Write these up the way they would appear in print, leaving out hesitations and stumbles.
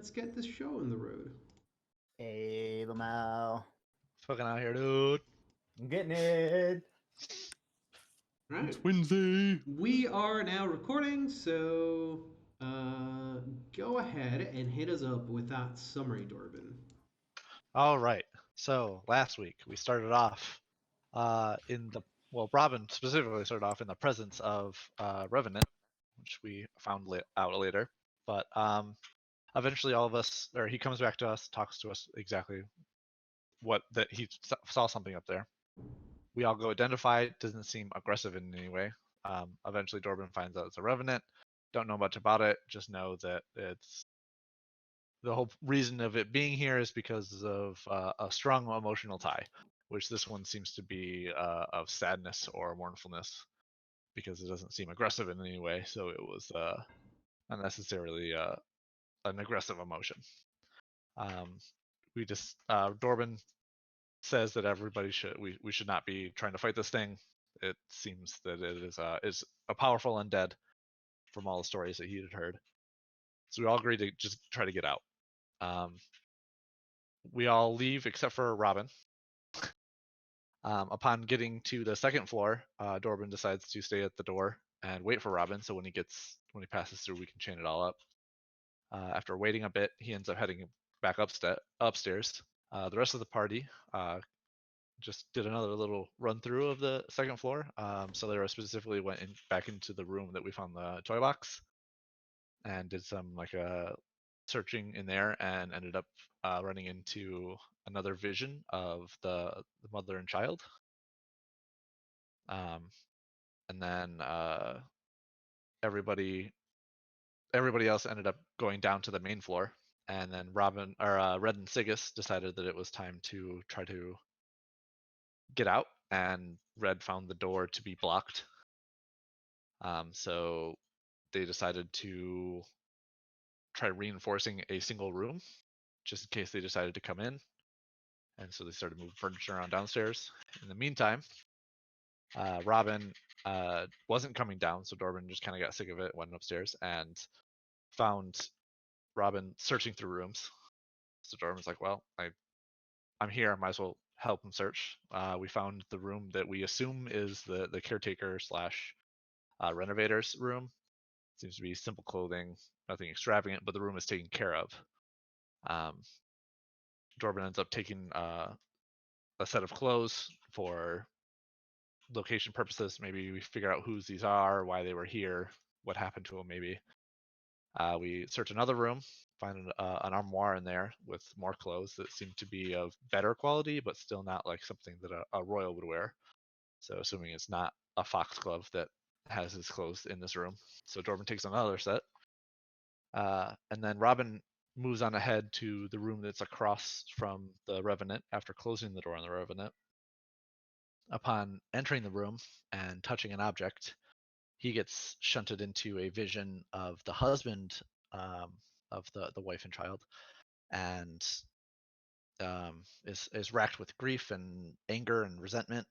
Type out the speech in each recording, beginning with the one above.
let's get this show on the road. Hey, Lamau. Fucking out here, dude. I'm getting it. Right. It's Wednesday. We are now recording, so go ahead and hit us up with that summary, Dorbin. All right. So last week we started off Robin specifically started off in the presence of Revenant, which we found out later. But eventually, all of us, or he comes back to us, talks to us exactly what that he saw something up there. We all go identify. It doesn't seem aggressive in any way. Eventually, Dorbin finds out it's a Revenant. Don't know much about it. Just know that it's the whole reason of it being here is because of a strong emotional tie, which this one seems to be of sadness or mournfulness, because it doesn't seem aggressive in any way. So it was unnecessarily an aggressive emotion. Dorbin says that everybody we should not be trying to fight this thing. It seems that it is a powerful undead from all the stories that he had heard. So we all agree to just try to get out. We all leave except for Robin. Upon getting to the second floor, Dorbin decides to stay at the door and wait for Robin. So when he passes through, we can chain it all up. After waiting a bit, he ends up heading back upstairs. The rest of the party just did another little run through of the second floor. So they specifically went back into the room that we found the toy box and did some searching in there, and ended up running into another vision of the mother and child. And then everybody else ended up going down to the main floor. And then Red and Sigus decided that it was time to try to get out, and Red found the door to be blocked. So they decided to try reinforcing a single room just in case they decided to come in. And so they started moving furniture around downstairs. In the meantime, Robin wasn't coming down, so Dorbin just kind of got sick of it, went upstairs, and found Robin searching through rooms. So Dorbin's like, well, I'm here, I might as well help him search. We found the room that we assume is the caretaker / renovator's room. Seems to be simple clothing, nothing extravagant, but the room is taken care of. Dorbin ends up taking a set of clothes for location purposes. Maybe we figure out whose these are, why they were here, what happened to them maybe. We search another room, find an armoire in there with more clothes that seem to be of better quality, but still not like something that a royal would wear. So assuming it's not a foxglove that has his clothes in this room. So Dorbin takes another set. And then Robin moves on ahead to the room that's across from the Revenant after closing the door on the Revenant. Upon entering the room and touching an object, he gets shunted into a vision of the husband of the wife and child, and is racked with grief and anger and resentment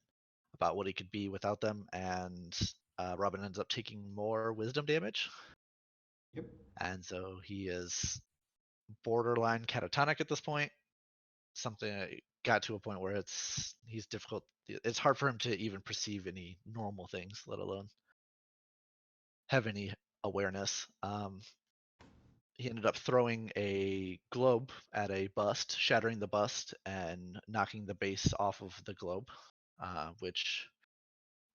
about what he could be without them. And Robin ends up taking more wisdom damage. Yep. And so he is borderline catatonic at this point. Something got to a point where he's difficult. It's hard for him to even perceive any normal things, let alone have any awareness. He ended up throwing a globe at a bust, shattering the bust and knocking the base off of the globe, which,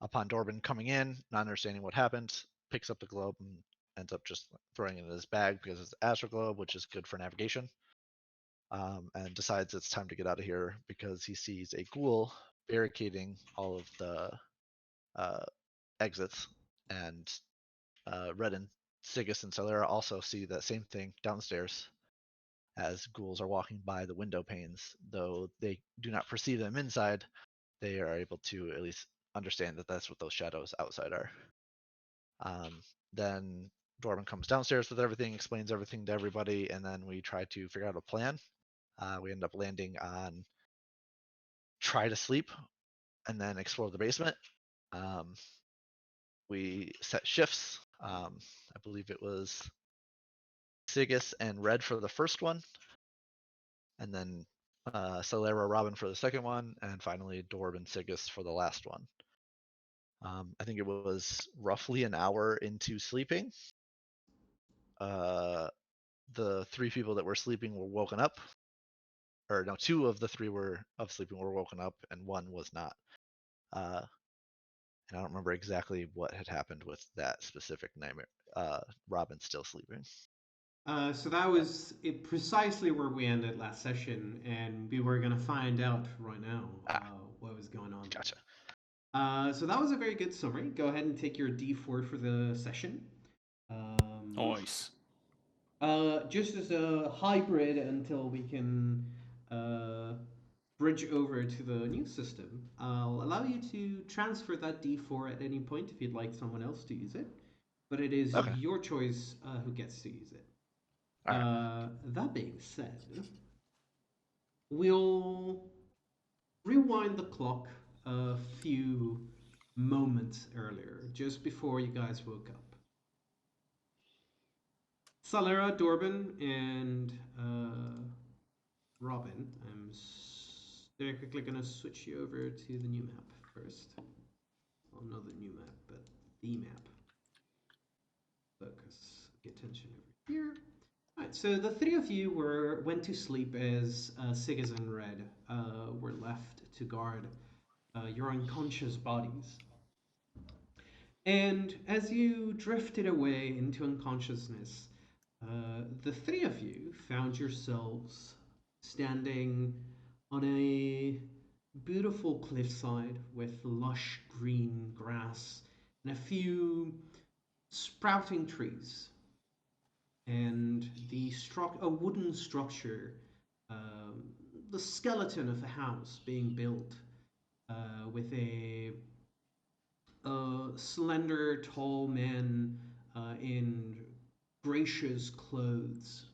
upon Dorbin coming in, not understanding what happened, picks up the globe and ends up just throwing it in his bag because it's the Astro Globe, which is good for navigation, and decides it's time to get out of here because he sees a ghoul barricading all of the exits, and Red and Sigus and Celera also see that same thing downstairs as ghouls are walking by the window panes. Though they do not perceive them inside, they are able to at least understand that that's what those shadows outside are. Then Dorbin comes downstairs with everything, explains everything to everybody, and then we try to figure out a plan. We end up landing on try to sleep and then explore the basement. We set shifts. I believe it was Sigus and Red for the first one, and then Solera Robin for the second one, and finally Dorb and Sigus for the last one. I think it was roughly an hour into sleeping. The 3 people that were sleeping were woken up. Or no, 2 of the 3 were of sleeping were woken up, and 1 was not. And I don't remember exactly what had happened with that specific nightmare. Robin's still sleeping. So that was precisely where we ended last session, and we were going to find out right now what was going on. Gotcha. So that was a very good summary. Go ahead and take your D4 for the session. Nice. Just as a hybrid until we can bridge over to the new system, I'll allow you to transfer that D4 at any point if you'd like someone else to use it. But it is Okay. your choice who gets to use it. All right. That being said, we'll rewind the clock a few moments earlier, just before you guys woke up. Salera, Dorban, and Robin. I'm very quickly going to switch you over to the new map first. Well, not the new map, but the map. Focus. Get attention over here. Alright, so the 3 of you went to sleep as Sigas and Red were left to guard your unconscious bodies. And as you drifted away into unconsciousness, the 3 of you found yourselves standing on a beautiful cliffside with lush green grass and a few sprouting trees. And a wooden structure, the skeleton of a house being built with a slender, tall man in gracious clothes,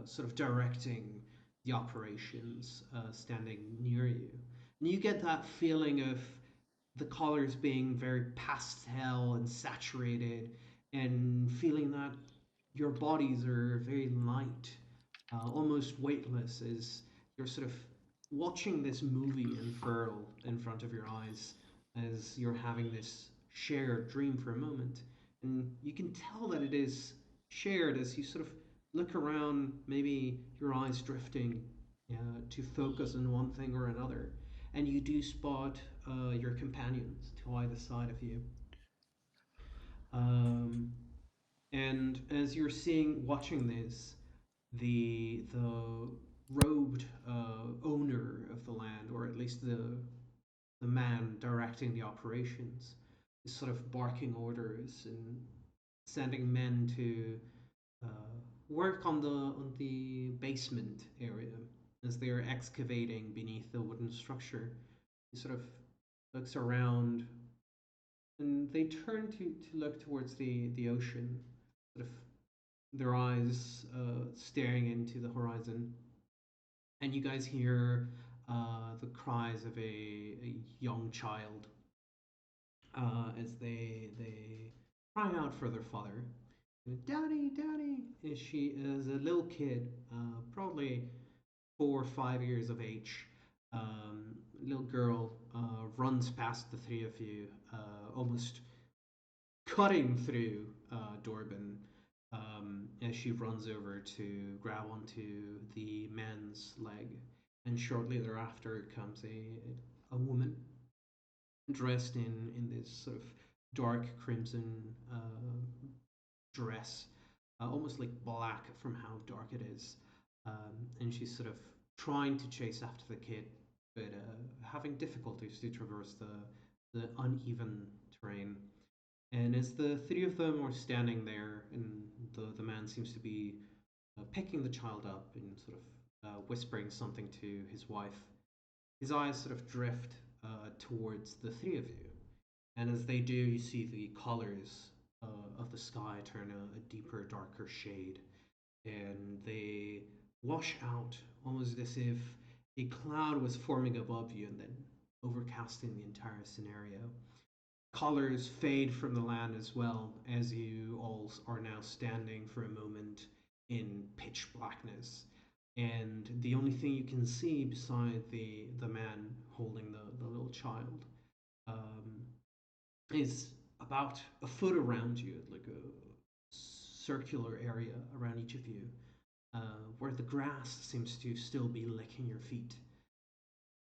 sort of directing the operations, standing near you. And you get that feeling of the colors being very pastel and saturated, and feeling that your bodies are very light, almost weightless, as you're sort of watching this movie unfurl in front of your eyes as you're having this shared dream for a moment. And you can tell that it is shared as you sort of look around, maybe your eyes drifting to focus on one thing or another. And you do spot your companions to either side of you. And as you're watching this, the robed owner of the land, or at least the man directing the operations, is sort of barking orders and sending men to work on the basement area as they are excavating beneath the wooden structure. He sort of looks around, and they turn to look towards the ocean, sort of their eyes staring into the horizon. And you guys hear the cries of a young child as they cry out for their father. Daddy, daddy! She is a little kid, probably 4 or 5 years of age. Little girl runs past the 3 of you, almost cutting through Dorban as she runs over to grab onto the man's leg. And shortly thereafter comes a woman dressed in this sort of dark crimson dress, almost like black from how dark it is. And she's sort of trying to chase after the kid, but having difficulties to traverse the uneven terrain. And as the 3 of them are standing there, and the man seems to be picking the child up and sort of whispering something to his wife, his eyes sort of drift towards the 3 of you. And as they do, you see the colors of the sky turn a deeper, darker shade, and they wash out almost as if a cloud was forming above you and then overcasting the entire scenario. Colors fade from the land as well, as you all are now standing for a moment in pitch blackness. And the only thing you can see beside the man holding the little child um, is about a foot around you, like a circular area around each of you, where the grass seems to still be licking your feet.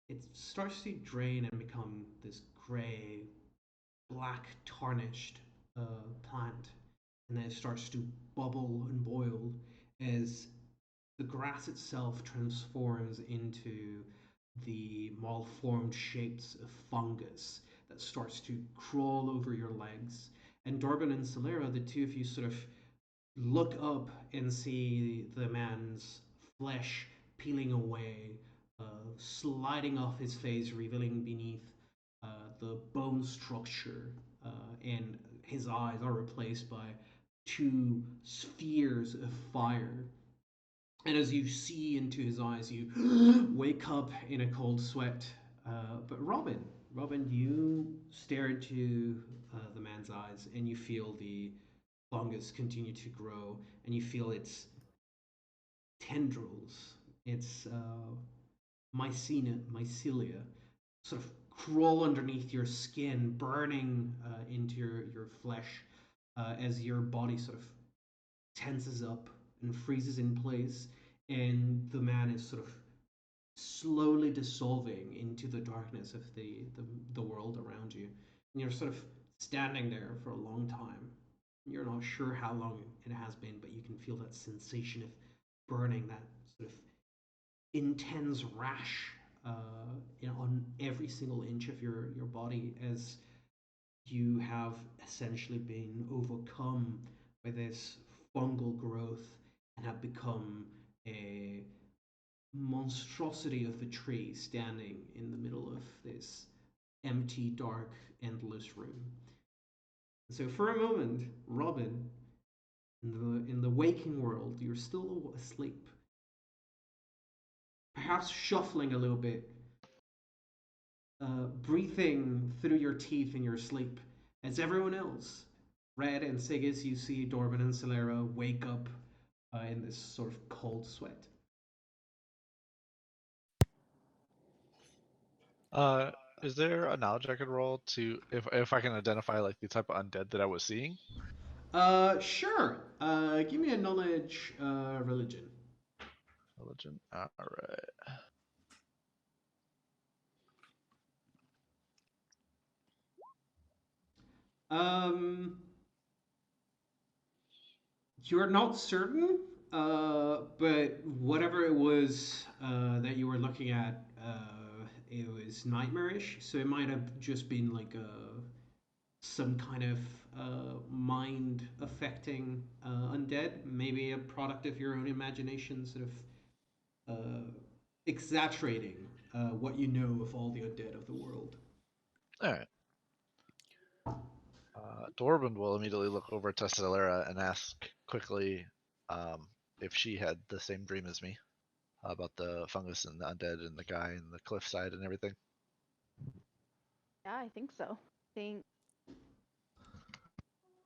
It starts to drain and become this gray, black, tarnished plant, and then it starts to bubble and boil as the grass itself transforms into the malformed shapes of fungus that starts to crawl over your legs. And Dorban and Solera, the two of you sort of look up and see the man's flesh peeling away, sliding off his face, revealing beneath the bone structure, and his eyes are replaced by two spheres of fire. And as you see into his eyes, you wake up in a cold sweat. But Robin, you stare into the man's eyes, and you feel the fungus continue to grow, and you feel its tendrils, its mycelia, sort of crawl underneath your skin, burning into your flesh as your body sort of tenses up and freezes in place, and the man is sort of slowly dissolving into the darkness of the world around you. And you're sort of standing there for a long time. You're not sure how long it has been, but you can feel that sensation of burning, that sort of intense rash on every single inch of your body as you have essentially been overcome by this fungal growth and have become a monstrosity of a tree standing in the middle of this empty, dark, endless room. So for a moment, Robin, in the waking world, you're still asleep, perhaps shuffling a little bit, breathing through your teeth in your sleep, as everyone else, Red and Sigis, you see Dorban and Solera wake up in this sort of cold sweat. Is there a knowledge I could roll to if I can identify like the type of undead that I was seeing? Sure. Give me a knowledge religion. Religion. All right. Um, you're not certain, but whatever it was that you were looking at, it was nightmarish. So it might have just been like some kind of mind affecting undead, maybe a product of your own imagination, sort of exaggerating what you know of all the undead of the world. All right. Dorban will immediately look over to Celera and ask quickly if she had the same dream as me about the fungus and the undead and the guy and the cliffside and everything. Yeah, I think so.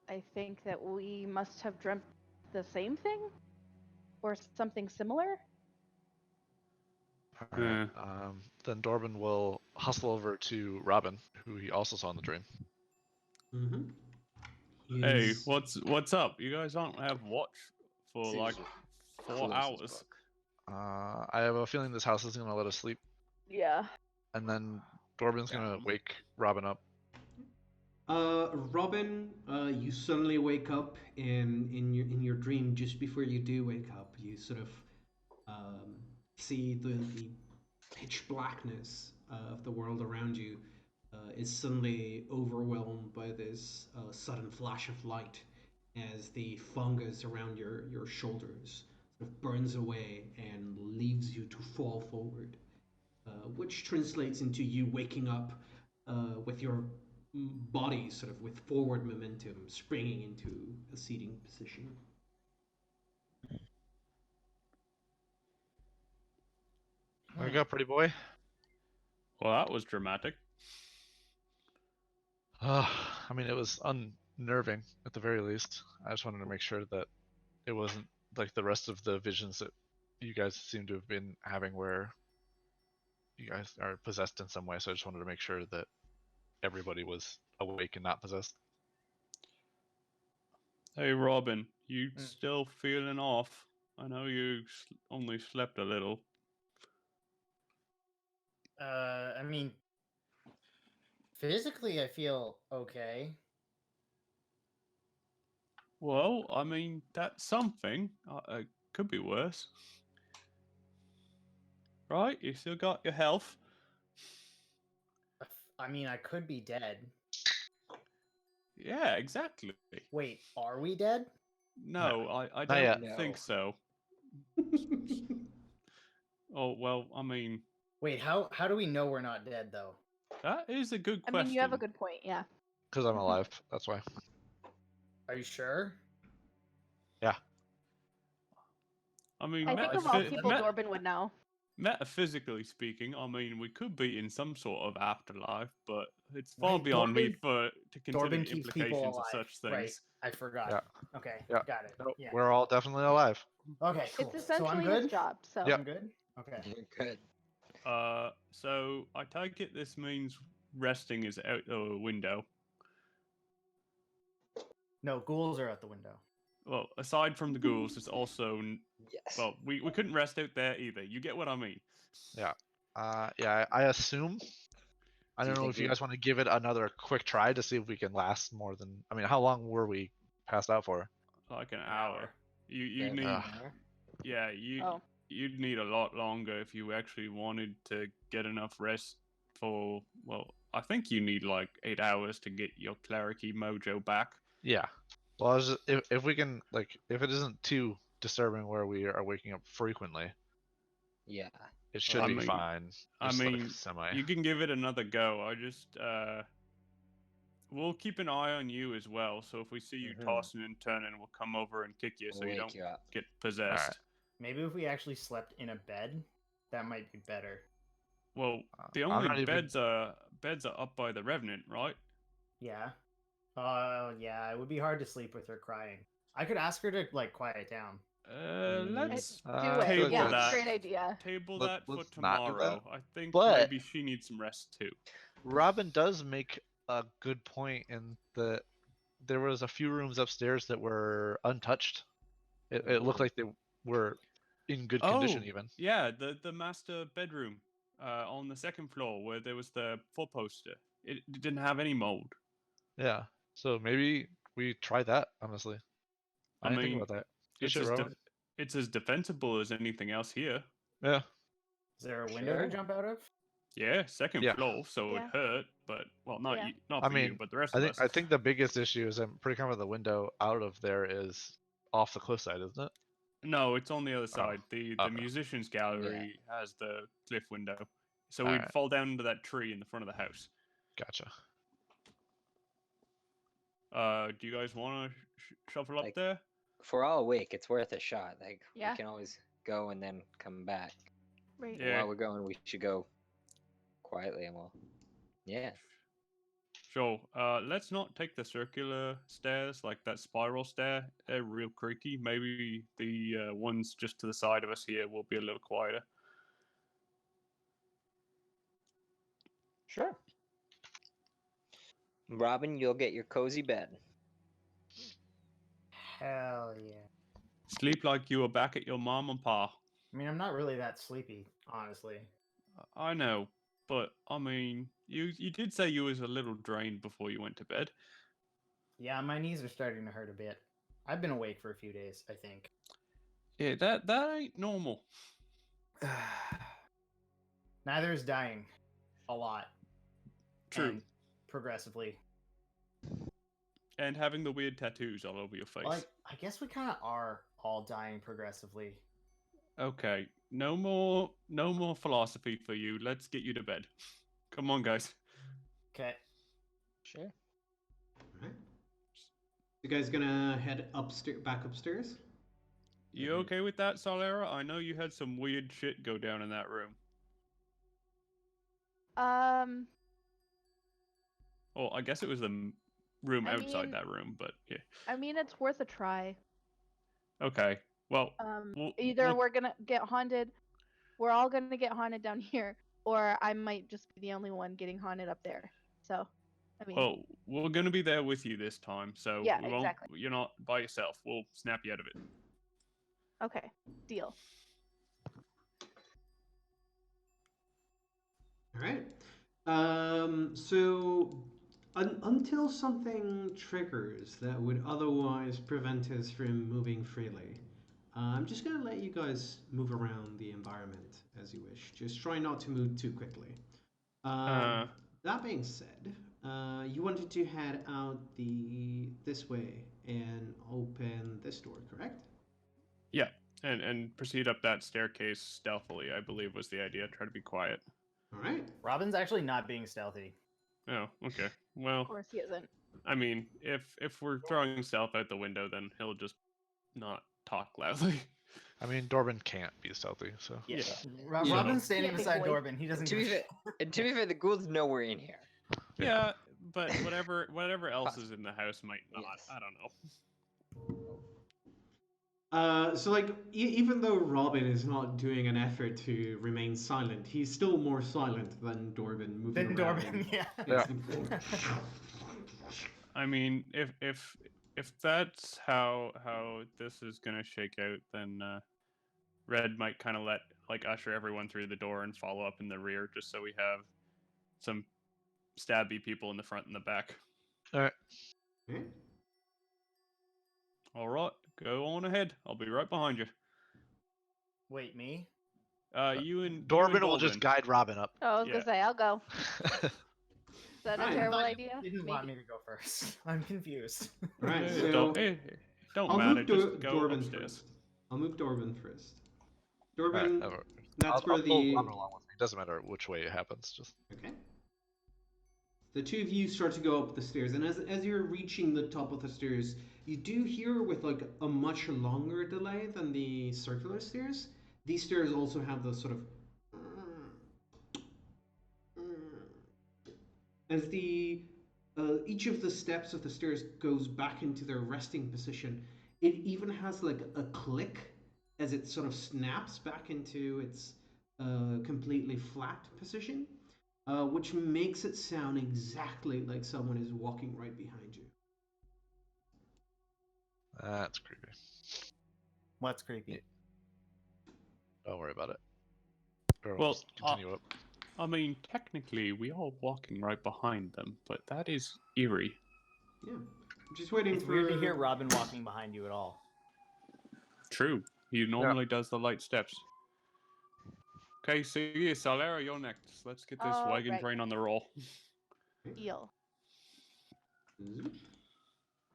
I think that we must have dreamt the same thing or something similar. All right. Then Dorban will hustle over to Robin, who he also saw in the dream. Mm-hmm. Hey, what's up? You guys don't have watch for Seems like to 4 close his hours. book. I have a feeling this house isn't gonna let us sleep, Yeah. and then Dorban's gonna Yeah. wake Robin up. Robin, you suddenly wake up, and in your dream, just before you do wake up, you sort of um, see the pitch blackness of the world around you is suddenly overwhelmed by this sudden flash of light as the fungus around your shoulders sort of burns away and leaves you to fall forward, which translates into you waking up with your body sort of with forward momentum springing into a seating position. Wake up, pretty boy. Well, that was dramatic. I mean, it was unnerving at the very least. I just wanted to make sure that it wasn't like the rest of the visions that you guys seem to have been having where you guys are possessed in some way. So I just wanted to make sure that everybody was awake and not possessed. Hey, Robin, you Mm. still feeling off? I know you only slept a little. I mean, physically, I feel okay. Well, I mean, that's something. It could be worse. Right? You still got your health. I mean, I could be dead. Yeah, exactly. Wait, are we dead? No, I Not yet. don't think No. so. Oh, well, I mean, Wait, how do we know we're not dead though? that is a good I question. mean, you have a good point. Yeah. Because I'm alive. That's why. Are you sure? Yeah. I mean, I think of all people Dorbin would know. metaphysically speaking, I mean, we could be in some sort of afterlife, but it's far Right, beyond me Dorbin- to consider Dorbin keeps people implications of alive. such things. Right. I forgot. Yeah. Okay. Yeah. Got it. No, Yeah. we're all definitely alive. Okay. Cool. It's So I'm essentially good. his job. So Yep. I'm good. Okay. You're good. So I take it this means resting is out the window. No, ghouls are out the window. Well, aside from the ghouls, it's also Yes. well, we couldn't rest out there either. You get what I mean? Yeah, I assume. I Do you don't know think if you we- guys want to give it another quick try to see if we can last more than. I mean, how long were we passed out for? Like an hour. hour. You Yeah, need Ugh. yeah Oh. you'd need a lot longer if you actually wanted to get enough rest for. Well, I think you need like 8 hours to get your clericy mojo back. Yeah. Well, if we can if it isn't too disturbing where we are waking up frequently, Yeah. it should I be mean- fine. I Just, mean, semi. You can give it another go. I just we'll keep an eye on you as well. So if we see you Mhm. tossing and turning, we'll come over and kick you so We'll you wake don't you up. get possessed. Maybe if we actually slept in a bed, that might be better. Well, the I'm only not even- beds are up by the Revenant, right? Yeah. Yeah. It would be hard to sleep with her crying. I could ask her to quiet down. Let's do I it. feel like Yeah, that's- great idea. table Let- that for let's not do that. tomorrow. I think But- maybe she needs some rest too. Robin does make a good point in that there was a few rooms upstairs that were untouched. It looked like they were in good condition even. Yeah, the master bedroom on the second floor where there was the four poster. It didn't have any mold. Yeah. So maybe we try that, honestly. I I didn't think mean, about that. Good It's shit, as, Robin. it's as defensible as anything else here. Yeah. Is there a window Sure. to jump out of? Yeah, second Yeah. floor, so it Yeah. hurt, but well, not Yeah. you, not I for you, mean, but the rest I of think us. I think the biggest issue is I'm pretty confident the window out of there is off the cliff side, isn't it? No, it's on the other side. The okay. musicians gallery has the cliff window, so we'd Alright. fall down into that tree in the front of the house. Gotcha. Do you guys want to shuffle up Like- there? If we're all awake, it's worth a shot. Like Yeah. we can always go and then come back. Right. But Yeah. while we're going, we should go quietly and we'll. Yeah. Sure. Let's not take the circular stairs, like that spiral stair. They're real creaky. Maybe the ones just to the side of us here will be a little quieter. Sure. Robin, you'll get your cozy bed. Hell yeah. Sleep like you were back at your mom and pa. I mean, I'm not really that sleepy, honestly. I know, but I mean, you did say you was a little drained before you went to bed. Yeah, my knees are starting to hurt a bit. I've been awake for a few days, I think. Yeah, that ain't normal. Neither is dying. A lot. True. And progressively. And having the weird tattoos all over your face. Like, I guess we kind of are all dying progressively. Okay, no more philosophy for you. Let's get you to bed. Come on, guys. Okay. Sure. Alright. You guys gonna head back upstairs? You okay with that, Solera? I know you had some weird shit go down in that room. Oh, I guess it was the room I outside mean- that room, but yeah. I mean, it's worth a try. Okay. Well, we'll- Either we'll- we're gonna get haunted, we're all gonna get haunted down here, or I might just be the only one getting haunted up there. So, I mean, Well, we're going to be there with you this time, so Yeah, we won't. exactly. You're not by yourself. We'll snap you out of it. okay, deal. All right. So until something triggers that would otherwise prevent us from moving freely, I'm just gonna let you guys move around the environment as you wish. Just try not to move too quickly. Uh, That being said, you wanted to head out this way and open this door, correct? Yeah, and proceed up that staircase stealthily. I believe was the idea. Try to be quiet. All right. Robin's actually not being stealthy. Oh, okay. Well, Of course he isn't. I mean, if we're throwing stealth out the window, then he'll just not talk loudly. I mean, Dorbin can't be stealthy, so. Yeah. Yeah. Robin's standing Yeah, big beside boy. Dorbin. He doesn't To be give a fair, and to be fair, the ghoul's nowhere in here. Yeah, but whatever else is in the house might not. Yes. I don't know. So like, even though Robin is not doing an effort to remain silent, he's still more silent than Dorbin moving Then around. Dorbin, yeah. Yeah. I mean, if that's how this is gonna shake out, then Red might kind of let usher everyone through the door and follow up in the rear, just so we have some stabby people in the front and the back. Okay. All right, go on ahead. I'll be right behind you. Wait, me? You and Dorbin will just Dorbin. guide Robin up. Oh, I was Yeah. gonna say I'll go. Is that a Fine. terrible I thought idea? You didn't want me Maybe. to go first. I'm confused. Right. Eh, So don't I'll matter. move Just go Dorbin upstairs. first. I'll move Dorbin first. Alright, Dorbin, I'll that's where pull the Robin along with me. It doesn't matter which way it happens. Just okay. The two of you start to go up the stairs, and as you're reaching the top of the stairs, you do hear with like a much longer delay than the circular stairs. These stairs also have the sort of as the each of the steps of the stairs goes back into their resting position. It even has like a click as it sort of snaps back into its completely flat position. Which makes it sound exactly like someone is walking right behind you. that's creepy. What's creepy? Don't worry about it. Or Well, just continue up. I mean, technically, we are walking right behind them, but that is eerie. Yeah, I'm just waiting It's for. weird to hear Robin walking behind you at all. True. He normally does the light steps. Okay, so yeah, Salera, you're next. Let's get this wagon Alright. train on the roll. Deal. Zoop.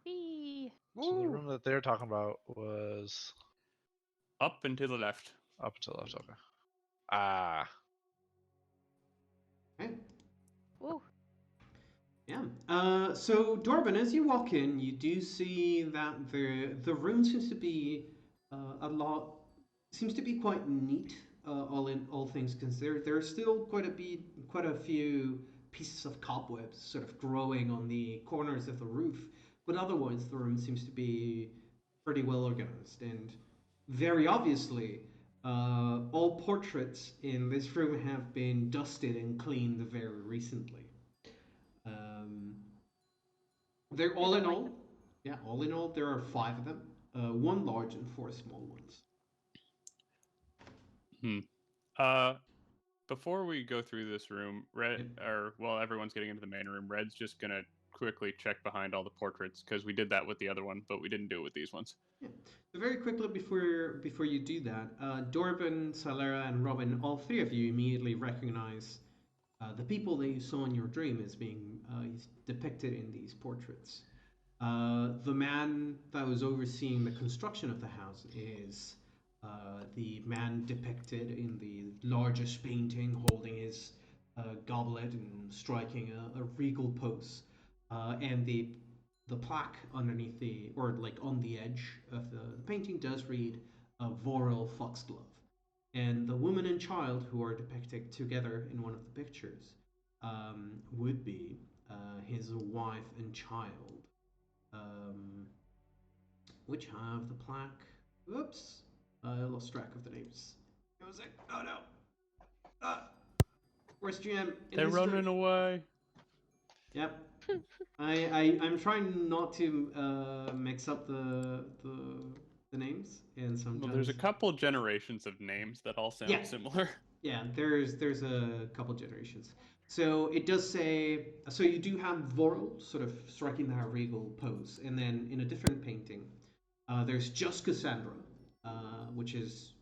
Whee! So the room that they're talking about was Up and to the left. up to the left. Okay. Ah. Okay. Woo. Yeah. So Dorbin, as you walk in, you do see that the room seems to be seems to be quite neat. All things considered, there are still quite a few pieces of cobwebs sort of growing on the corners of the roof, but otherwise the room seems to be pretty well organized and very obviously. All portraits in this room have been dusted and cleaned very recently. Um, they're all in all, all in all, there are 5 of them. 1 large and 4 small ones. Before we go through this room, everyone's getting into the main room. Red's just gonna quickly check behind all the portraits because we did that with the other one, but we didn't do it with these ones. Yeah. So very quickly before you do that, Dorbin, Salera, and Robin, all 3 of you immediately recognize the people that you saw in your dream as being depicted in these portraits. The man that was overseeing the construction of the house is the man depicted in the largest painting, holding his goblet and striking a regal pose. And the plaque underneath on the edge of the painting does read Vorel Foxglove. And the woman and child who are depicted together in one of the pictures would be his wife and child, which have the plaque. Oops, I lost track of the names. It was like, oh no. Where's GM? In They're history? running away. Yep. I'm trying not to mix up the names, and sometimes. Well, there's a couple generations of names that all sound Yeah. similar. Yeah, there's a couple generations. So it does say, so you do have Vorl sort of striking that regal pose, and then in a different painting, there's just Cassandra, which is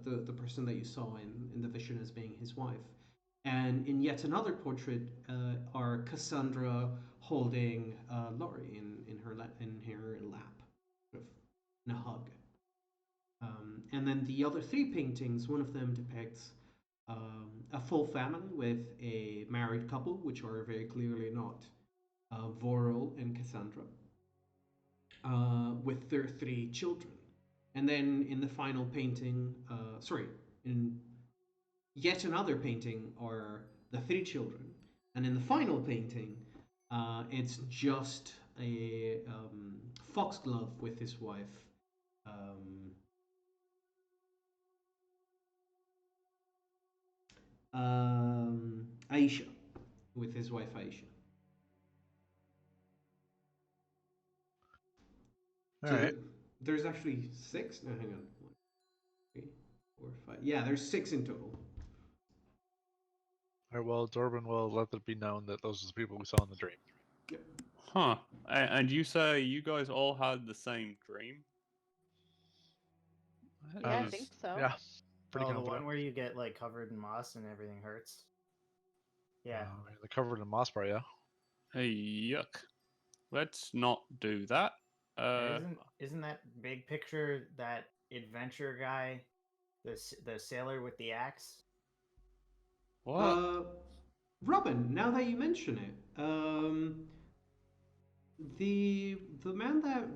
the person that you saw in the vision as being his wife. And in yet another portrait are Cassandra holding Laurie in her lap, sort of in a hug. And then the other three paintings, one of them depicts a full family with a married couple, which are very clearly not Vorel and Cassandra, with their three children. And then in the final painting, in yet another painting are the three children. And in the final painting, it's just a foxglove with his wife. Aisha, with his wife Aisha. All So right. there's actually six. No, hang on. 1, 3, 4, 5. Yeah, there's 6 in total. All right. Well, Dorbin will let it be known that those are the people we saw in the dream. Huh. And you say you guys all had the same dream? Yeah, I Um, think so. Yeah. Pretty Oh, the confident. one where you get like covered in moss and everything hurts. Yeah. They're covered in moss bar, yeah. Hey, yuck. Let's not do that. Isn't that big picture that adventure guy, the sailor with the axe? What? Robin, now that you mention it, the man that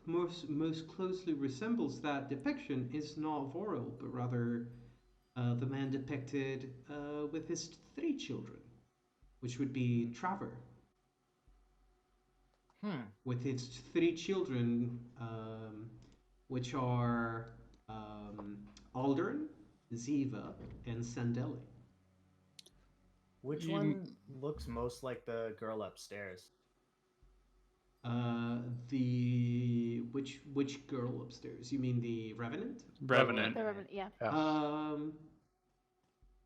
most closely resembles that depiction is not Vorel, but rather the man depicted with his 3 children, which would be Traver. With his 3 children, which are Aldern, Ziva, and Sandeli. Which one looks most like the girl upstairs? Which girl upstairs? You mean the Revenant? Revenant. The Revenant, yeah.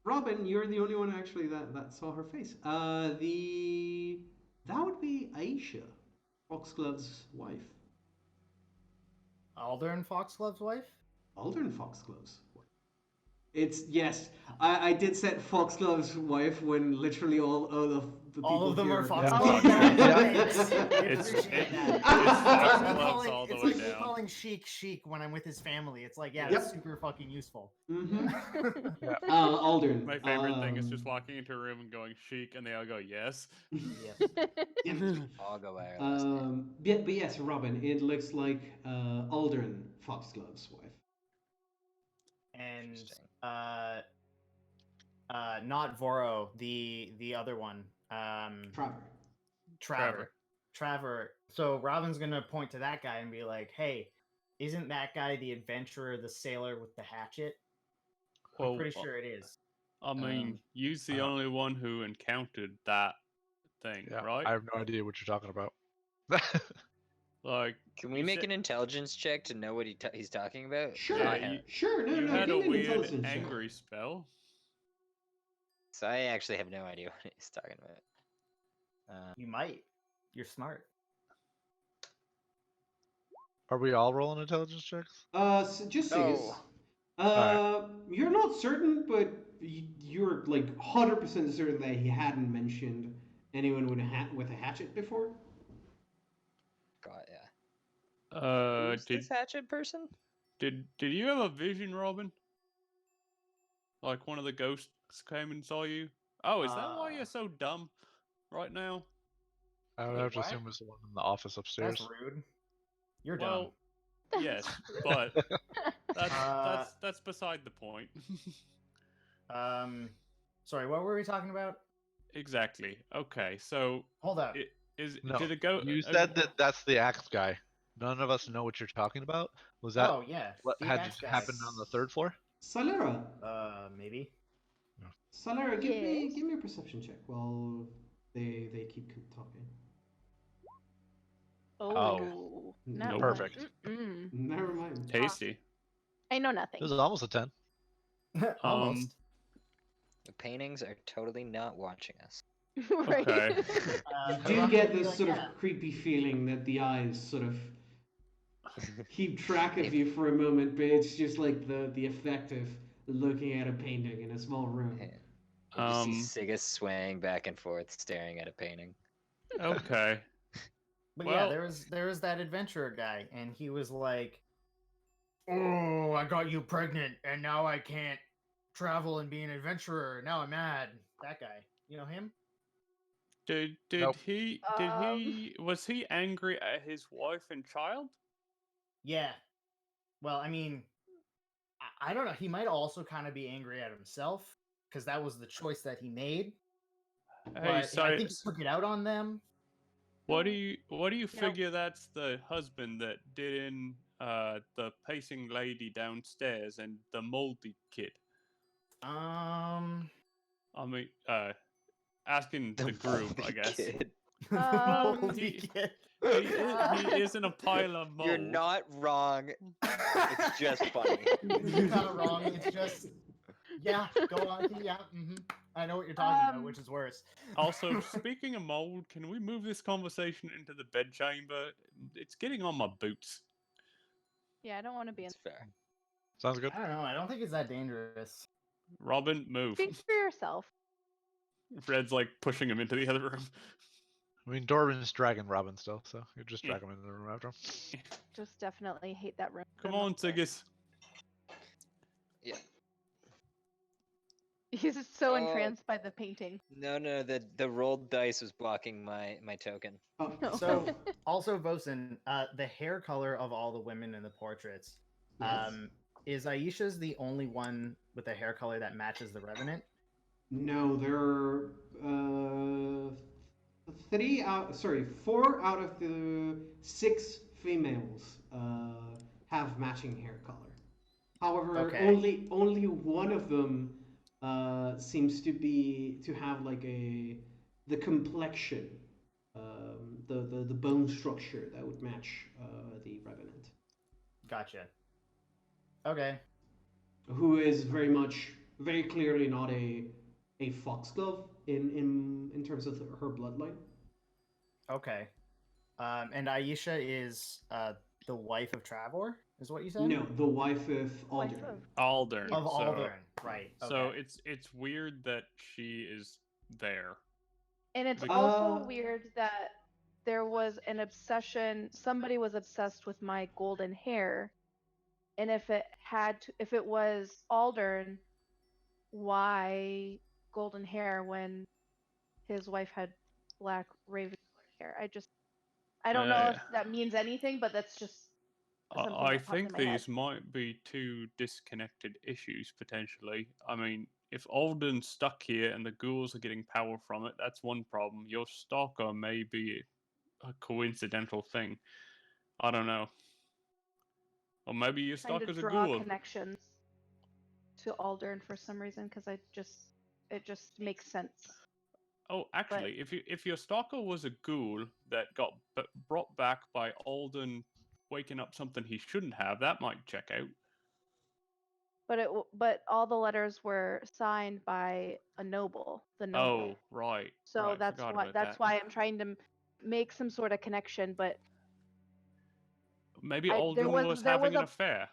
Robin, you're the only one actually that saw her face. That would be Aisha, Foxglove's wife. Aldern Foxglove's wife? Aldern Foxglove's wife. It's yes. I did set Foxglove's wife when literally all of the people All of them here are are Foxgloves. Foxgloves all the way It's like down. calling Sheik when I'm with his family. It's like, yeah, Yep. it's super fucking useful. Mm-hmm. Aldern. My favorite thing is just walking into a room and going chic, and they all go yes. I'll go by our last name. But yes, Robin. It looks like Aldern Foxglove's wife. And Interesting. not Voro, the other one. Traver. So Robin's gonna point to that guy and be like, "Hey, isn't that guy the adventurer, the sailor with the hatchet?" I'm pretty sure it is. I mean, you's the only one who encountered that thing, Yeah, right? I have no idea what you're talking about. Like, Can we you make said- an intelligence check to know what he's talking about? Sure. Yeah, I have- Sure. No, you no. had Give a me an weird intelligence check. angry spell. So I actually have no idea what he's talking about. You might. You're smart. Are we all rolling intelligence checks? So just Sigus. You're not certain, but you're like 100% certain that he hadn't mentioned anyone with a hatchet before. God, yeah. Who's this hatchet person? Did you have a vision, Robin? Like one of the ghosts came and saw you? Oh, is that why you're so dumb right now? I would Wait, have to what? assume it's the one in the office upstairs. That's rude. You're Well, That's yes, rude. but that's beside the point. dumb. Sorry, what were we talking about? Exactly. Okay, so Hold up. No, did it go? you said that that's the axe guy. None of us know what you're talking about. Was that Oh yeah, what the had hatch guy. happened on the 3rd floor? Salera, Maybe. Salera, Yes. give me a perception check while they keep talking. Oh, not Nope. one. Perfect. Mm-mm. Never mind. Tasty. I know It nothing. was almost a 10. Almost. The paintings are totally not watching us. Right. Okay. You do Rock get would be this like, sort of "Yeah." creepy feeling that the eyes sort of keep track of you for a moment, but it's just like the effect of looking at a painting in a small room. You just see Um. Sigus swaying back and forth, staring at a painting. Okay. But Well- yeah, there was that adventurer guy, and he was like, "Oh, I got you pregnant, and now I can't travel and be an adventurer. Now I'm mad." That guy, you know him? Did Nope. he was he angry at his wife and child? Yeah. Well, I mean, I don't know. He might also kind of be angry at himself because that was the choice that he made. Hey, But I think he took it out on them. what do you Nope. figure that's the husband that did in the pacing lady downstairs and the moldy kid? Um, I mean, asking the groom, I moldy guess. kid. Well, moldy kid. he is in a pile of mold. You're not wrong. It's just funny. You're not wrong. It's just, yeah, go on. Yeah, I know what you're talking about, which is worse. Also, speaking of mold, can we move this conversation into the bedchamber? It's getting on my boots. Yeah, I don't want to be in. It's fair. Sounds good. I don't know. I don't think it's that dangerous. Robin, move. Speak for yourself. Red's like pushing him into the other room. I mean, Dorvin's dragging Robin still, so you just Yeah. drag him into the room after him. Just definitely hate that room. Come the on, most. Sigus. Yeah. He's just so Oh. entranced by the painting. No, the rolled dice was blocking my token. Oh, So, also, Vosen, the hair color of all the women in the portraits, yes. is Aisha's the only one with a hair color that matches the Revenant? No, there are 4 out of the 6 females have matching hair color. However, Okay. only one of them seems to have like the complexion, the bone structure that would match the Revenant, Gotcha. Okay. who is very clearly not a foxglove in terms of her bloodline. Okay. And Aisha is the wife of Travor, is what you said? No, the wife of Wife Aldrin. of- Aldern. Of so, Aldern, right. Okay. So it's weird that she is there. And it's Like- also weird that there was an obsession. Somebody was obsessed with my golden hair, and if it was Aldern, why golden hair when his wife had black raven hair? I don't know if that means anything, but that's just something I that popped in think my head. these might be two disconnected issues potentially. I mean, if Alden's stuck here and the ghouls are getting power from it, that's one problem. Your stalker may be a coincidental thing. I don't know. Or maybe your Trying to stalker's a draw ghoul. connections to Aldern for some reason because it just makes sense. Oh, actually, if your stalker was a ghoul that got brought back by Alden waking up something he shouldn't have, that might check out. But all the letters were signed by a noble, the noble. Oh, right. So right, that's forgot why about that's that. why I'm trying to make some sort of connection. But Maybe there Alden was- was there having was an a- affair.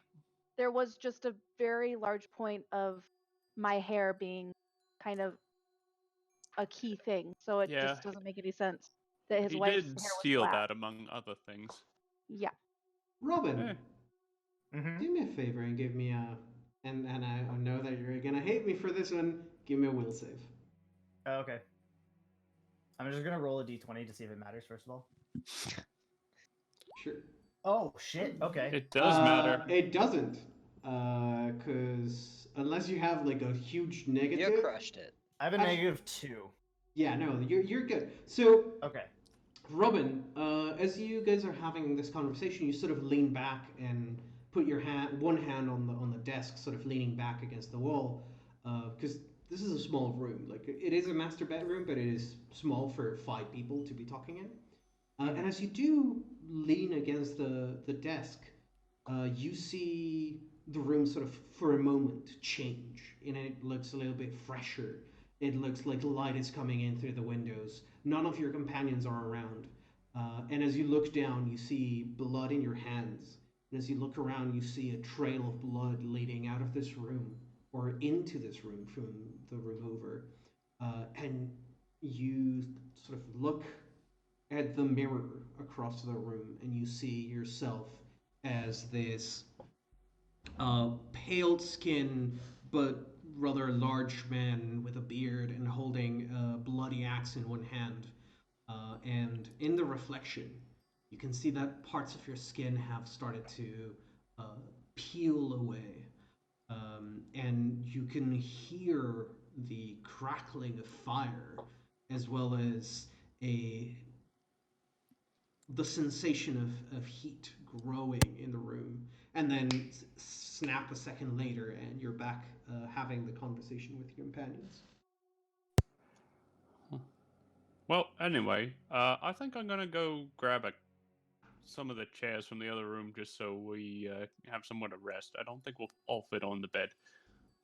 there was just a very large point of my hair being kind of a key thing. So it Yeah, just doesn't make any sense that his He wife's did hair was steal black. that among other things. Yeah. Robin, Eh. do me a favor and give me a, and I know that you're gonna hate me for this one. Give me a will save. Oh, okay. I'm just gonna roll a d20 to see if it matters, first of all. Sure. Oh, shit. Okay. It does matter. It doesn't, because unless you have like a huge negative. You crushed it. I have a Actually- -2. Yeah, no, you're good. So Okay. Robin, as you guys are having this conversation, you sort of lean back and put your one hand on the desk, sort of leaning back against the wall, because this is a small room. Like it is a master bedroom, but it is small for 5 people to be talking in. And as you do lean against the desk, you see the room sort of for a moment change, and it looks a little bit fresher. It looks like light is coming in through the windows. None of your companions are around. And as you look down, you see blood in your hands. And as you look around, you see a trail of blood leading out of this room or into this room from the room over. And you sort of look at the mirror across the room and you see yourself as this pale skin but rather large man with a beard and holding a bloody axe in one hand. And in the reflection, you can see that parts of your skin have started to uh, peel away. And you can hear the crackling of fire as well as a the sensation of heat growing in the room, and then snap a second later, and you're back having the conversation with your companions. Well, anyway, I think I'm gonna go grab some of the chairs from the other room just so we have somewhere to rest. I don't think we'll all fit on the bed.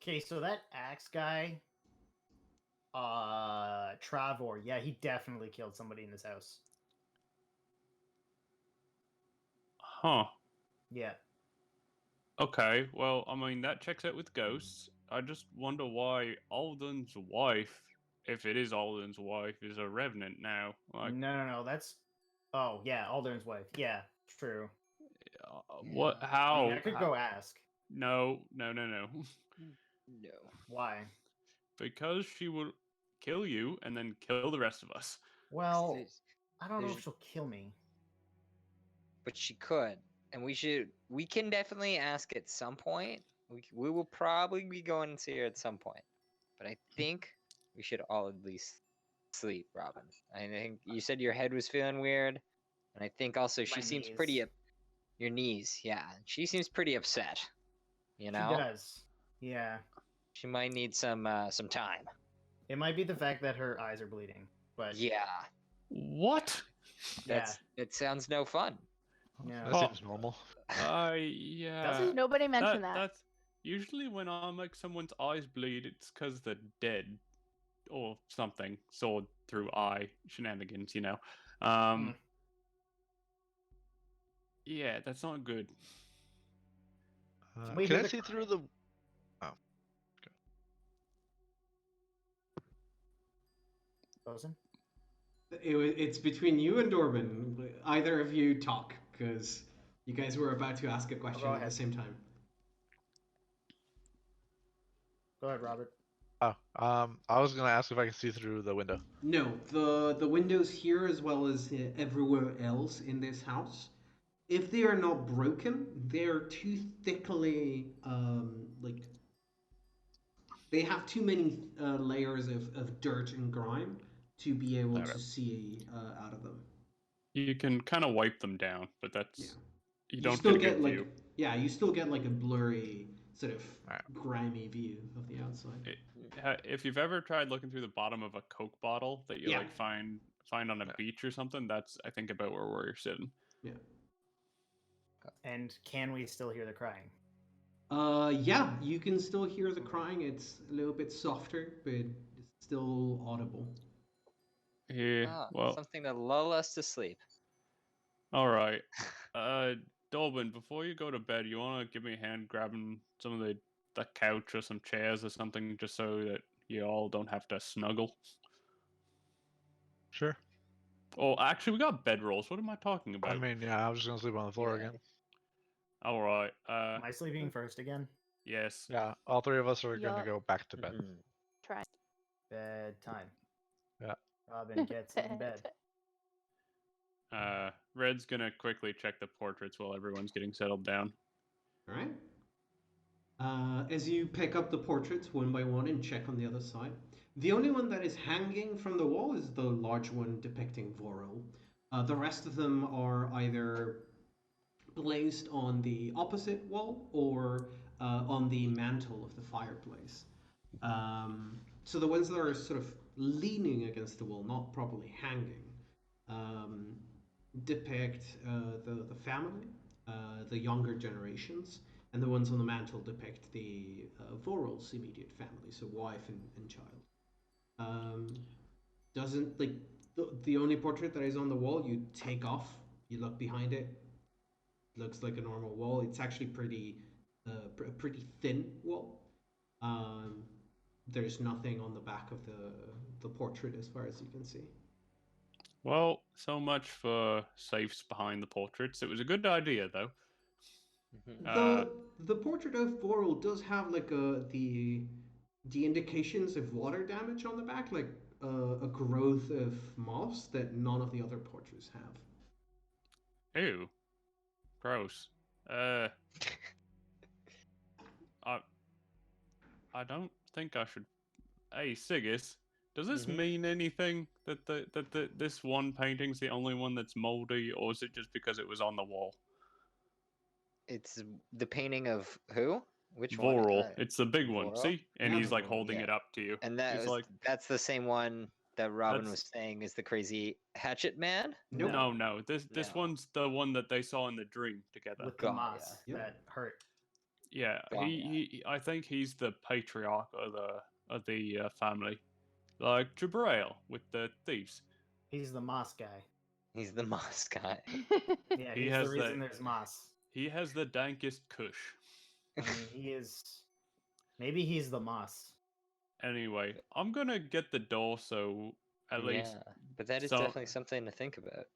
Okay, so that axe guy, Travor, yeah, he definitely killed somebody in this house. Huh. Yeah. Okay, well, I mean, that checks out with ghosts. I just wonder why Alden's wife, if it is Alden's wife, is a revenant now. Like, No, that's. Oh yeah, Aldern's wife. Yeah, true. what? Yeah. I mean, How? I could go ask. No. No. Why? Because she will kill you and then kill the rest of us. Well, There's- I don't know if there's- she'll kill me. But she could, and we can definitely ask at some point. We will probably be going to see her at some point, but I think we should all at least sleep, Robin. I think you said your head was feeling weird, and I think also she My seems pretty knees. your knees, yeah. She seems pretty upset. You She know, does. Yeah. she might need some time. It might be the fact that her eyes are bleeding, but Yeah, What? that sounds no fun. yeah. That Oh. seems normal. Yeah. Does it? Nobody mentioned that. That's usually when I make someone's eyes bleed, it's because they're dead or something. Sword through eye shenanigans, you know. Hmm. Yeah, that's not good. we Can hear I the see through the? Oh, Bosun? It's between you and Dorban. Either of you talk, because you guys were about to ask a question at the ahead. same time. Go ahead, Robert. oh, I was gonna ask if I can see through the window. No, the windows here as well as everywhere else in this house, if they are not broken, they're too thickly like they have too many layers of dirt and grime to be able Okay. to see out of them. You can kind of wipe them down, but that's Yeah. you don't still get a good like view. you still get like a blurry sort of Alright. grimy view of the outside. If you've ever tried looking through the bottom of a Coke bottle that you Yeah. like find on a Yeah. beach or something, that's I think about where we're sitting. Yeah. And can we still hear the crying? Yeah, you can still hear the crying. It's a little bit softer, but it's still audible. Yeah. Ah, Well, something to lull us to sleep. all right. Dolbin, before you go to bed, you want to give me a hand grabbing some of the couch or some chairs or something, just so that you all don't have to snuggle. Sure. Oh, actually, we got bedrolls. What am I talking about? I mean, yeah, I was just gonna sleep on the floor Yeah. again. All right. Am I sleeping first again? Yes. Yeah, all three of us are gonna Yup. go back to bed. Mhm. Try. Bedtime. Yeah. Robin gets in bed. Red's gonna quickly check the portraits while everyone's getting settled down. All right. As you pick up the portraits one by one and check on the other side, the only one that is hanging from the wall is the large one depicting Vorel. The rest of them are either placed on the opposite wall or on the mantle of the fireplace. So the ones that are sort of leaning against the wall, not properly hanging, um, depict the family, the younger generations, and the ones on the mantle depict the Voral's immediate family, so wife and child. Um, doesn't like the only portrait that is on the wall. You take off, you look behind it, looks like a normal wall. It's actually a pretty thin wall. Um, there's nothing on the back of the portrait as far as you can see. Well, so much for safes behind the portraits. It was a good idea, though. Mhm. The portrait of Voral does have like the indications of water damage on the back, like a growth of moss that none of the other portraits have. Ew, gross. I I don't think I should. Hey, Sigis, does this Mhm. mean anything that this one painting's the only one that's moldy, or is it just because it was on the wall? It's the painting of who? Which one? Voral, it's the big one. Voral? See, and Yeah, he's like Voral, holding yeah. it up to you. And It's like that's the same one that Robin That's- was saying is the crazy hatchet man? Nope. no. This No. one's the one that they saw in the dream together. With the Gaia. moss Yep. that hurt. Yeah, I think he's the patriarch of the family, like Jabrail with the thieves. He's the moss guy. He's the moss guy. Yeah, He he's has the reason the- there's moss. He has the dankest kush. I mean, he is. Maybe he's the moss. Anyway, I'm gonna get the door so at least Yeah, but that is so- definitely something to think about.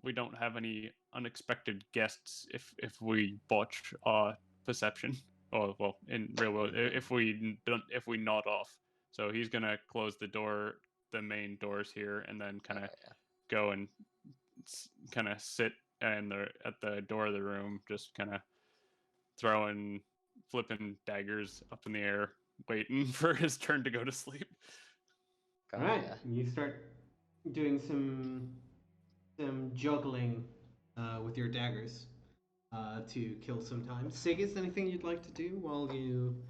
we don't have any unexpected guests if we botch our perception, or well, in real world, if we nod off. So he's gonna close the main doors here, and then kind of Yeah. go and kind of sit at the door of the room, just kind of flipping daggers up in the air, waiting for his turn to go to sleep. All right, Gaia. you start doing some juggling with your daggers to kill some time. Sig, is there anything you'd like to do while you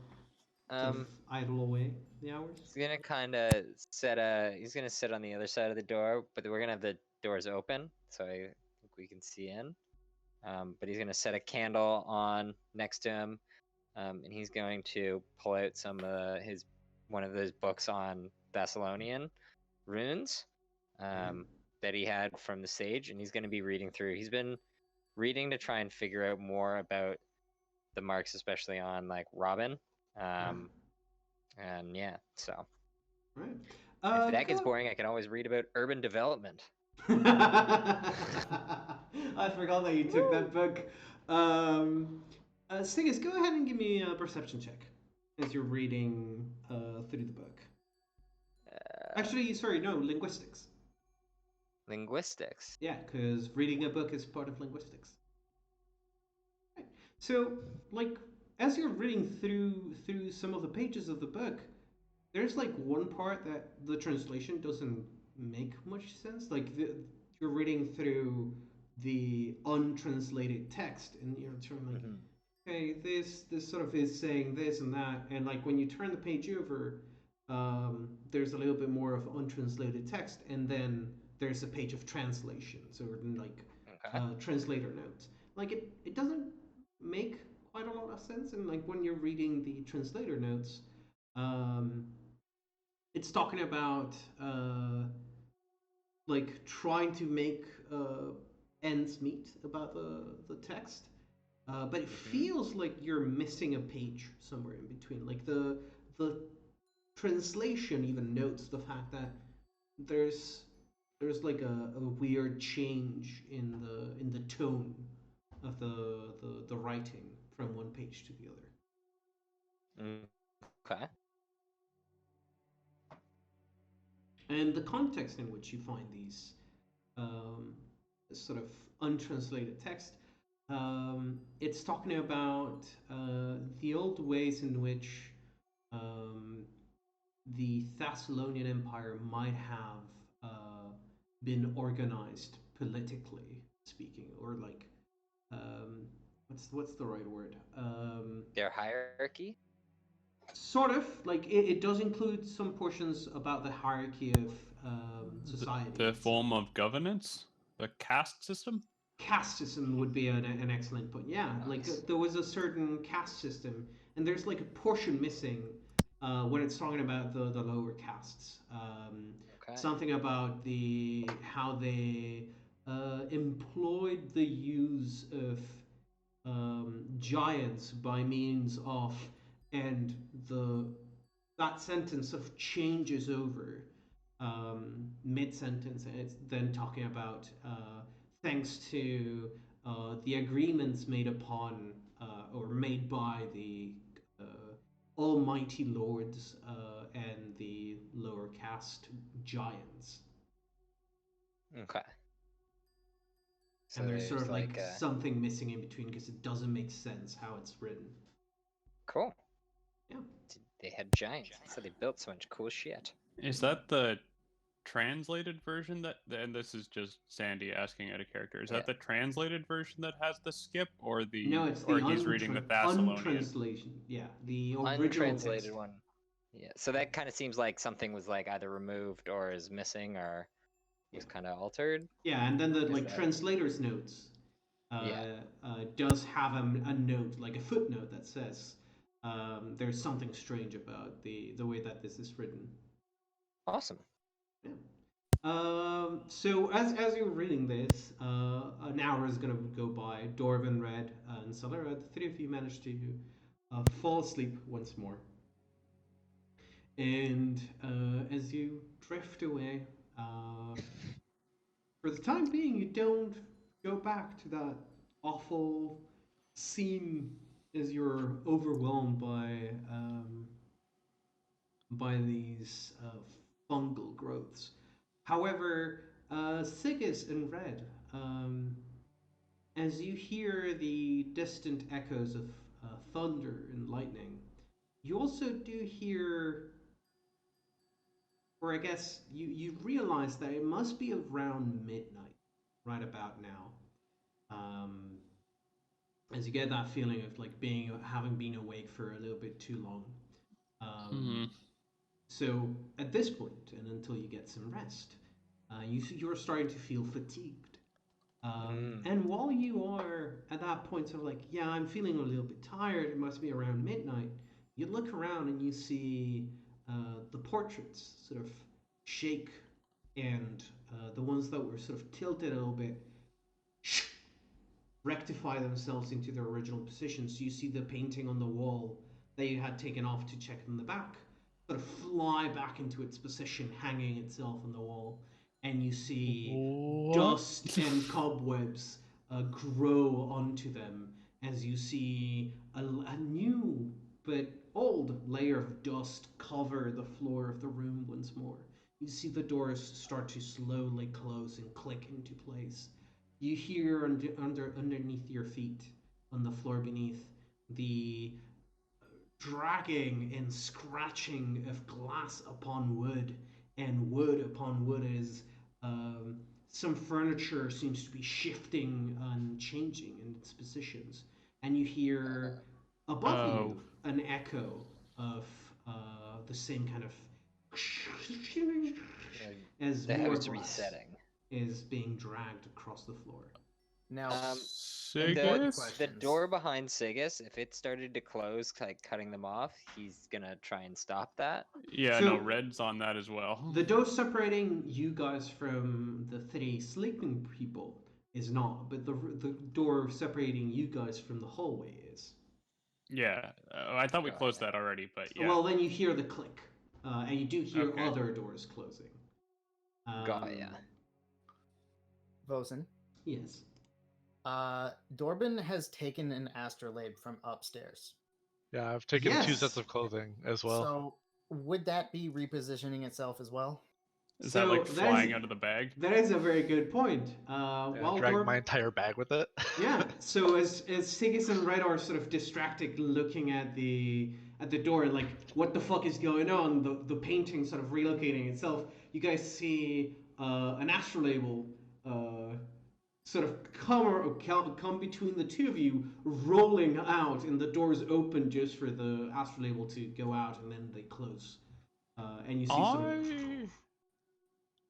sort of idle away the hours? He's gonna kind of he's gonna sit on the other side of the door, but we're gonna have the doors open, so I think we can see in. But he's gonna set a candle on next to him, and he's going to pull out one of those books on Thessalonian runes that he had from the sage, and he's going to be reading through. He's been reading to try and figure out more about the marks, especially on like Robin. And yeah, so Right. if that gets boring, I can always read about urban development. I forgot that you took that book. Singers, go ahead and give me a perception check as you're reading through the book. Actually, sorry, no, linguistics. Linguistics. Yeah, because reading a book is part of linguistics. Right. So, like, as you're reading through some of the pages of the book, there's like one part that the translation doesn't make much sense. Like, you're reading through the untranslated text, and you're sort of like, okay, this sort of is saying this and that, and like when you turn the page over, there's a little bit more of untranslated text, and then there's a page of translations or like translator notes. Like it doesn't make quite a lot of sense, and like when you're reading the translator notes, it's talking about like trying to make ends meet about the text, but it feels like you're missing a page somewhere in between. Like the translation even notes the fact that there's like a weird change in the tone of the writing from one page to the other. Okay. And the context in which you find these sort of untranslated text, it's talking about the old ways in which the Thessalonian Empire might have been organized politically speaking, or like what's the right word? Their hierarchy. Sort of like it does include some portions about the hierarchy of society. The itself. form of governance, the caste system. Caste system would be an excellent point. Yeah, like Nice. there was a certain caste system, and there's like a portion missing when it's talking about the lower castes. Okay. Something about the how they employed the use of giants by means of, and the that sentence of changes over mid sentence, and it's then talking about thanks to the agreements made upon or made by the almighty lords and the lower caste giants. Okay. So And there's sort of like like a... something missing in between because it doesn't make sense how it's written. Cool. Yeah. They had giants, so they built so much cool shit. Is that the translated version that? And this is just Sandy asking out of character. Is Yeah. that the translated version that has the skip, or the? No, it's or the he's reading the Thessalonian. untranslation. Yeah, the original Untranslated text. one. Yeah. So that kind of seems like something was like either removed or is missing or was kind of altered. Yeah, and then the Is like that- translator's notes Yeah. does have a note, like a footnote that says there's something strange about the way that this is written. Awesome. Yeah. So as you're reading this, an hour is gonna go by. Dorvin, Red, and Solera, the three of you manage to fall asleep once more. And as you drift away, for the time being, you don't go back to that awful scene as you're overwhelmed by these fungal growths. However, Sigus and Red, as you hear the distant echoes of thunder and lightning, you also do hear, or I guess you realize that it must be around midnight, right about now. As you get that feeling of like having been awake for a little bit too long. So at this point, and until you get some rest, you're starting to feel fatigued. And while you are at that point, sort of like, yeah, I'm feeling a little bit tired. It must be around midnight. You look around and you see the portraits sort of shake, and the ones that were sort of tilted a little bit rectify themselves into their original positions. So you see the painting on the wall that you had taken off to check in the back sort of fly back into its position, hanging itself on the wall, and you see dust and cobwebs grow onto them as you see a new but old layer of dust cover the floor of the room once more. You see the doors start to slowly close and click into place. You hear underneath your feet, on the floor beneath, the dragging and scratching of glass upon wood, and wood upon wood as some furniture seems to be shifting and changing in its positions. And you hear above you an echo of the same kind of as The more house glass resetting. is being dragged across the floor. Now, The door behind Sigus, if it started to close, like cutting them off, he's gonna try and stop that. Yeah, So- no, Red's on that as well. The door separating you guys from the three sleeping people is not, but the door separating you guys from the hallway is. Yeah, I thought we Got closed it. that already, but yeah. Well, then you hear the click, and you do hear Okay. other doors closing. Got ya. Vosen, Yes. Dorban has taken an astrolabe from upstairs. Yeah, I've taken 2 Yes. sets of clothing as well. So would that be repositioning itself as well? Is that like So flying out of the bag? That is a very good point. Yeah, While drag Dorb- my entire bag with it. Yeah. So as Sigis and Red are sort of distracted, looking at the door, and like, what the fuck is going on? The painting sort of relocating itself. You guys see an astrolabel sort of come between the two of you, rolling out, and the doors open just for the astral label to go out, and then they close. And you see sort of.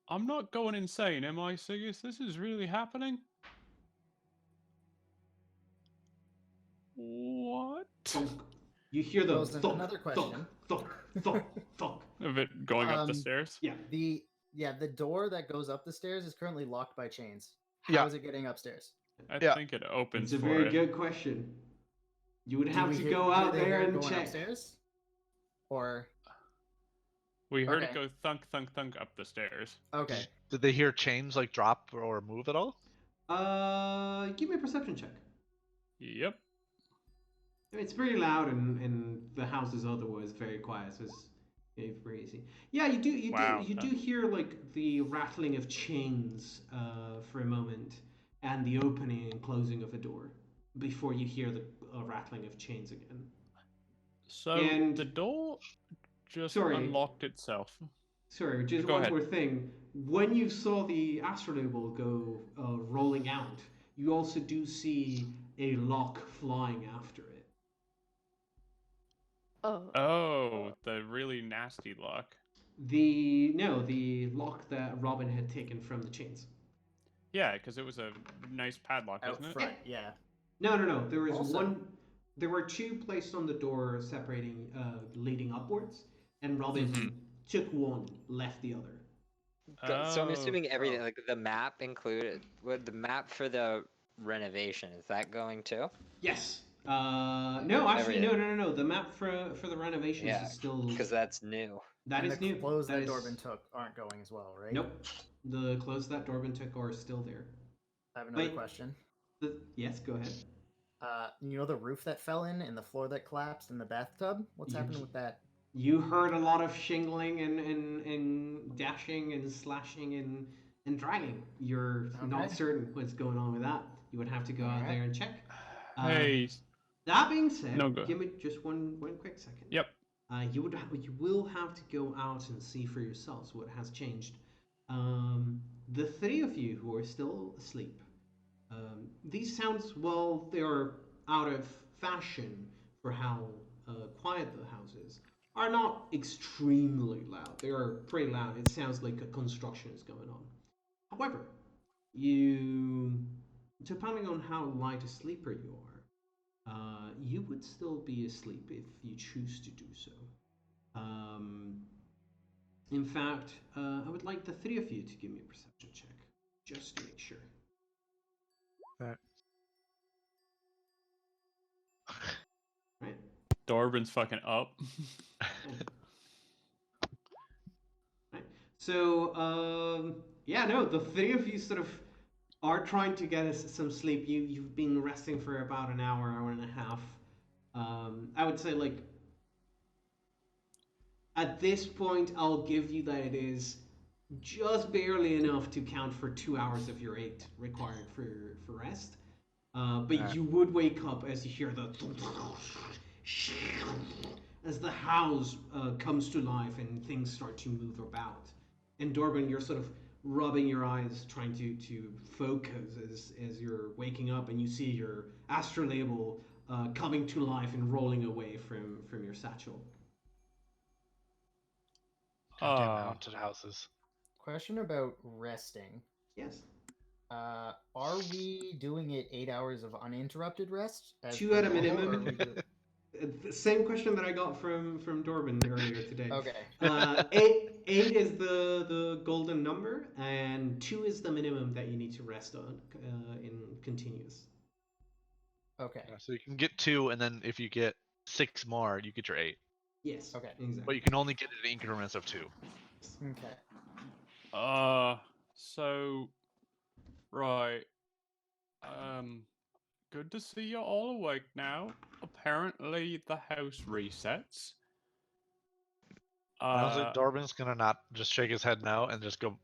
I'm not going insane, am I, Sigus? This is really happening? What? Thunk. You hear the Goes thunk, another question. thunk, thunk, thunk, thunk. Of it going up the stairs? Yeah. The door that goes up the stairs is currently locked by chains. Yeah. How is it getting upstairs? I Yeah. think it opens It's a for very it. good question. You would Do have we to hear- go do out they there hear it and going check. upstairs? Or We heard it Okay. go thunk, thunk, thunk up the stairs. okay, Did they hear chains like drop or move at all? Give me a perception check. Yep. I mean, it's pretty loud, and the house is otherwise very quiet, so it's very easy. Yeah, you do Wow. hear like the rattling of chains for a moment, and the opening and closing of a door before you hear the rattling of chains again. So And- the door just Sorry. unlocked itself. Sorry, just Go one ahead. more thing. When you saw the astrolabe go rolling out, you also do see a lock flying after it. Oh. Oh, the really nasty lock. The lock that Robin had taken from the chains. Yeah, because it was a nice padlock, out wasn't it? front, yeah. No. There was Also- one. There were two placed on the door, separating, leading upwards, and Robin Mhm. took one, left the other. So I'm Oh, assuming everything, oh. like the map included, with the map for the renovation, is that going too? Yes. No, actually, Everything. no. The map for the renovations Yeah, is still. Because that's new. That and is the new. clothes that is- Dorbin took aren't going as well, right? Nope. The clothes that Dorbin took are still there. I have another Wait. question. Yes, go ahead. You know the roof that fell in and the floor that collapsed in the bathtub? What's You- happening with that? You heard a lot of shingling and dashing and slashing and dragging. You're not Okay. certain what's going on with that. You would have to go out Alright. there and check. Hey. That being said, No, go. give me just one quick second. Yep. You will have to go out and see for yourselves what has changed. The three of you who are still asleep. These sounds, well, they are out of fashion for how quiet the house is, are not extremely loud. They are pretty loud. It sounds like a construction is going on. However, depending on how light a sleeper you are, you would still be asleep if you choose to do so. In fact, I would like the three of you to give me a perception check, just to make sure. Right? Dorbin's fucking up. Right. So, yeah, no, the three of you sort of are trying to get some sleep. You've been resting for about an hour and a half. I would say, like, at this point, I'll give you that it is just barely enough to count for 2 hours of your 8 required for rest. But you would wake up as you hear the as the house comes to life and things start to move about. And Dorbin, you're sort of rubbing your eyes, trying to focus as you're waking up, and you see your astrolabel coming to life and rolling away from your satchel. Goddamn Ah. haunted houses. Question about resting. Yes. Are we doing it 8 hours of uninterrupted rest? as 2 per at a normal, or minimum. are we do- The same question that I got from Dorbin earlier today. Okay. Eight is the golden number, and 2 is the minimum that you need to rest on in continuous. Okay. Yeah, so you can get 2, and then if you get 6 more, you get your 8. Yes. Okay. Exactly. But you can only get it in increments of 2. Okay. So, right. Good to see you're all awake now. Apparently, the house resets. Honestly, Dorbin's gonna not just shake his head no and just go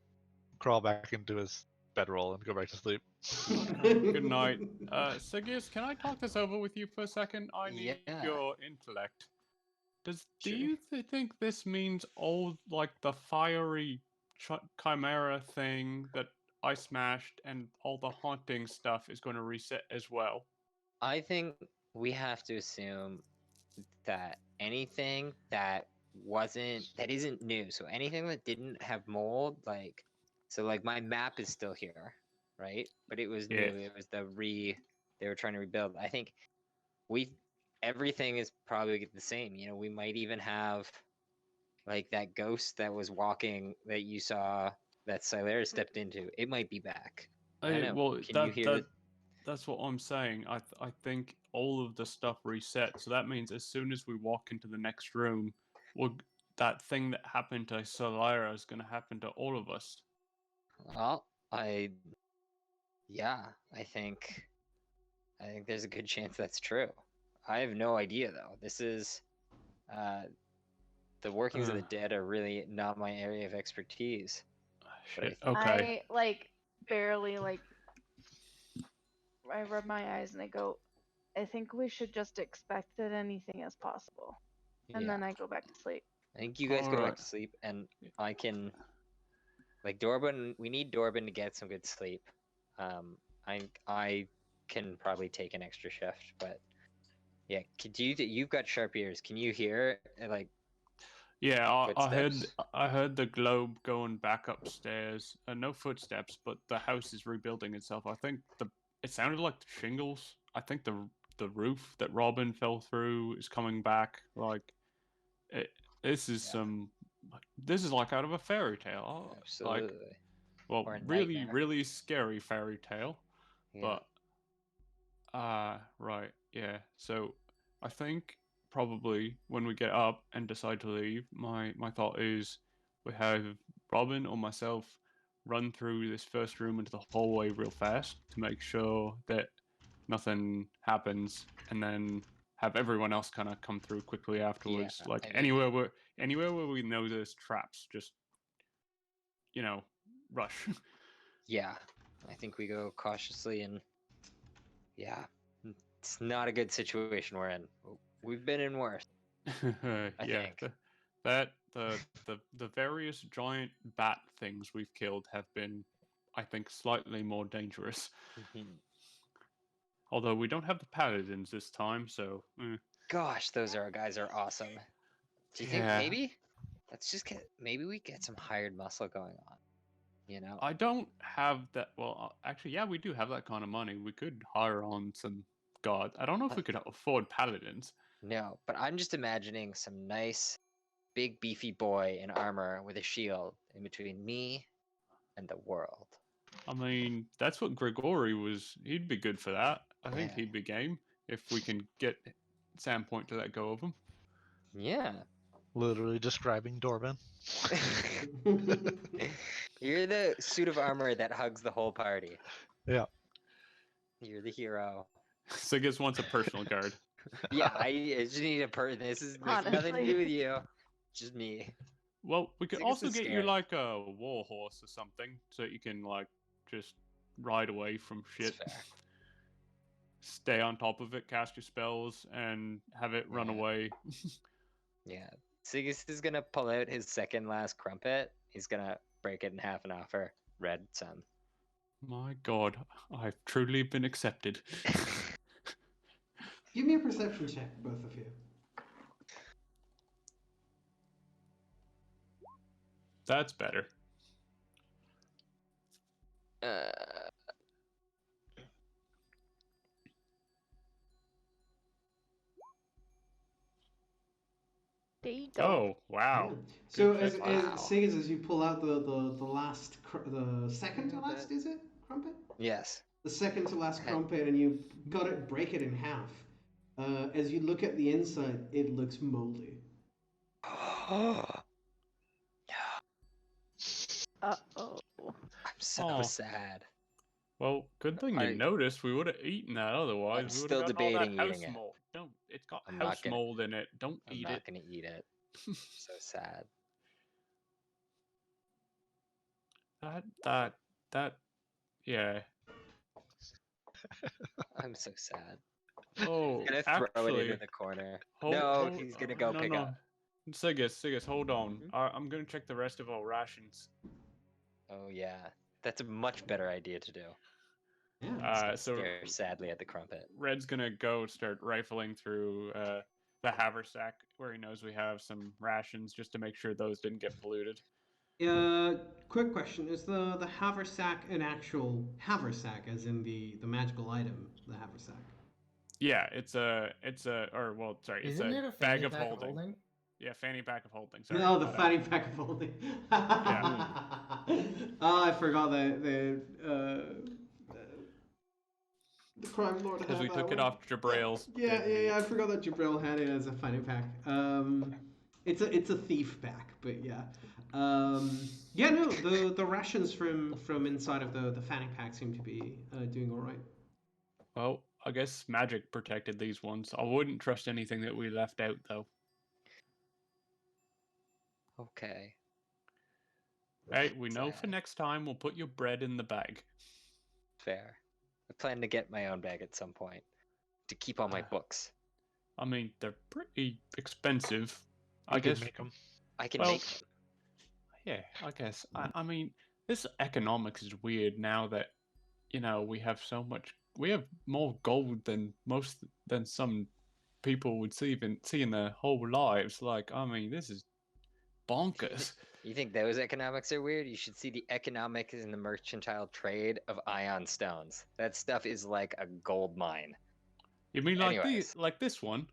crawl back into his bedroll and go back to sleep. Good night. Sigius, can I talk this over with you for a second? I need Yeah. your intellect. Do Sure. you think this means all like the fiery chimera thing that I smashed, and all the haunting stuff is going to reset as well. I think we have to assume that anything that isn't new, so anything that didn't have mold, like, so like my map is still here, right? But it was Yeah. new. It was they were trying to rebuild. I think everything is probably the same. You know, we might even have like that ghost that was walking that you saw that Silara stepped into. It might be back. I don't know. Well, Can you hear that's what I'm saying. I think all of the stuff reset. So that means as soon as we walk into the next room, that thing that happened to Solara is going to happen to all of us. Well, yeah, I think there's a good chance that's true. I have no idea though. This is the workings of the dead are really not my area of expertise. But Shit. Okay. I like barely like I rub my eyes and I go, I think we should just expect that anything is possible. And yeah, then I go back to sleep. I think you guys go back Alright. to sleep, and I can like Dorbin. We need Dorbin to get some good sleep. I can probably take an extra shift, but yeah, you've got sharp ears. Can you hear like? Yeah, Footsteps. I heard the globe going back upstairs. No footsteps, but the house is rebuilding itself. I think it sounded like the shingles. I think the roof that Robin fell through is coming back. Like this is this is like out of a fairy tale. Absolutely. Like, well, Or a really, nightmare. really scary fairy tale. Yeah. But right, yeah. So I think probably when we get up and decide to leave, my thought is we have Robin or myself run through this first room into the hallway real fast to make sure that nothing happens, and then have everyone else kind of come through quickly afterwards. Yeah, Like I mean- anywhere where we know there's traps, just rush. Yeah, I think we go cautiously, and yeah, it's not a good situation we're in. We've been in worse. Yeah, think. the various giant bat things we've killed have been, I think, slightly more dangerous. Although we don't have the paladins this time, so Gosh, those guys are awesome. Do you think Yeah. maybe maybe we get some hired muscle going on? You know, I don't have that. Well, actually, yeah, we do have that kind of money. We could hire on some gods. I don't know if we could afford paladins. no, but I'm just imagining some nice, big, beefy boy in armor with a shield in between me and the world. I mean, that's what Grigori was. He'd be good for that. I think Yeah. he'd be game if we can get Sandpoint to let go of him. Yeah. Literally describing Dorbin. You're the suit of armor that hugs the whole party. Yeah. You're the hero. So I guess wants a personal guard. Yeah, I just need a person. This is nothing to Honestly. do with you. Just me. Well, we could Sigus also is get you scary. like a war horse or something, so that you can like just ride away from shit. That's fair. Stay on top of it, cast your spells, and have it run Yeah. away. Yeah. Sigus is gonna pull out his second last crumpet. He's gonna break it in half and offer Red some. My God, I've truly been accepted. Give me a perception check, both of you. That's better. There you go. Oh, wow. Yeah. So Good as check. Wow. Sigas, as you pull out the last the second to last, is it crumpet? Yes. The second to last Okay. crumpet, and you got it, break it in half. As you look at the inside, it looks moldy. Uh-oh. I'm so Oh. sad. Well, good thing you noticed. We would have eaten that otherwise. I'm We still would have gotten all debating that eating house it. mold. Don't. It's got I'm not house gonna- mold in it. Don't I'm eat not it. gonna eat it. So sad. That. Yeah. I'm so sad. Oh, He's gonna throw it actually, into the corner. hold- No, hold- he's gonna go no, pick no. up. Sigus, hold on. Mhm. I'm gonna check the rest of our rations. Oh yeah. That's a much better idea to do. Yeah. So Stare sadly at the crumpet. Red's gonna go start rifling through the haversack where he knows we have some rations just to make sure those didn't get polluted. Quick question: is the haversack an actual haversack, as in the magical item, the haversack? Yeah, it's a sorry, it's Isn't a it a bag fanny of pack holding. Yeah, fanny pack of holding. Sorry. No, the not a- fanny pack of holding. Yeah. Oh, I forgot the crime lord had Because we that took it one. off Jabrail's. Yeah, dead yeah, meat. yeah. I forgot that Jabril had it as a fanny pack. It's a thief pack, but yeah. Yeah, no, the rations from inside of the fanny pack seem to be doing all right. Well, I guess magic protected these ones. I wouldn't trust anything that we left out, though. Okay. Hey, we know for Sad. next time we'll put your bread in the bag. Fair. I plan to get my own bag at some point to keep all my books. I mean, they're pretty expensive. I I guess. make them. I can Well, make them. Yeah, I guess. I mean, this economics is weird now that we have so much. We have more gold than some people would see in their whole lives. Like, I mean, this is bonkers. You think those economics are weird? You should see the economics in the mercantile trade of ion stones. That stuff is like a gold mine. You mean like Anyways. this one?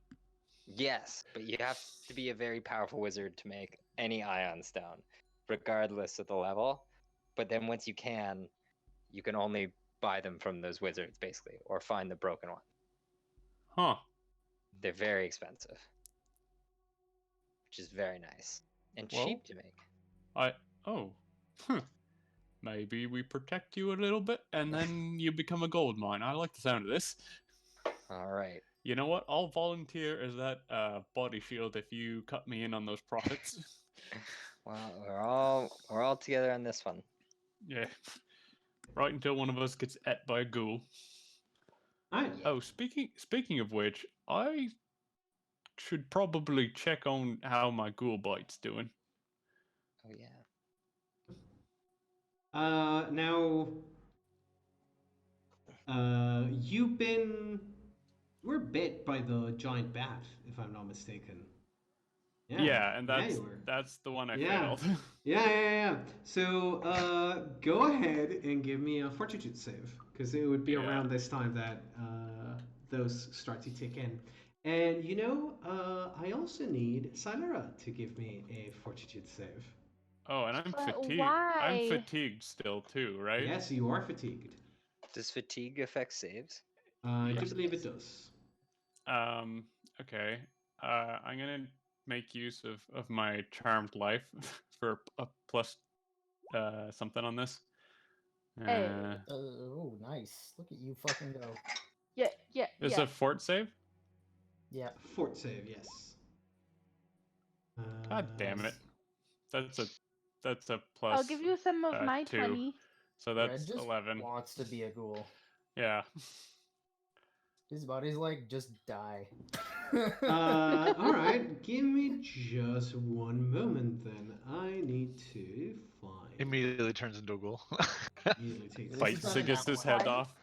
Yes, but you have to be a very powerful wizard to make any ion stone, regardless of the level. But then once you can only buy them from those wizards, basically, or find the broken one. Huh? They're very expensive, which is very nice and Well, cheap to make. Maybe we protect you a little bit, and then you become a gold mine. I like the sound of this. All right. You know what? I'll volunteer as that body shield if you cut me in on those profits. Well, we're all together on this one. Yeah. Right until one of us gets ate by a ghoul. Alright. Oh, speaking of which, I should probably check on how my ghoul bite's doing. Oh yeah. Now, you were bit by the giant bat, if I'm not mistaken. Yeah, and yeah, you were. that's the one I Yeah. failed. Yeah. So, go ahead and give me a fortitude save, because it would be Yeah. around this time that those start to tick in. And I also need Silera to give me a fortitude save. Oh, and I'm But fatigued. why? I'm fatigued still too, right? Yes, you are fatigued. Does fatigue affect saves? I do Yes, believe yes. it does. Okay. I'm gonna make use of my charmed life for a plus something on this. Hey. Oh, nice. Look at you fucking go. Yeah. Is a fort save? Yeah. Fort save, yes. God damn it. That's a plus. I'll give you some of my 2. 20. So Red that's just 11. wants to be a ghoul. Yeah. His body's like, just die. All right, give me just one moment then. I need to find. Immediately turns into a ghoul. Immediately takes. This Bites is on Sigus's that head one. off.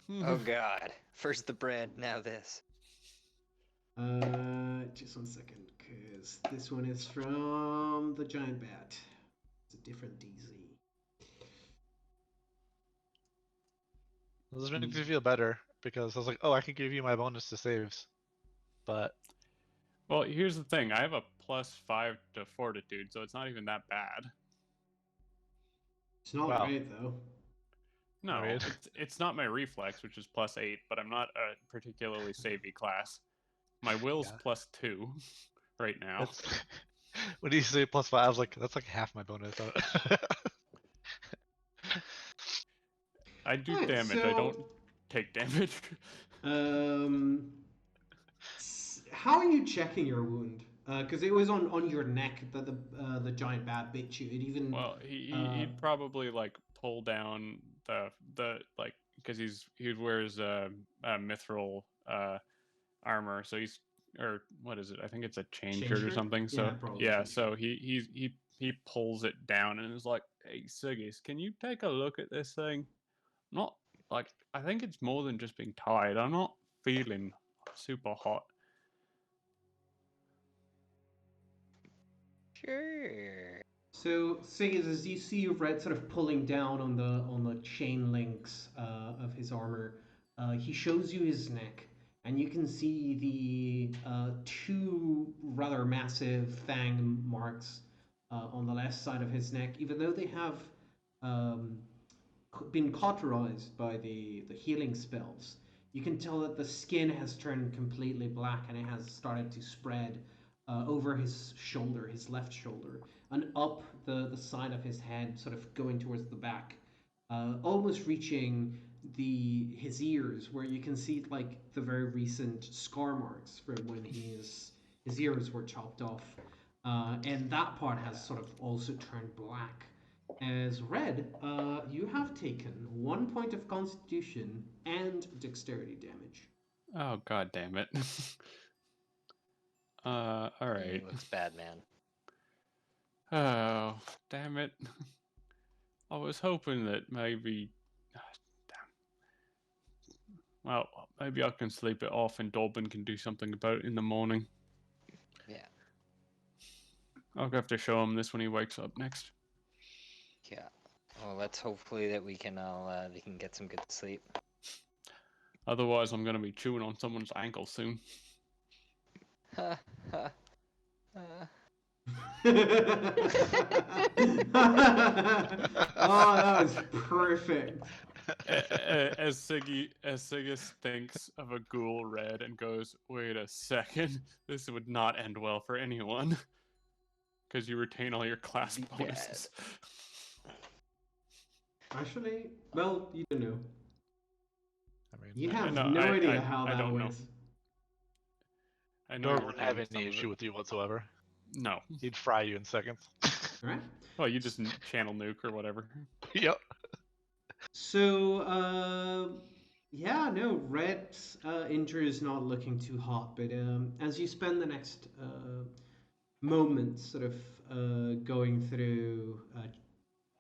Oh god. First the bread, now this. Just 1 second, because this one is from the giant bat. It's a different DZ. This makes me feel better because I was like, oh, I can give you my bonus to saves, but Well, here's the thing. I have a plus 5 to fortitude, so it's not even that bad. It's not Wow. great though. No, Right. it's not my reflex, which is plus 8, but I'm not a particularly savvy class. My will's Yeah. plus 2 right now. it's, when you say +5, I was like, that's like half my bonus. I do Alright, damage. I so- don't take damage. How are you checking your wound? Because it was on your neck that the giant bat bit you. It even. Well, he'd probably like pull down the like because he wears a mithril armor, so he's or what is it? I think it's a chain shirt or shirt? something. Yeah, So probably yeah, chain so he he pulls it down and is like, "Hey, Sigis, can you take a look at this thing? Not like I think it's more than just being tired. I'm not feeling super hot." Sure. So, Sigis, as you see Red sort of pulling down on the chain links of his armor, he shows you his neck, and you can see the two rather massive fang marks on the left side of his neck. Even though they have um, been cauterized by the healing spells, you can tell that the skin has turned completely black and it has started to spread over his shoulder, his left shoulder, and up the side of his head, sort of going towards the back, almost reaching his ears, where you can see like the very recent scar marks from when his ears were chopped off, and that part has sort of also turned black. As Red, you have taken 1 point of Constitution and Dexterity damage. Oh god damn it. All right. It looks bad, man. Oh, damn it. I was hoping that maybe. Damn. Well, maybe I can sleep it off and Dolbin can do something about it in the morning. Yeah. I'll have to show him this when he wakes up next. Yeah. Well, let's hopefully that we can get some good sleep. Otherwise, I'm going to be chewing on someone's ankle soon. Ha ha. Oh, that was perfect. As Sigis thinks of a ghoul Red and goes, "Wait a second, this would not end well for anyone." Because you retain all your class Be bonuses. Actually, well, you don't know. I mean, You I have know, no I- idea I- how I that don't know. was. I know Dor you wouldn't have retained some any of issue it. with you whatsoever. No. He'd fry you in seconds. Alright. Oh, you just channel nuke or whatever. Yep. So, yeah, no, Red's injury is not looking too hot, but as you spend the next moments sort of going through,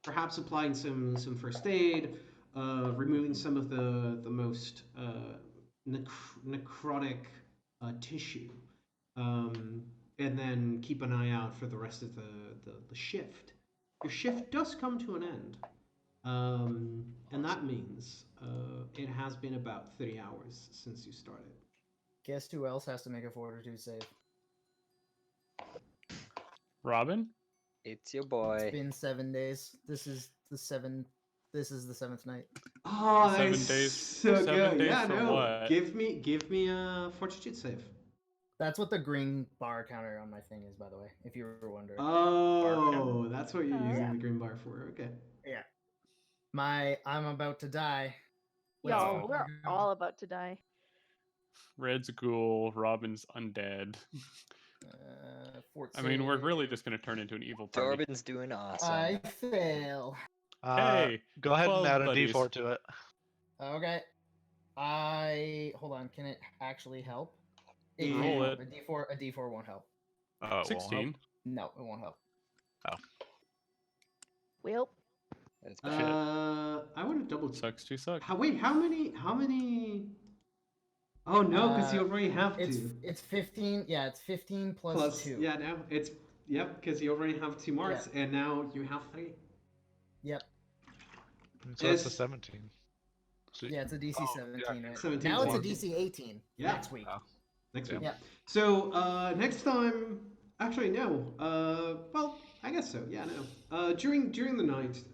perhaps applying some first aid, removing some of the most necrotic tissue, and then keep an eye out for the rest of the shift. Your shift does come to an end. And that means it has been about 3 hours since you started. Guess who else has to make a fortitude save? Robin? It's your It's boy. been 7 days. This is the seventh night. Oh, that 7 is days- so 7 good. days Yeah, for no. what? Give me a fortitude save. That's what the green bar counter on my thing is, by the way, if you were wondering. Oh, that's what you're using Yeah. the green bar for. Okay. Yeah. I'm about to die. Y'all, Oh. we're all about to die. Red's a ghoul, Robin's undead. 14. I mean, we're really just going to turn into an evil party. Dorbin's doing awesome. I fail. Hey, Go ahead and 12 add a buddies. D4 to it. Okay. Hold on. Can it actually help? It Yeah. can't Roll help. it. A D4 won't help. Oh, it won't help. 16. No, it won't help. Well, That's bad. I want to double check. Sucks to suck. Wait, how many? Oh no, because you already have It's two. it's 15. Yeah, it's 15 plus, Plus, 2. yeah, no, it's yep, because you already have 2 marks, and now you have 3. Yep. So that's a Is- 17. So, Yeah, it's a DC Oh, 17. yeah. Right? 17 Now it's a plus. DC 18 Yeah. next week. Oh. Next Yeah. week. Yeah. So next time, actually no. Well, I guess so. Yeah, no. During the night,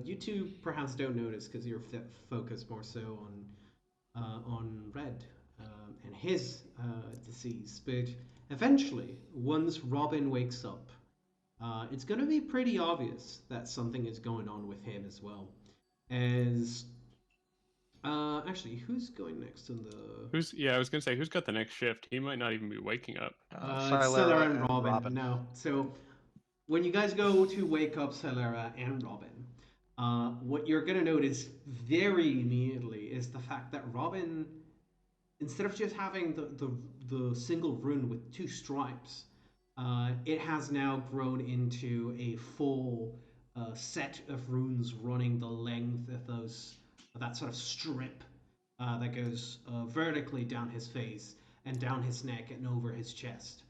you two perhaps don't notice because you're focused more so on Red and his disease. But eventually, once Robin wakes up, it's going to be pretty obvious that something is going on with him as well. As actually, who's going next in the? I was going to say, who's got the next shift? He might not even be waking up. It's Celera and Robin. No. So when you guys go to wake up Celera and Robin, what you're gonna notice very immediately is the fact that Robin, instead of just having the single rune with 2 stripes, It has now grown into a full set of runes running the length of that sort of strip that goes vertically down his face and down his neck and over his chest.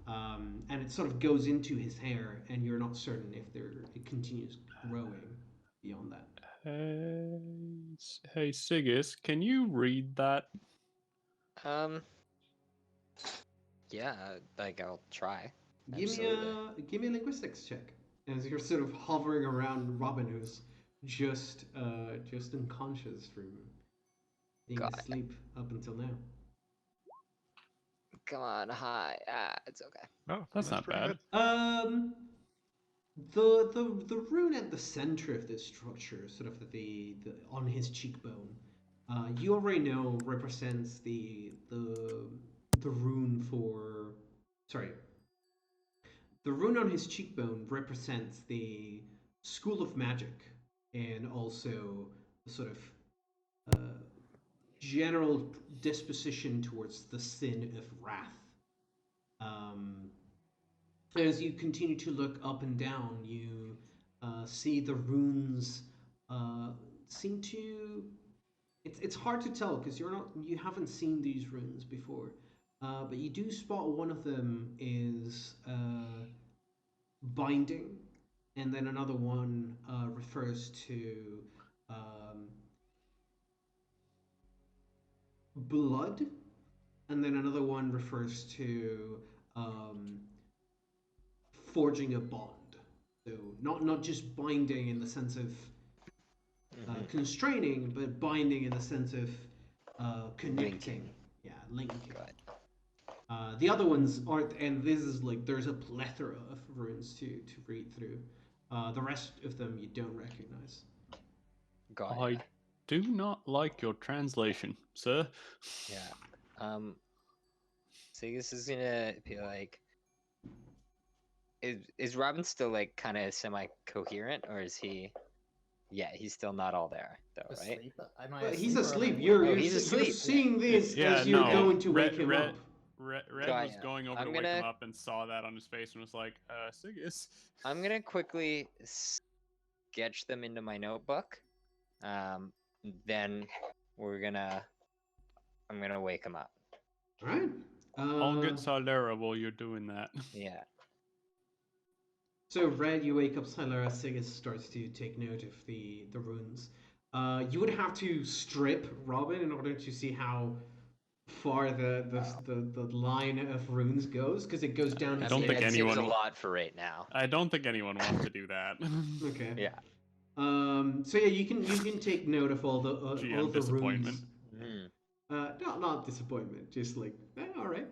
And it sort of goes into his hair, and you're not certain if it continues growing beyond that. Hey, Sigis, can you read that? Um. Yeah, like I'll try. Give me Absolutely. give me a linguistics check as you're sort of hovering around Robin, who's just unconscious from being Got it. asleep up until now. Come on, hi. It's okay. Oh, that's not pretty bad. good. The rune at the center of this structure, sort of the on his cheekbone, you already know represents the rune for sorry. The rune on his cheekbone represents the school of magic and also the sort of uh, general disposition towards the sin of wrath. Um, as you continue to look up and down, you see the runes seem to. It's hard to tell because you haven't seen these runes before, but you do spot one of them is binding, and then another one refers to um, blood, and then another one refers to um, forging a bond. So not just binding in the sense of constraining, but binding in the sense of connecting. Linking. Yeah, linking. Good. The other ones aren't, and this is like there's a plethora of runes to read through. The rest of them you don't recognize. Got I it. do not like your translation, sir. Yeah. So this is gonna be like, is Robin still like kind of semi-coherent, or is he? Yeah, he's still not all there though, right? Asleep? Am I But asleep he's or am I asleep. awake? You're Oh, you're, he's you're asleep. seeing this Yeah, as you're no. going to wake Red, him Red, up. Red Got was ya. going over I'm to wake gonna- him up and saw that on his face and was like, Sigis. I'm gonna quickly sketch them into my notebook. Then I'm gonna wake him up. All right. I'll get Salera while you're doing that. Yeah. So Red, you wake up. Silera Sigus starts to take note of the runes. You would have to strip Robin in order to see how far the line of runes goes, because it goes down. I his don't think neck. It seems a anyone- lot for right now. I don't think anyone wants to do that. Okay. Yeah. So yeah, you can take note of all the GM all the disappointment. runes. Not disappointment, just like all right.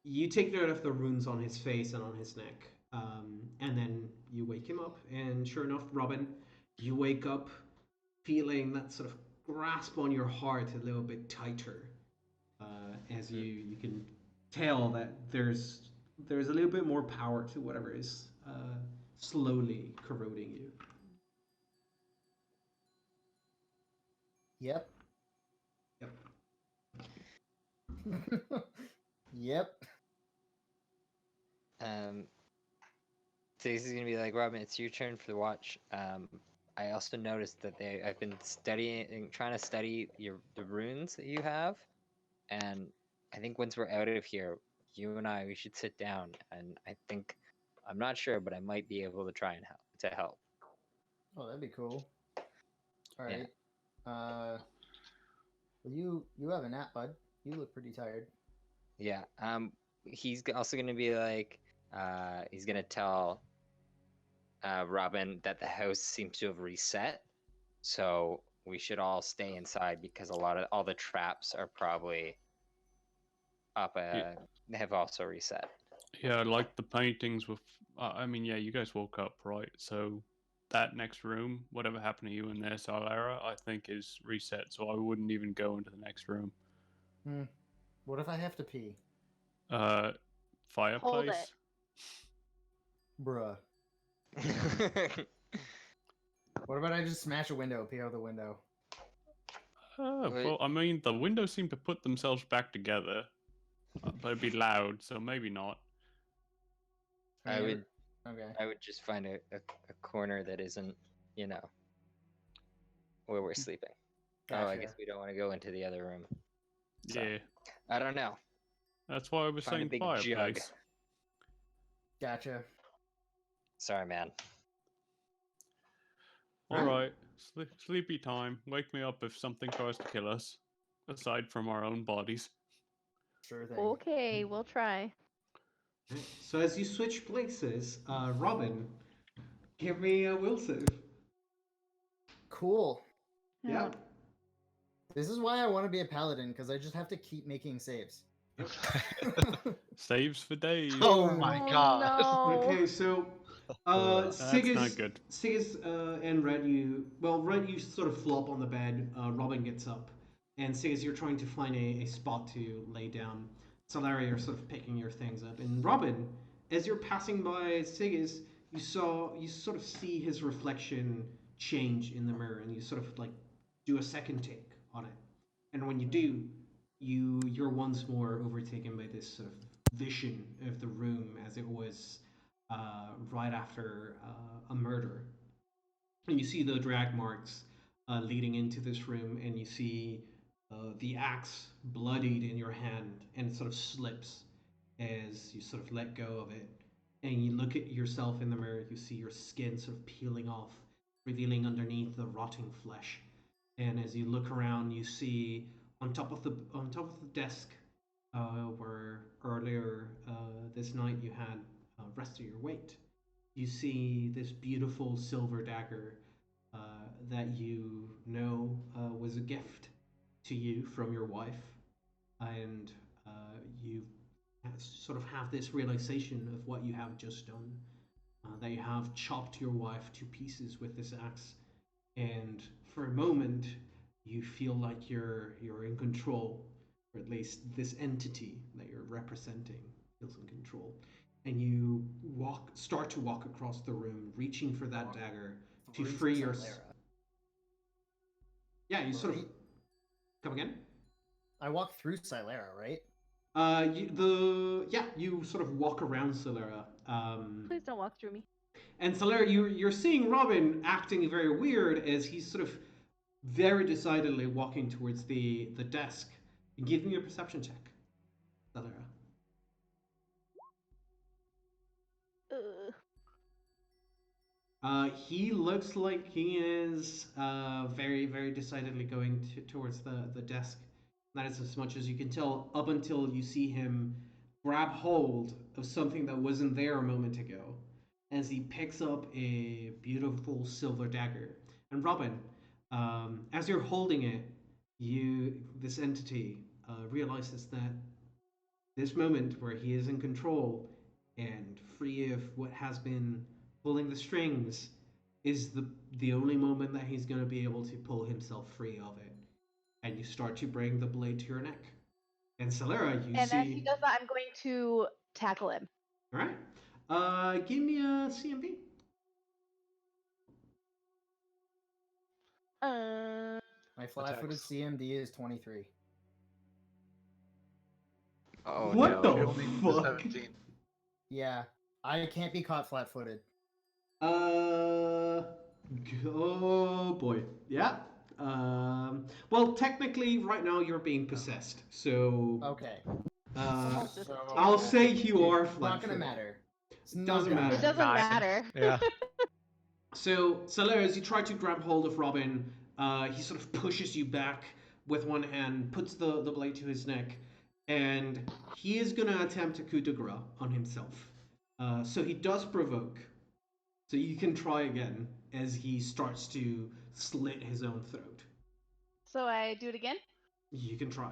You take note of the runes on his face and on his neck, and then you wake him up. And sure enough, Robin, you wake up feeling that sort of grasp on your heart a little bit tighter, as you can tell that there's a little bit more power to whatever is slowly corroding you. Yep. Yep. Yep. So this is gonna be like, Robin, it's your turn for the watch. I also noticed that I've been trying to study the runes that you have, and I think once we're out of here, you and we should sit down, and I'm not sure, but I might be able to try and help. Oh, that'd be cool. All Yeah. right. Well, you have a nap, bud. You look pretty tired. Yeah. He's also gonna be like, he's gonna tell Robin that the house seems to have reset, so we should all stay inside because all the traps are probably up. They have also reset. Yeah, like the paintings with. I mean, yeah, you guys woke up, right? So that next room, whatever happened to you in there, Salera, I think is reset. So I wouldn't even go into the next room. What if I have to pee? Fireplace. Bruh. What about I just smash a window, pee out the window? Wait. Well, I mean, the windows seem to put themselves back together. But it'd be loud, so maybe not. I would Okay. I would just find a corner that isn't, you know, where we're sleeping. Gotcha. Oh, I guess we don't want to go into the other room. So, Yeah, I don't know. that's why I was Find a saying big fireplace. jug. Gotcha. Sorry, man. All right, sleepy time. Wake me up if something tries to kill us, aside from our own bodies. Sure thing. Okay, we'll try. Right. So as you switch places, Robin, give me a will save. Cool. Yeah. This is why I want to be a paladin, because I just have to keep making saves. Saves for days. Oh my god. No. Okay, so That's not Sigis, good. And Red, you sort of flop on the bed. Robin gets up, and Sigis, you're trying to find a spot to lay down. Solari, you're sort of picking your things up, and Robin, as you're passing by Sigis, you sort of see his reflection change in the mirror, and you sort of like do a second take on it, and when you do, you're once more overtaken by this sort of vision of the room as it was right after a murder. And you see the drag marks leading into this room, and you see the axe bloodied in your hand, and it sort of slips as you sort of let go of it. And you look at yourself in the mirror, you see your skin sort of peeling off, revealing underneath the rotting flesh. And as you look around, you see on top of the desk where earlier this night you had rested your weight. You see this beautiful silver dagger that you know was a gift to you from your wife, and you sort of have this realization of what you have just done. That you have chopped your wife to pieces with this axe, and for a moment you feel like you're in control, or at least this entity that you're representing feels in control, and you start to walk across the room reaching for that dagger to free yourself. Yeah, you sort of come again. I walk through Silera, right? You sort of walk around Solera. Please don't walk through me. And Solera, you're seeing Robin acting very weird as he's sort of very decidedly walking towards the desk. Give me a perception check, Solera. He looks like he is very, very decidedly going towards the desk. That is as much as you can tell up until you see him grab hold of something that wasn't there a moment ago as he picks up a beautiful silver dagger. And Robin, as you're holding it, this entity realizes that this moment where he is in control and free of what has been pulling the strings is the only moment that he's going to be able to pull himself free of it. And you start to bring the blade to your neck. And Solera, you And see. as he does that, I'm going to tackle him. All right. Give me a CMB. My flat-footed Attacks. CMD is 23. Oh What no. the Shielding to fuck? 17. Yeah, I can't be caught flat-footed. Oh boy. Yeah. Well, technically, right now you're being possessed, so. Okay. So I'll say you are It's not gonna flat-footed. matter. It's Doesn't not gonna matter. it doesn't matter. Yeah. So, Solera, as you try to grab hold of Robin, he sort of pushes you back with one hand, puts the blade to his neck, and he is going to attempt a coup de grace on himself. So he does provoke. So you can try again as he starts to slit his own throat. So I do it again? You can try.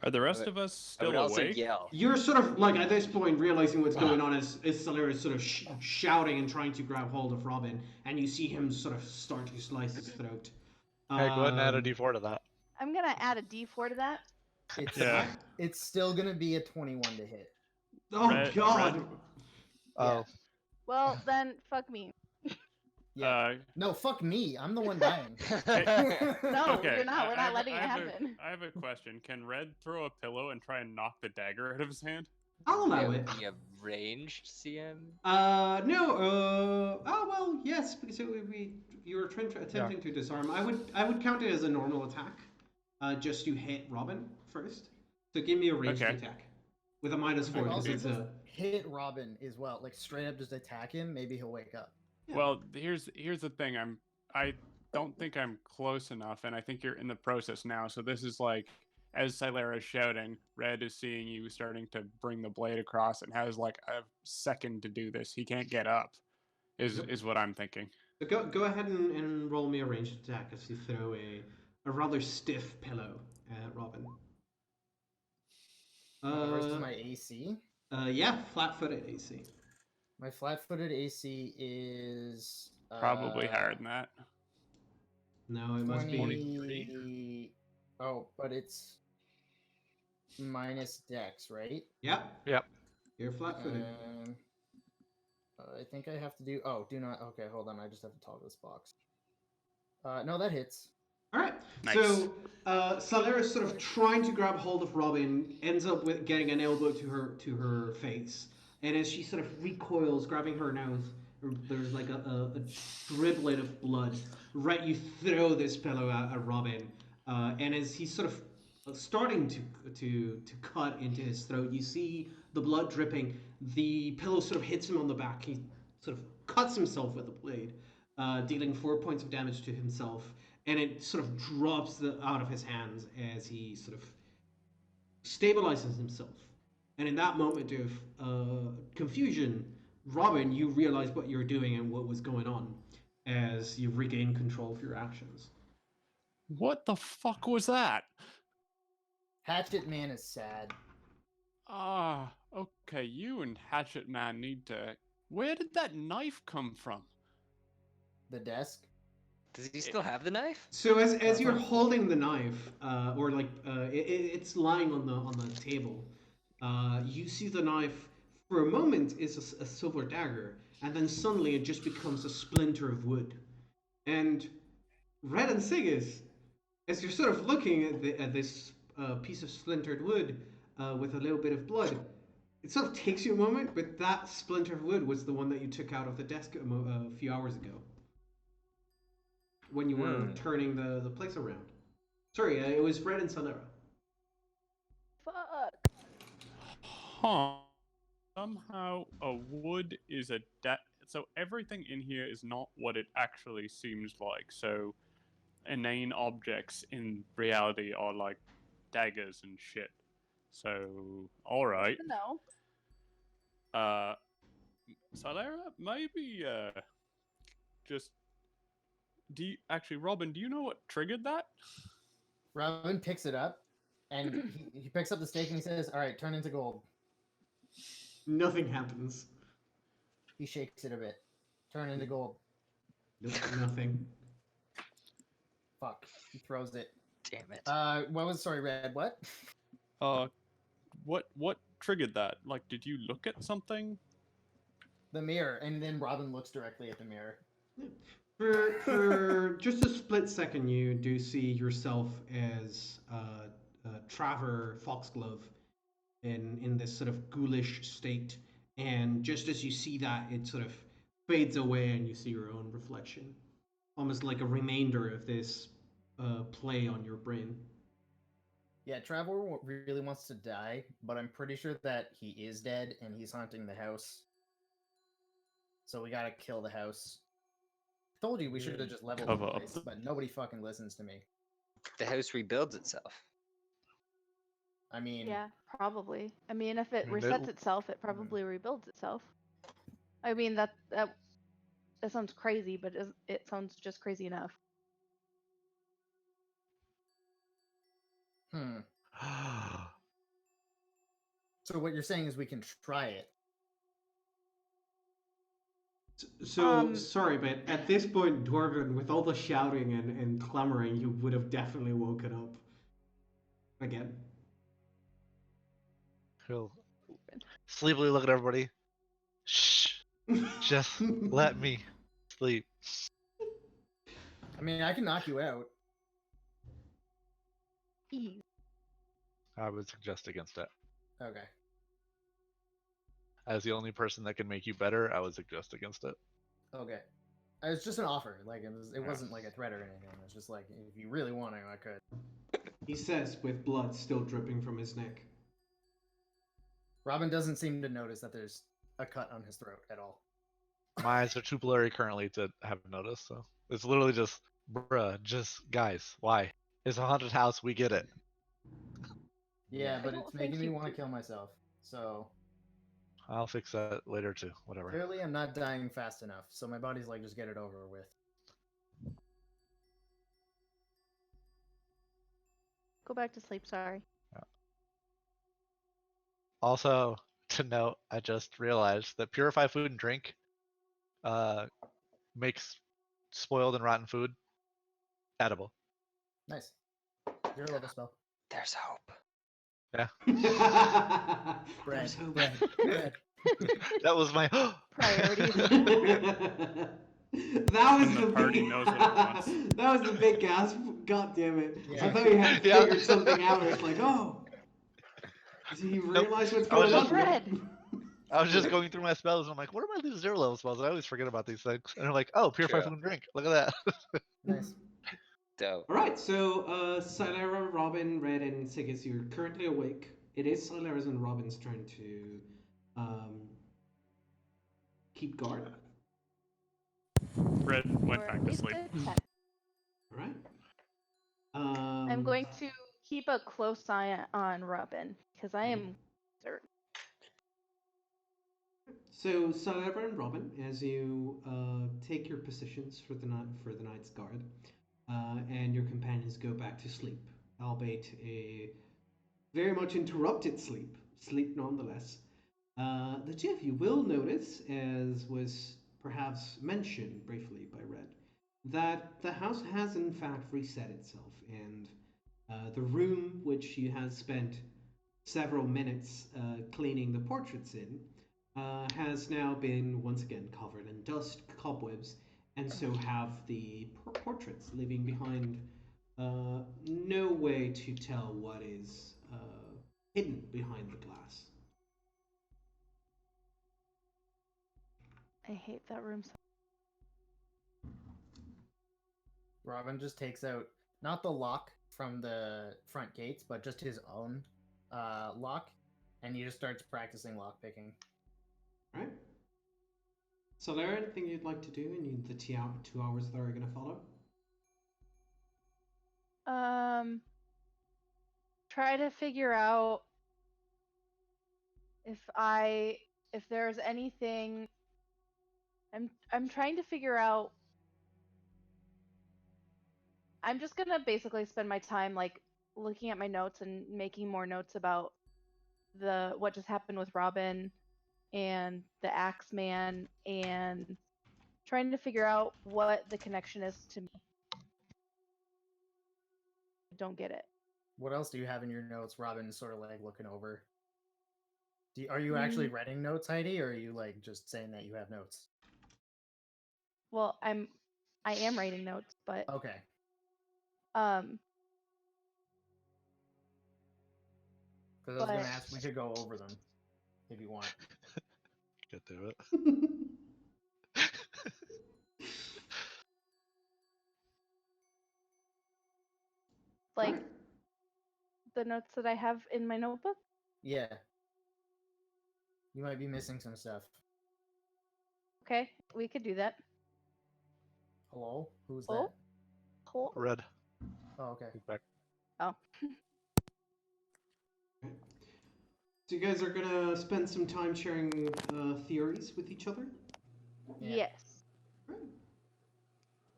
Are the rest would- of us I would still also awake? yell. You're sort of like at this point realizing what's going on as Solera is sort of shouting and trying to grab hold of Robin, and you see him sort of start to slice his throat. Hey, go ahead and add a Um, D4 to that. I'm gonna add a D4 to that. It's, Yeah. It's still gonna be a 21 to hit. Oh Red- God! Red- Oh, Well, then fuck me. Yeah. No, fuck me. I'm the one dying. No, Okay, you're not. We're I not have a- letting it I have a- happen. I have a question. Can Red throw a pillow and try and knock the dagger out of his hand? I'll allow Yeah, it. you have ranged CM. No. Oh well, yes, because you were attempting to disarm. I would count it as a normal attack. Just to hit Robin first. So give me a ranged Okay. attack with a -4 I'd because also it's just a. hit Robin as well. Like straight up just attack him. Maybe he'll wake up. Yeah. Well, here's the thing. I don't think I'm close enough, and I think you're in the process now. So this is like, as Silera's shouting, Red is seeing you starting to bring the blade across, and has like a second to do this. He can't get up. Yep. Is what I'm thinking. So go ahead and roll me a ranged attack as you throw a rather stiff pillow at Robin. Versus my AC. Yeah, flat-footed AC. My flat-footed AC is Probably higher than that. No, it must be. 20... Oh, but it's minus Dex, right? Yep. Yep. You're flat-footed. I think I have to do. Oh, do not. Okay, hold on. I just have to toggle this box. No, that hits. All right. Nice. So Salera's sort of trying to grab hold of Robin, ends up with getting an elbow to her face, and as she sort of recoils, grabbing her nose, there's like a driblet of blood. Right, you throw this pillow at Robin, and as he's sort of starting to cut into his throat, you see the blood dripping. The pillow sort of hits him on the back. He sort of cuts himself with the blade, dealing 4 points of damage to himself. And it sort of drops out of his hands as he sort of stabilizes himself. And in that moment of confusion, Robin, you realize what you're doing and what was going on as you regain control of your actions. What the fuck was that? Hatchet Man is sad. Ah, okay. You and Hatchet Man need to. Where did that knife come from? The desk. Does he still have the knife? So as you're holding the knife, or like it's lying on the table, you see the knife for a moment is a silver dagger, and then suddenly it just becomes a splinter of wood. And Red and Sigis, as you're sort of looking at this piece of splintered wood with a little bit of blood, it sort of takes you a moment, but that splinter of wood was the one that you took out of the desk a few hours ago when you were turning the place around. Sorry, it was Red and Salera. Fuck. Huh. Somehow a wood is a so everything in here is not what it actually seems like. So inane objects in reality are like daggers and shit. So alright. No. Salera, maybe just Robin, do you know what triggered that? Robin picks it up, and he picks up the stake and he says, "All right, turn into gold." Nothing happens. He shakes it a bit. Turn into gold. Nope, nothing. Fuck. He throws it. Damn it. Sorry, Red, what? What triggered that? Like, did you look at something? The mirror, and then Robin looks directly at the mirror. For just a split second, you do see yourself as Traver Foxglove in this sort of ghoulish state, and just as you see that, it sort of fades away, and you see your own reflection, almost like a remainder of this play on your brain. Yeah, Travel really wants to die, but I'm pretty sure that he is dead, and he's haunting the house. So we gotta kill the house. Told you we should have just leveled Cover the up. place, but nobody fucking listens to me. The house rebuilds itself. I mean, Yeah, probably. I mean, if it Rebuild- resets itself, it probably rebuilds itself. I mean, that sounds crazy, but it sounds just crazy enough. So what you're saying is we can try it. So, sorry, but at this point, Dwarven, with all the shouting and clamoring, you would have definitely woken up again. He'll sleepily look at everybody. Shh. Just let me sleep. I mean, I can knock you out. Ew. I would suggest against it. Okay. As the only person that can make you better, I would suggest against it. Okay. It's just an offer. Like it Yeah. wasn't like a threat or anything. It's just like if you really want to, I could. He says, with blood still dripping from his neck. Robin doesn't seem to notice that there's a cut on his throat at all. My eyes are too blurry currently to have noticed, so it's literally just, bruh, just guys, why? It's a haunted house, we get it. Yeah, but don't it's think making me you want to do. kill myself. So I'll fix that later too, whatever. clearly, I'm not dying fast enough. So my body's like, just get it over with. Go back to sleep. Sorry. Also, to note, I just realized that purify food and drink makes spoiled and rotten food edible. Nice. 0 level spell. There's hope. Bread. There's hope. Bread. Bread. That was my Priorities. That was And the the party big... knows what it wants. That was the big gasp. God damn it. I Yeah. thought you had Yeah. figured something out. It's like, oh. Does he realize what's I was going on? just- Bread. I was just going through my spells and I'm like, what are my 0 level spells? I always forget about these things. And I'm like, oh, purify True. food and drink. Look at that. Nice. Dope. Alright, so Silera, Robin, Red, and Sigis, you're currently awake. It is Silera's and Robin's turn to keep guard. Red went Or back at to least sleep. attack. Alright. I'm going to keep a close eye on Robin because I am concerned. So Silera and Robin, as you take your positions for the night's guard, and your companions go back to sleep, albeit a very much interrupted sleep nonetheless. The two of you will notice, as was perhaps mentioned briefly by Red, that the house has in fact reset itself, and the room which you had spent several minutes cleaning the portraits in has now been once again covered in dust, cobwebs, and so have the portraits, leaving behind no way to tell what is hidden behind the glass. I hate that room. Robin just takes out not the lock from the front gates, but just his own lock, and he just starts practicing lock picking. Right? So, Lara, anything you'd like to do in the 2 hours that are going to follow? Try to figure out if there's anything. I'm trying to figure out. I'm just gonna basically spend my time like looking at my notes and making more notes about what just happened with Robin and the Axeman and trying to figure out what the connection is to me. I don't get it. What else do you have in your notes? Robin's sort of like looking over. Are you actually writing notes, Heidi, or are you like just saying that you have notes? Well, I am writing notes, but Okay. Because I was gonna But- ask, we could go over them if you want. Get to it. like Right. the notes that I have in my notebook. Yeah. You might be missing some stuff. Okay, we could do that. Hello? Who's Oh. that? Cool. Red. Oh, okay. He's back. Oh. So you guys are gonna spend some time sharing theories with each other? Yeah. Yes.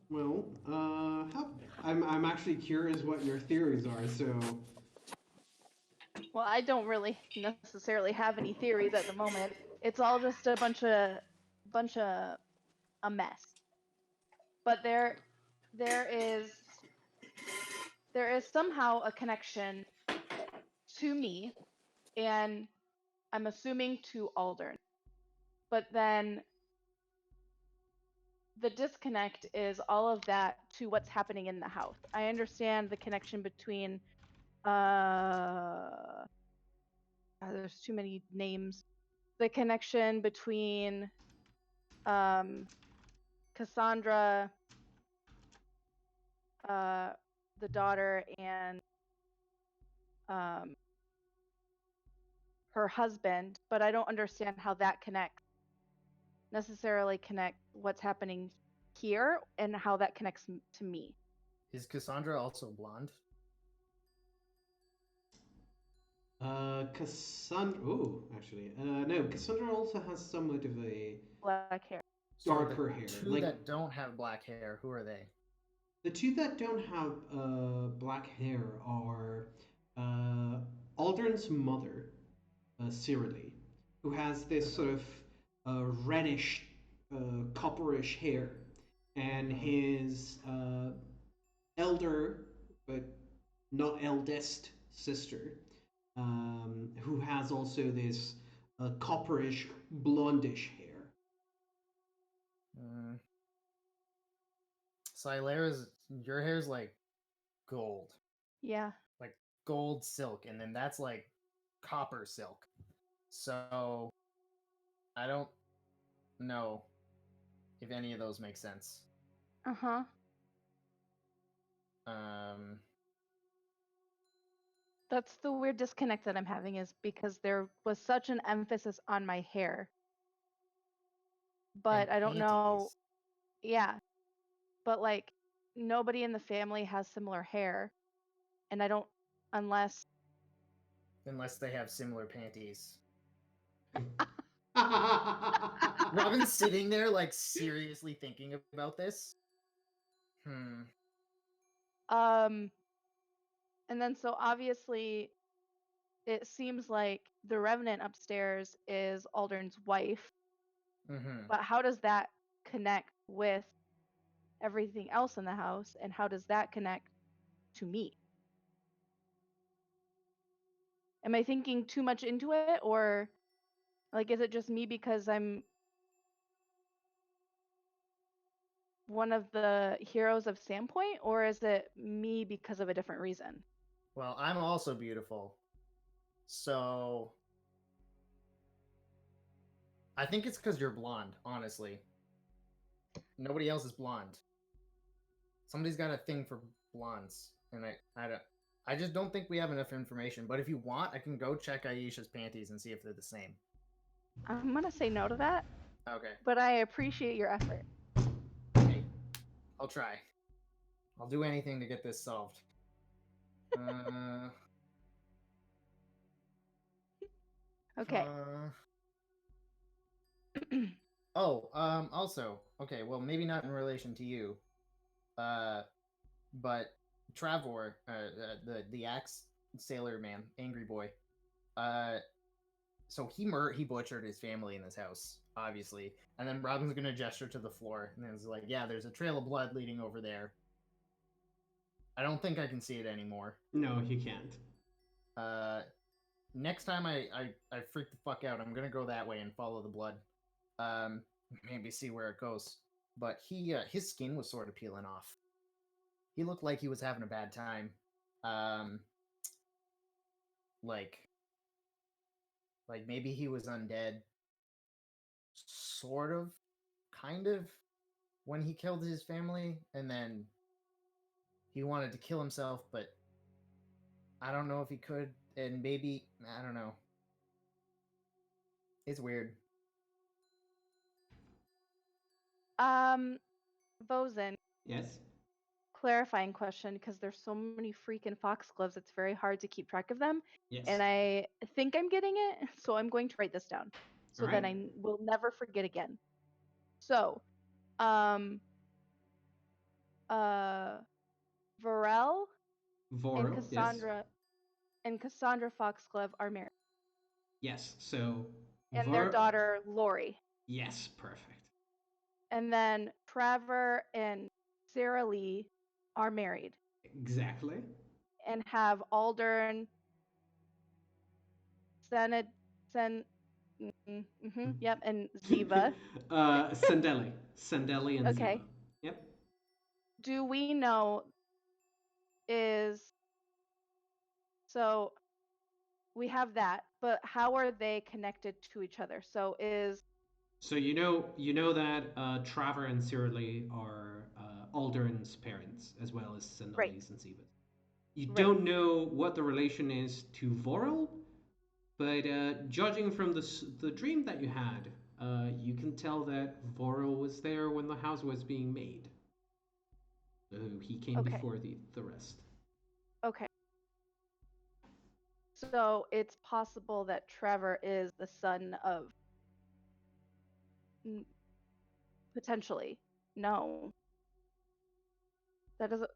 Well, I'm actually curious what your theories are. So, Well, I don't really necessarily have any theories at the moment. It's all just a bunch of a mess. But there is somehow a connection to me, and I'm assuming to Aldern. But then the disconnect is all of that to what's happening in the house. I understand the connection between there's too many names. The connection between Cassandra, the daughter, and her husband, but I don't understand how that necessarily connect what's happening here and how that connects to me. Is Cassandra also blonde? Cassandra. Oh, actually, no. Cassandra also has somewhat of a Black hair. darker the hair. Two Like that don't have black hair, who are they? the two that don't have black hair are Aldrin's mother, Cyrili, who has this sort of reddish, copperish hair, and his elder, but not eldest sister, who has also this copperish, blondish hair. Silera's, your hair's like gold, Yeah. like gold silk, and then that's like copper silk. So I don't know if any of those make sense. Uh-huh. That's the weird disconnect that I'm having, is because there was such an emphasis on my hair. But and I don't know. panties. Yeah. But like nobody in the family has similar hair. And I don't, unless Unless they have similar panties. Robin's sitting there, like, seriously thinking about this. And then so obviously it seems like the revenant upstairs is Aldrin's wife. But how does that connect with everything else in the house, and how does that connect to me? Am I thinking too much into it, or like is it just me because I'm one of the heroes of Sandpoint, or is it me because of a different reason? Well, I'm also beautiful. So I think it's because you're blonde, honestly. Nobody else is blonde. Somebody's got a thing for blondes, and I just don't think we have enough information. But if you want, I can go check Aisha's panties and see if they're the same. I'm gonna say no to that. Okay. But I appreciate your effort. Okay. I'll try. I'll do anything to get this solved. Okay. Also, okay, well, maybe not in relation to you, but Travor, the axe sailor man, angry boy, so he butchered his family in this house, obviously, and then Robin's gonna gesture to the floor, and it's like, yeah, there's a trail of blood leading over there. I don't think I can see it anymore. No, you can't. Next time I freak the fuck out, I'm gonna go that way and follow the blood. Maybe see where it goes. But his skin was sort of peeling off. He looked like he was having a bad time. Like maybe he was undead. Sort of, kind of, when he killed his family, and then he wanted to kill himself, but I don't know if he could, and maybe, I don't know. It's weird. Bozen. Yes. Clarifying question, because there's so many freaking foxgloves, it's very hard to keep track of them. Yes. And I think I'm getting it, so I'm going to write this down so that I will never forget again. So, Varel and Cassandra and Cassandra Foxglove are married. Yes. So and their daughter Lori. Yes, perfect. And then Trevor and Sarah Lee are married Exactly. and have Aldern, Yep, and Ziva. Sandeli. Sandeli and Okay. Ziva. Yep. Do we know is so we have that, but how are they connected to each other? So is So you know that Traver and Cyrili are Aldrin's parents, as well as right, Sandeli's and Ziva's. You right. don't know what the relation is to Vorel, but judging from the dream that you had, you can tell that Vorel was there when the house was being made. So he came Okay. before the rest. Okay. So it's possible that Trevor is the son of potentially. No. That doesn't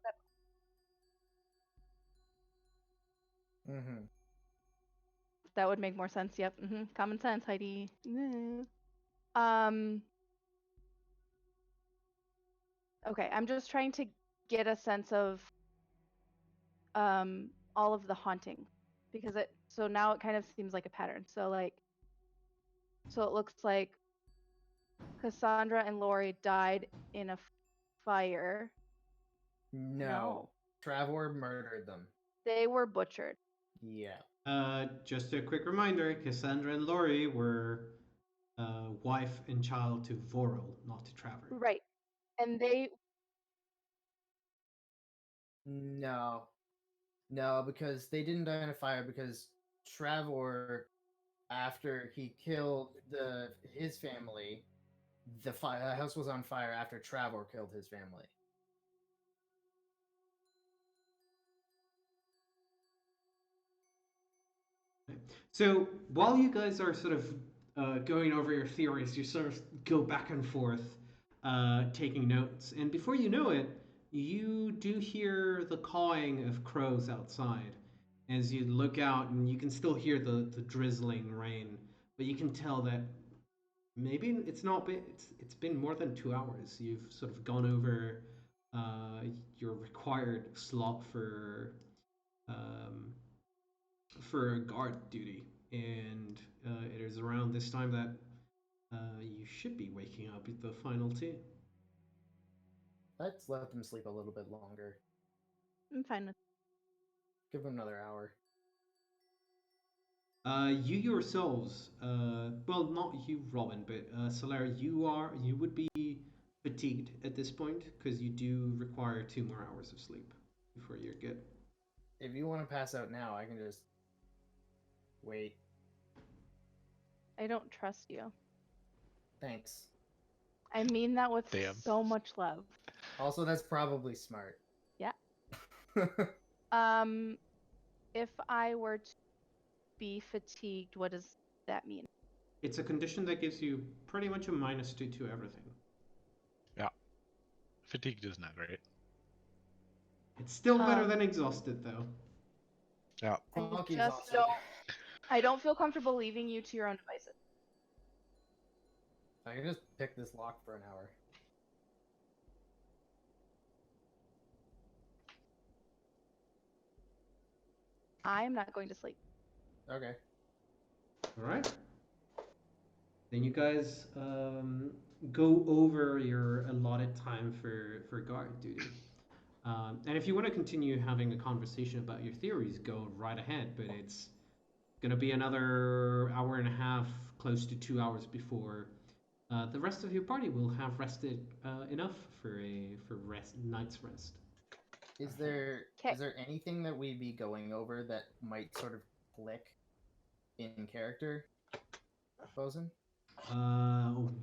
Mm-hmm. that would make more sense. Yep. Common sense, Heidi. Um okay, I'm just trying to get a sense of all of the haunting because so now it kind of seems like a pattern. So it looks like Cassandra and Lori died in a fire. No. Travor murdered them. They were butchered. Yeah. Just a quick reminder: Cassandra and Lori were wife and child to Vorel, not to Traver. Right. And they No. No, because they didn't die in a fire because Travor, after he killed his family, the house was on fire after Travor killed his family. So while you guys are sort of going over your theories, you sort of go back and forth, taking notes, and before you know it, you do hear the cawing of crows outside. As you look out, and you can still hear the drizzling rain, but you can tell that maybe it's not been it's been more than 2 hours. You've sort of gone over your required slot um, for guard duty, and it is around this time that you should be waking up at the final two. Let's let them sleep a little bit longer. I'm fine with Give them another hour. You yourselves, well, not you, Robin, but Solara, you would be fatigued at this point because you do require 2 more hours of sleep before you're good. If you want to pass out now, I can just wait. I don't trust you. Thanks. I mean that with Damn. so much love. Also, that's probably smart. Yeah. If I were to be fatigued, what does that mean? It's a condition that gives you pretty much a -2 to everything. Yeah. Fatigued is not great. It's still better than Um, exhausted, though. Yeah. I Fuck just exhausted. I don't feel comfortable leaving you to your own devices. I can just pick this lock for an hour. I'm not going to sleep. Okay. All right. Then you guys go over your allotted time for guard duty. And if you want to continue having a conversation about your theories, go right ahead. But it's going to be another hour and a half, close to 2 hours before the rest of your party will have rested enough for night's rest. Is there Okay. is there anything that we'd be going over that might sort of click in character, Bosun?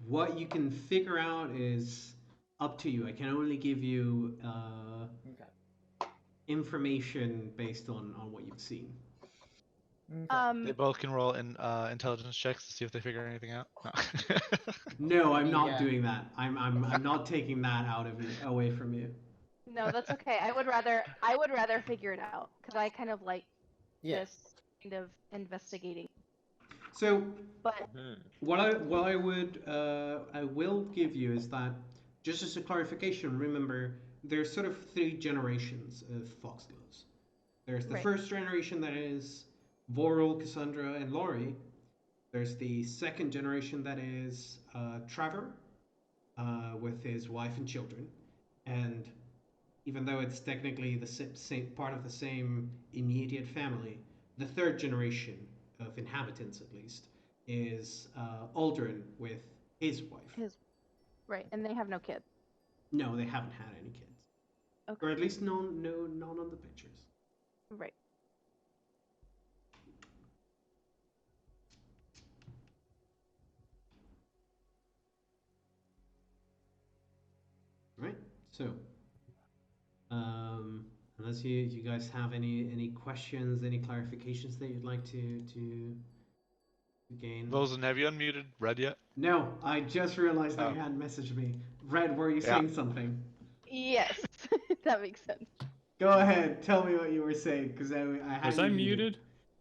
What you can figure out is up to you. I can only give you Okay. information based on what you've seen. Okay. They both can roll in intelligence checks to see if they figure anything out. No. No, I'm not Yeah. doing that. I'm not taking that out of you, away from you. No, that's okay. I would rather figure it out because I kind of like Yeah. this kind of investigating. So But what I will give you is that, just as a clarification, remember there's sort of 3 generations of foxglows. There's the Right. first generation that is Vorel, Cassandra, and Lori, There's the second generation that is Trevor with his wife and children, and even though it's technically the same part of the same immediate family, the third generation of inhabitants, at least, is Aldrin with his wife. His right, and they have no kids. No, they haven't had any kids, Okay. or at least none on the pictures. Right. Right. So, unless you guys have any questions, any clarifications that you'd like to gain. Vosen, have you unmuted Red yet? No, I just realized that Oh. you hadn't messaged me. Red, were you Yeah. saying something? Yes, that makes sense. Go ahead, tell me what you were saying, because I had Was you I muted?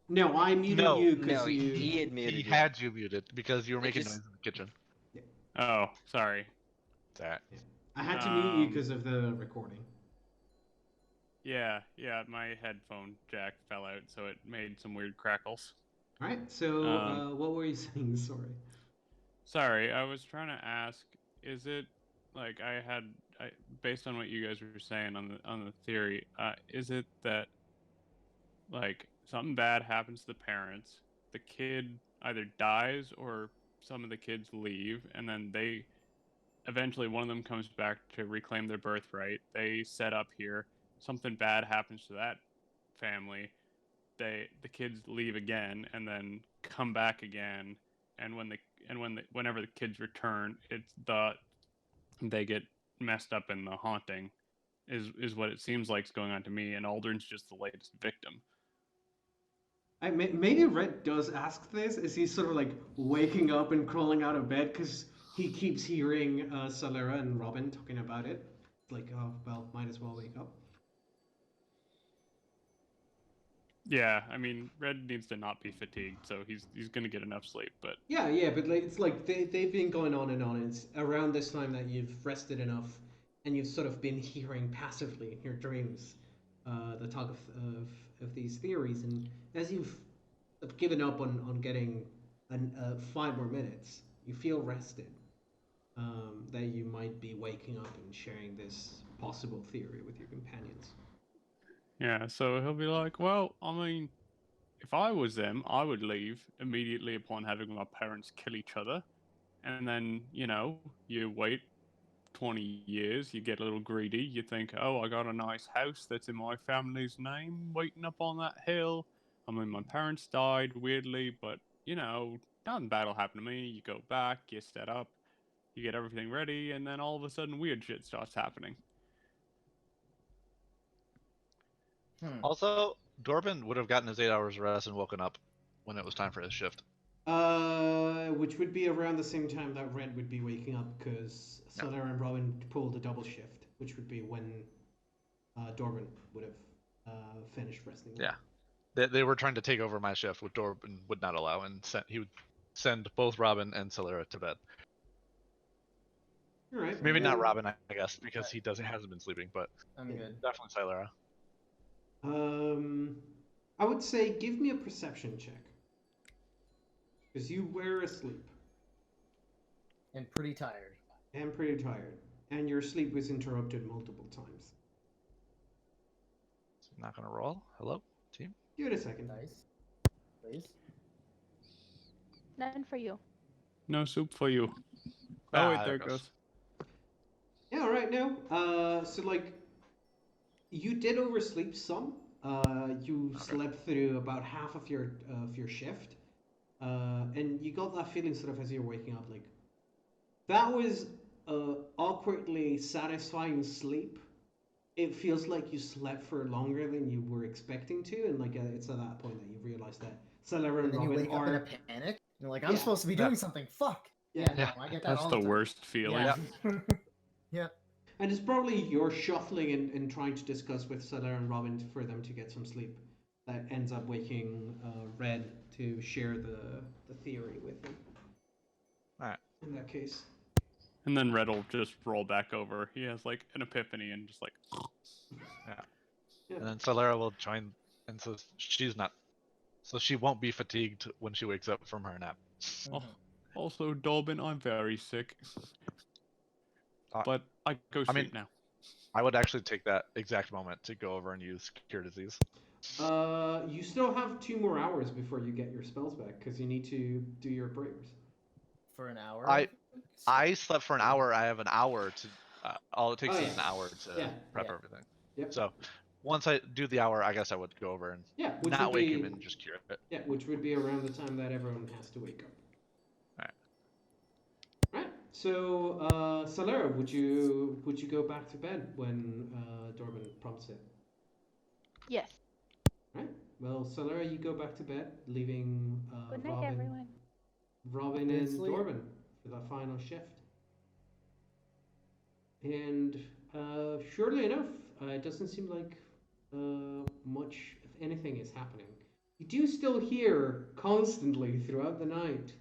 No, I muted No. you because No, you. he had muted He you. had you muted because you were It making just- noise in the kitchen. Oh, sorry. That. I had to mute you Um, because of the recording. Yeah, my headphone jack fell out, so it made some weird crackles. All right. So, what were you saying? Sorry. Sorry, I was trying to ask, is it like based on what you guys were saying on the theory, is it that like something bad happens to the parents, the kid either dies or some of the kids leave, and then they eventually one of them comes back to reclaim their birthright. They set up here, something bad happens to that family, the kids leave again and then come back again, and whenever the kids return, they get messed up in the haunting is what it seems like is going on to me, and Aldrin's just the latest victim. Maybe Red does ask this. Is he sort of like waking up and crawling out of bed because he keeps hearing Solera and Robin talking about it? Like, oh well, might as well wake up. Yeah, I mean, Red needs to not be fatigued, so he's gonna get enough sleep. But Yeah, but like, it's like they've been going on and on. And it's around this time that you've rested enough, and you've sort of been hearing passively in your dreams the talk of these theories. And as you've given up on getting 5 more minutes, you feel rested. That you might be waking up and sharing this possible theory with your companions. yeah, so he'll be like, well, I mean, if I was them, I would leave immediately upon having my parents kill each other, and then you wait 20 years, you get a little greedy, you think, oh, I got a nice house that's in my family's name waiting up on that hill. I mean, my parents died weirdly, but nothing bad will happen to me. You go back, you set up, you get everything ready, and then all of a sudden weird shit starts happening. Also, Dorbin would have gotten his 8 hours of rest and woken up when it was time for his shift. Which would be around the same time that Red would be waking up, because Solera and Robin pulled a double shift, which would be when Dorbin would have finished resting. Yeah. They were trying to take over my shift, which Dorbin would not allow, and he would send both Robin and Solera to bed. All right. Maybe not Robin, I guess, because he hasn't been sleeping, but I'm good. definitely Solera. I would say give me a perception check, because you were asleep And pretty tired. and pretty tired, and your sleep was interrupted multiple times. So I'm not gonna roll. Hello, team. Give it a second. Nice. Please. None for you. No soup for you. Ah, Oh wait, there there it it goes. goes. Yeah, all right now. So like, you did oversleep some. You slept through about half of your shift, and you got that feeling sort of as you're waking up, like that was awkwardly satisfying sleep. It feels like you slept for longer than you were expecting to, and like it's at that point that you realize that Solera and And then you Robin wake up in a are. panic. You're like, I'm Yeah. supposed to be doing something. Fuck. Yeah. No, I get that That's all the time. worst feeling. Yeah. Yeah. And it's probably your shuffling and trying to discuss with Solera and Robin for them to get some sleep that ends up waking Red to share the theory with him. Alright. In that case. And then Red will just roll back over. He has like an epiphany and just like. And then Solera will join, and so she's not So she won't be fatigued when she wakes up from her nap. Oh, Mhm. also, Dolbin, I'm very sick. Uh, But I go I mean- sleep now. I would actually take that exact moment to go over and use Cure Disease. You still have 2 more hours before you get your spells back because you need to do your prayers. For an hour. I slept for an hour. I have an hour to. All it takes Oh, is yeah. an hour to Yeah. prep Yeah. everything. Yep. So once I do the hour, I guess I would go over and Yeah, which not would wake be him and just cure it. yeah, which would be around the time that everyone has to wake up. Alright. Right. So, Salera, would you go back to bed when Dorban prompts it? Yes. Right. Well, Salera, you go back to bed, leaving Good night, everyone. Robin Good and sleep. Dorban for the final shift. And surely enough, it doesn't seem like much, if anything, is happening. You do still hear constantly throughout the night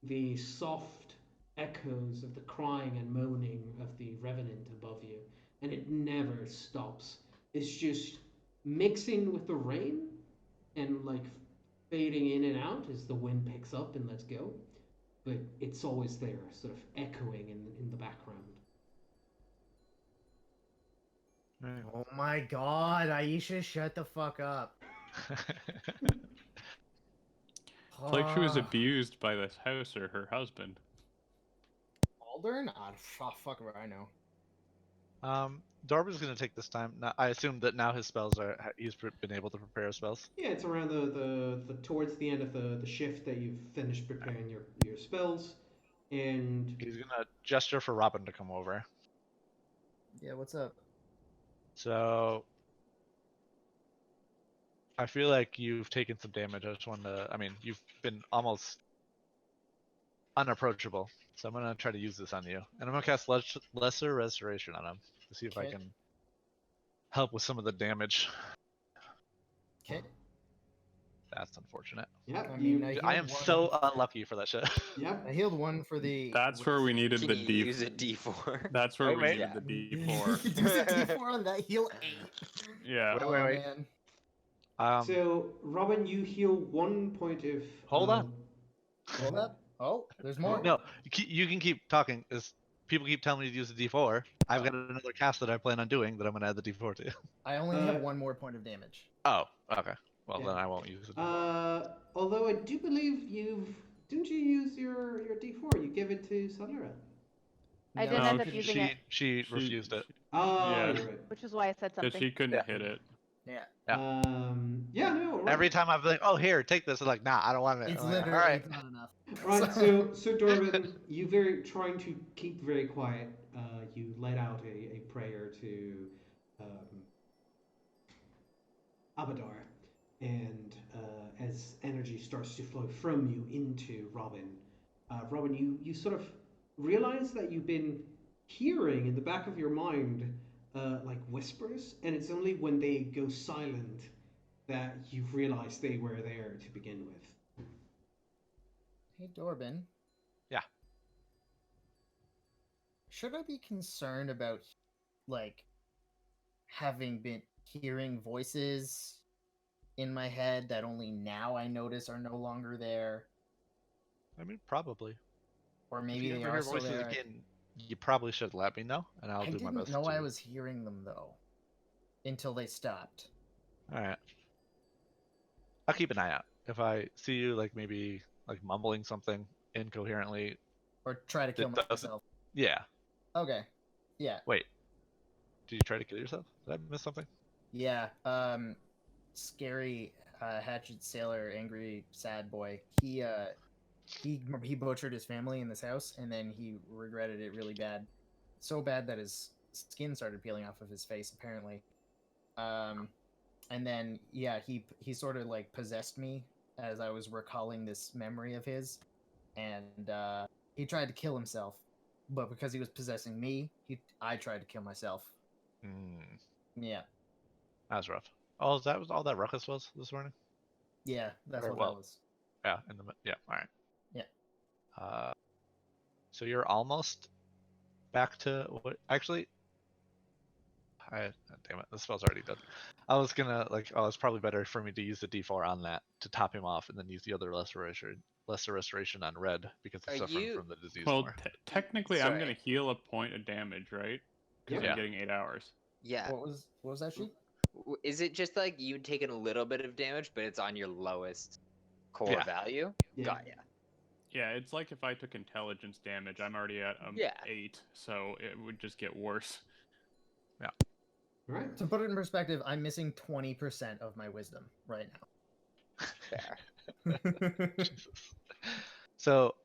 the soft echoes of the crying and moaning of the revenant above you, and it never stops. It's just mixing with the rain and like fading in and out as the wind picks up and lets go, but it's always there, sort of echoing in the background. Oh my god, Aisha, shut the fuck up. It's like she was Ah. abused by this house or her husband. Aldern? Fuck what I know. Dorban's gonna take this time. Now, I assume that now his spells are. He's been able to prepare his spells. Yeah, it's around the towards the end of the shift that you've finished preparing your spells, and He's gonna gesture for Robin to come over. Yeah, what's up? So I feel like you've taken some damage. I just wanted to. I mean, you've been almost unapproachable. So I'm gonna try to use this on you, and I'm gonna cast Lesser Restoration on him to see if I Okay. can help with some of the damage. Okay. That's unfortunate. yeah, I mean, I am so unlucky for that shit. yep. I healed one for the. That's where we needed Can the you D. use a D4? That's where Wait, we wait. needed the D4. Use a D4 on that. Heal 8. Yeah. Wait, Oh, wait, wait. man. So Robin, you heal 1 point of. Hold on. Hold up. Oh, there's more. No, you can keep talking. As people keep telling me to use the D4, I've got another cast that I plan on doing that I'm gonna add the D4 to. I only have 1 more point of damage. Oh, okay. Well, Yeah. then I won't use it. Although I do believe didn't you use your D4? You give it to Salera. I didn't No, end up she- using it, She refused it. Oh, Yeah. you're right. which is why I said Because something. she couldn't Yeah. hit it. Yeah. Yeah, no. Right. Every time I've been like, oh, here, take this. I'm like, nah, I don't want it. It's I'm like, literally all right. not enough. Right, so Dorban, you trying to keep very quiet. You let out a prayer to Abadar, and as energy starts to flow from you into Robin, Robin, you sort of realize that you've been hearing in the back of your mind like whispers, and it's only when they go silent that you've realized they were there to begin with. Hey, Dorban. Yeah. Should I be concerned about, like, having been hearing voices in my head that only now I notice are no longer there? I mean, probably. Or If maybe you they ever are hear still voices there. again, you probably should let me know, and I'll I do my didn't best know to. I was hearing them, though, until they stopped. All right. I'll keep an eye out. If I see you, like maybe like mumbling something incoherently, Or try to kill It doesn't- myself. yeah. Okay. Yeah. Wait. Did you try to kill yourself? Did I miss something? Yeah. Scary hatchet sailor, angry sad boy. He butchered his family in this house, and then he regretted it really bad, so bad that his skin started peeling off of his face apparently. And then yeah, he sort of like possessed me as I was recalling this memory of his, and he tried to kill himself, but because he was possessing me, I tried to kill myself. Hmm. Yeah. That was rough. Oh, that was all that ruckus was this morning? Yeah, that's Or, what well, that was. Yeah, yeah, all right. Yeah. So you're almost back to what? Actually, Damn it, the spell's already done. I was gonna it's probably better for me to use the D4 on that to top him off, and then use the other lesser restoration on red because he's Are suffering you- from the disease Well, more. technically, I'm gonna Sorry. heal a point of damage, right? Because Yeah. I'm getting 8 hours. Yeah. What was that sheet? Is it just like you taking a little bit of damage, but it's on your lowest core Yeah. value? Yeah. Got ya. Yeah, it's like if I took intelligence damage, I'm already at Yeah. 8, so it would just get worse. All right. To put it in perspective, I'm missing 20% of my wisdom right Fair. now. Jesus. So,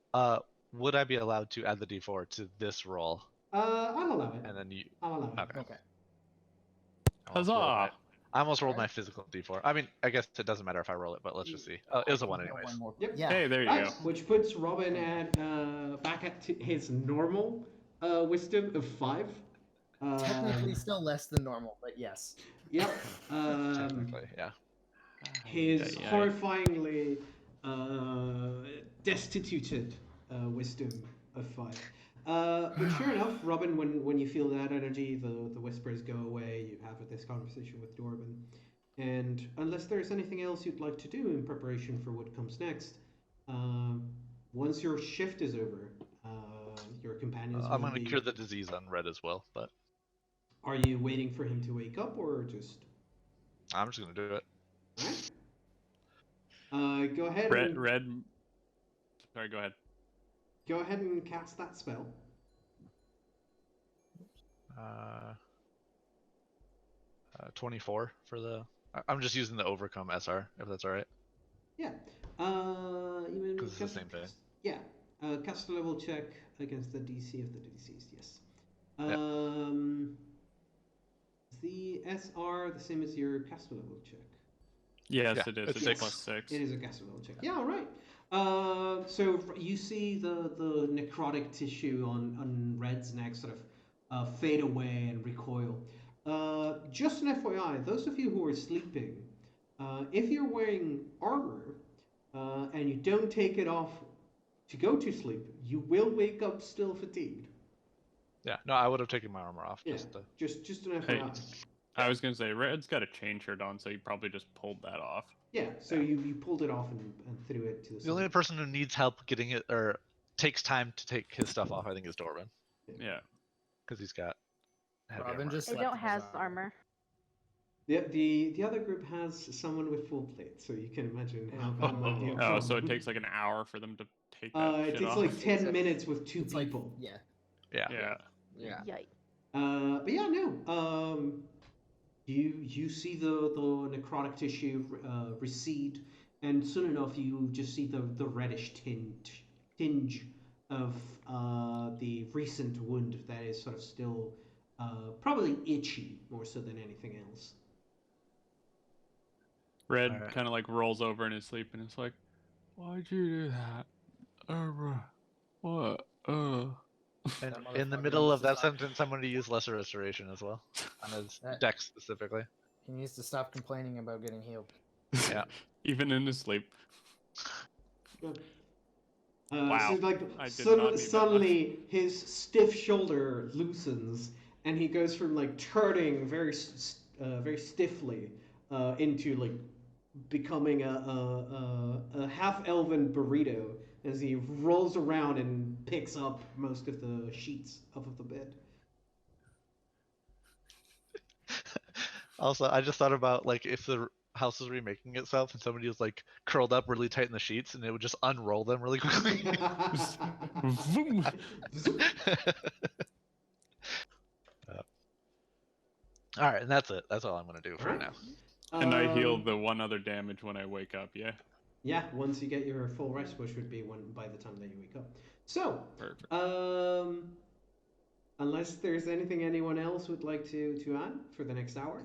would I be allowed to add the D4 to this roll, I'll allow it. and then you? I'll allow it. Okay. Okay. Huzzah! I almost rolled my Alright. physical D4. I mean, I guess it doesn't matter if I roll it, but let's just see. Oh, it was a 1 I can get anyways. one more. Yep. Yeah. Hey, there you Right, go. which puts Robin at back at his normal wisdom of 5. Technically still less than normal, but yes. Yep. Technically, yeah. His Ay, ay, ay. horrifyingly destituted wisdom of 5. But sure enough, Robin, when you feel that energy, the whispers go away. You have this conversation with Dorban, and unless there's anything else you'd like to do in preparation for what comes next, once your shift is over, your companions I'm will gonna be. cure the disease on red as well, but Are you waiting for him to wake up, or just? I'm just gonna do it. Alright. Go ahead. Red. Sorry, go ahead. Go ahead and cast that spell. 24 for the. I'm just using the overcome SR, if that's all right. Yeah. You 'Cause it's the same thing. Yeah. Cast a level check against the DC of the deceased. Yes. Yep. Is the SR the same as your caster level check? Yes, Yeah, it is. it's It's six. plus 6. It is a caster level check. Yeah. All right. So you see the necrotic tissue on Red's neck sort of fade away and recoil. Just an FYI, those of you who are sleeping, if you're wearing armor and you don't take it off to go to sleep, you will wake up still fatigued. Yeah, no, I would have taken my armor off. Yeah. Just an Hey, FYI. I was gonna say Red's got a chain shirt on, so he probably just pulled that off. Yeah. So you pulled it off and threw it to the The side. only person who needs help getting it or takes time to take his stuff off, I think, is Dorban, Yeah. because he's got heavy Robin armor. just I slept don't in his has armor. The other group has someone with full plate, so you can imagine how that might be a Oh, problem. so it takes like an hour for them to take that It shit takes off. like 10 It's a- minutes with 2 It's like, people. yeah. Yeah. Yeah. Yeah. Yikes. But yeah, no. You see the necrotic tissue recede, and soon enough you just see the reddish tinge of the recent wound that is sort of still probably itchy more so than anything else. Red Alright. kind of like rolls over in his sleep and it's like, "Why'd you do that? What? And That in the motherfucker middle needs of to that stop. sentence, I'm going to use lesser restoration as well on his That- dex specifically. He needs to stop complaining about getting healed. Yeah. Even in his sleep. So like I did not need that suddenly his stiff shoulder loosens, and he goes from like turning very stiffly into like becoming a half elven burrito as he rolls around and picks up most of the sheets off of the bed. Also, I just thought about like if the house was remaking itself and somebody was like curled up really tight in the sheets and it would just unroll them really quickly. Vroom. All right, and that's it. That's all I'm going to do for Alright. now. And I heal Um, the 1 other damage when I wake up, yeah? Yeah, once you get your full rest, which would be by the time that you wake up. So, Perfect. unless there's anything anyone else would like to add for the next hour.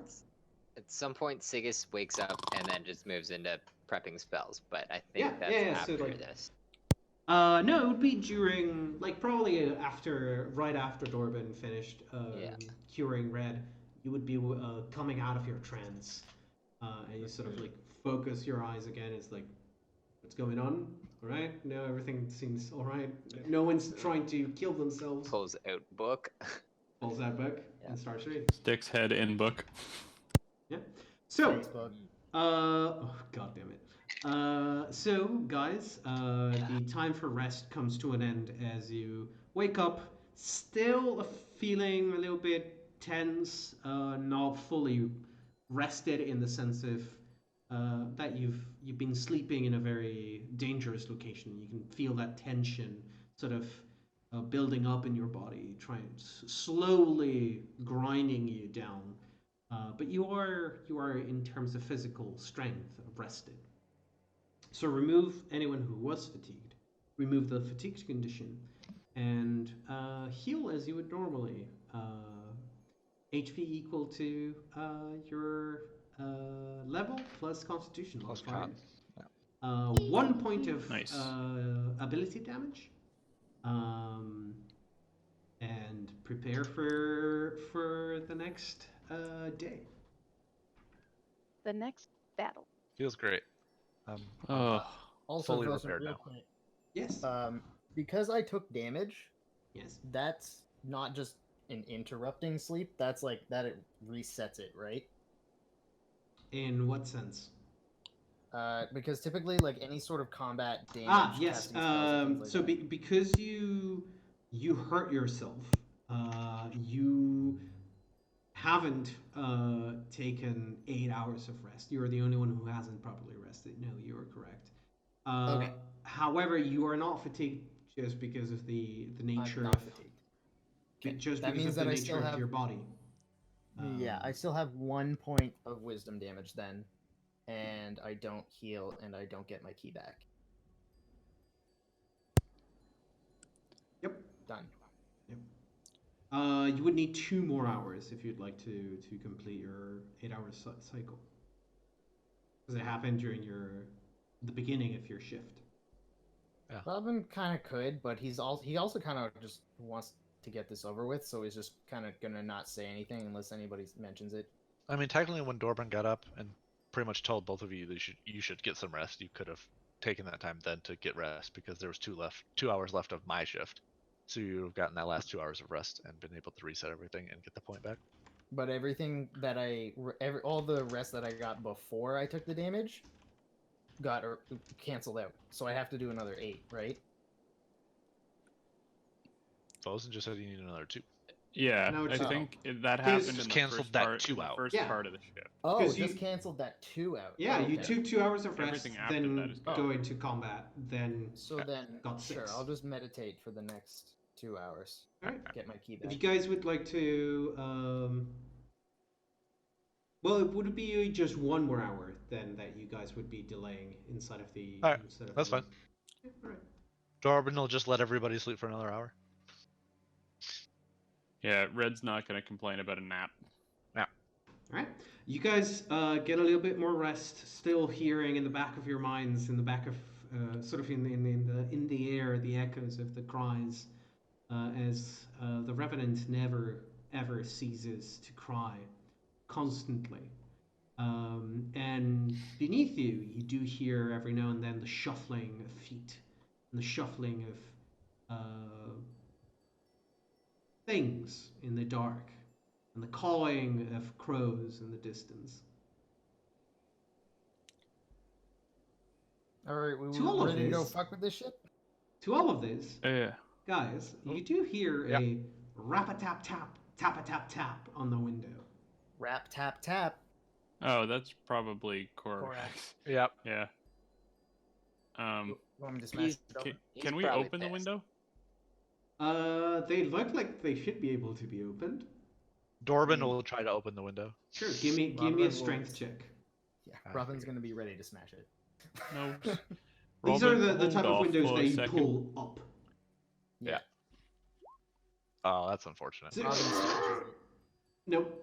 At some point, Sigus wakes up and then just moves into prepping spells, but I Yeah, think that's yeah, so, after like- this. No, it would be during, like, probably right after Dorban finished Yeah. curing Red. You would be coming out of your trance, and you sort of like focus your eyes again. It's like, what's going on? All right, no, everything seems all right. No one's trying to kill themselves. Pulls out book. Pulls that book and starts reading. Sticks head in book. Yeah. So, Facebook. oh god damn it. So guys, the time for rest comes to an end as you wake up, still feeling a little bit tense, not fully rested in the sense of that you've been sleeping in a very dangerous location. You can feel that tension sort of building up in your body, trying slowly grinding you down. But you are in terms of physical strength rested. So remove anyone who was fatigued. Remove the fatigued condition, and heal as you would normally. HP equal to your level plus Constitution Plus modifier. con. 1 point of Nice. ability damage. And prepare for the next day. The next battle. Feels great. Oh, Also, fully Wilson, repaired real now. quick, Yes. because I took damage, Yes. that's not just an interrupting sleep. That's like that it resets it, right? In what sense? Because typically, like any sort of combat damage, Yes. casting spells and things like So that. because you hurt yourself, you haven't taken 8 hours of rest. You're the only one who hasn't properly rested. No, you are correct. Okay. However, you are not fatigued just because of the nature I'm not of fatigued. just That because means of the that I nature still of have- your body. Yeah, I still have 1 point of wisdom damage then, and I don't heal, and I don't get my key back. Yep. Done. You would need 2 more hours if you'd like to complete your 8-hour cycle, because it happened during the beginning of your shift. Robin kind of could, but he also kind of just wants to get this over with, so he's just kind of gonna not say anything unless anybody mentions it. I mean, technically, when Dorban got up and pretty much told both of you that you should get some rest, you could have taken that time then to get rest because there was 2 hours left of my shift. So you'd have gotten that last 2 hours of rest and been able to reset everything and get the point back. But everything that all the rest that I got before I took the damage got canceled out. So I have to do another 8, right? Fosen just said you need another 2. yeah. No, I it's- think that Because- happened Just in the canceled first that part. 2 in the out. first Yeah. part of the shift. Oh, Because just you- canceled that 2 out. Yeah, Oh, you okay. took 2 hours of rest, Everything after then that is good. go into combat, then So then, got sure, 6. I'll just meditate for the next 2 hours. Alright. Get my key If back. you guys would like to, well, it would be just 1 more hour then that you guys would be delaying inside of the. Alright, inside of that's the fine. room. Yeah, alright. Dorban will just let everybody sleep for another hour. Yeah, Red's not going to complain about a nap. Alright. You guys get a little bit more rest, still hearing in the back of your minds, in the back of, sort of in the air, the echoes of the cries, as the Revenant never ever ceases to cry, constantly. And beneath you, you do hear every now and then the shuffling of feet, and the shuffling of things in the dark, and the cawing of crows in the distance. Alright, we To all of ready to go this- fuck with this shit? To all of this, Yeah. guys, you do hear Yeah. a rap-a-tap-tap, tap-a-tap-tap on the window. Rap, tap, tap. Oh, that's probably Korax. Korax. Yep. Yeah. You want me to smash He's- it open? He's Can we probably open the pissed. window? They look like they should be able to be opened. Dorban Mm. will try to open the window. Sure, give me Robin a will- strength check. Yeah, I Robin's figured. gonna be ready to smash it. No. These are Robin, the type hold of off windows for that a you second. pull up. Yeah. Oh, that's unfortunate. So- Robin smashes it. Nope.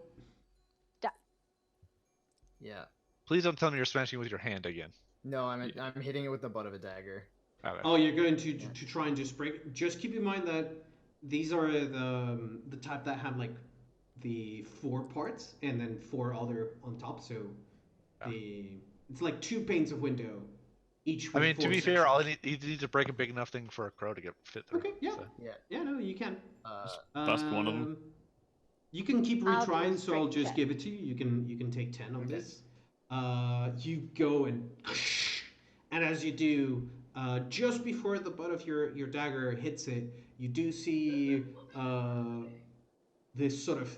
Yeah. Please don't tell me you're smashing with your hand again. No, I'm hitting it with the butt of a dagger. Okay. Oh, you're going Yeah. to try and just break. Just keep in mind that these are the type that have like the 4 parts and then 4 other on top. So it's like 2 panes of window each. I with mean, to 4 be fair, sections. you need to break a big enough thing for a crow to get fit through. Okay, yeah. so. Yeah. Yeah, no, you can. Bust one of them. You can keep I'll do a retrying, so I'll straight just check. give it to you. You can take 10 on Okay. this. You go and as you do, just before the butt of your dagger hits it, you do see this sort of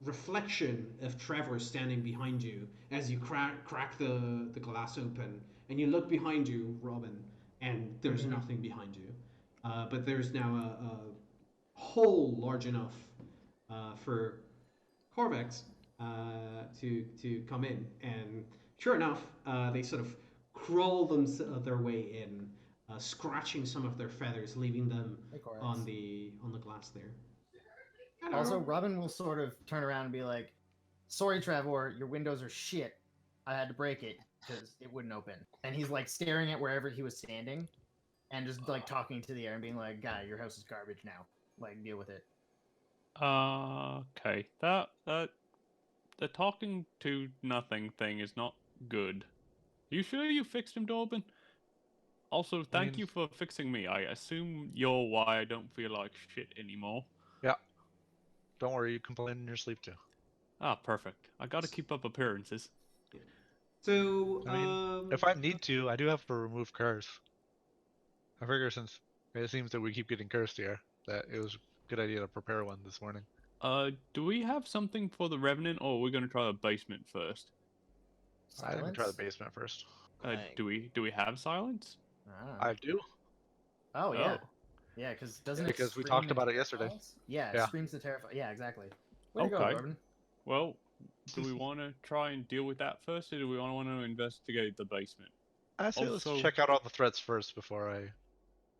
reflection of Trevor standing behind you as you crack the glass open, and you look behind you, Robin, and there's Mhm. nothing behind you. But there's now a hole large enough for Corvex to come in, and sure enough, they sort of crawl their way in, scratching some of their feathers, leaving them Hey, Corvex. on the glass there. Also, Hello. Robin will sort of turn around and be like, "Sorry, Trevor, your windows are shit. I had to break it because it wouldn't open." And he's like staring at wherever he was standing, and just like talking to the air and being like, "Guy, your house is garbage now. Like, deal with it." Okay. That the talking to nothing thing is not good. You sure you fixed him, Dorbin? Also, thank mean- you for fixing me. I assume you're why I don't feel like shit anymore. Yeah. Don't worry, you complain in your sleep too. Ah, perfect. I gotta keep up appearances. So, I mean, if I need to, I do have to remove curse. I figure since it seems that we keep getting cursed here, that it was a good idea to prepare one this morning. Do we have something for the Revenant, or are we gonna try the basement first? I think we try the Silence? basement first. Like- Do we have silence? I do. Oh yeah, Oh. yeah. Because doesn't it? Because we scream talked and about it yesterday. terrifies? Yeah, it Yeah. screams to terrify. Yeah, exactly. Way to go, Okay. Robin. Well, do we want to try and deal with that first, or do we want to investigate the basement? I say let's Also- check out all the threats first before I.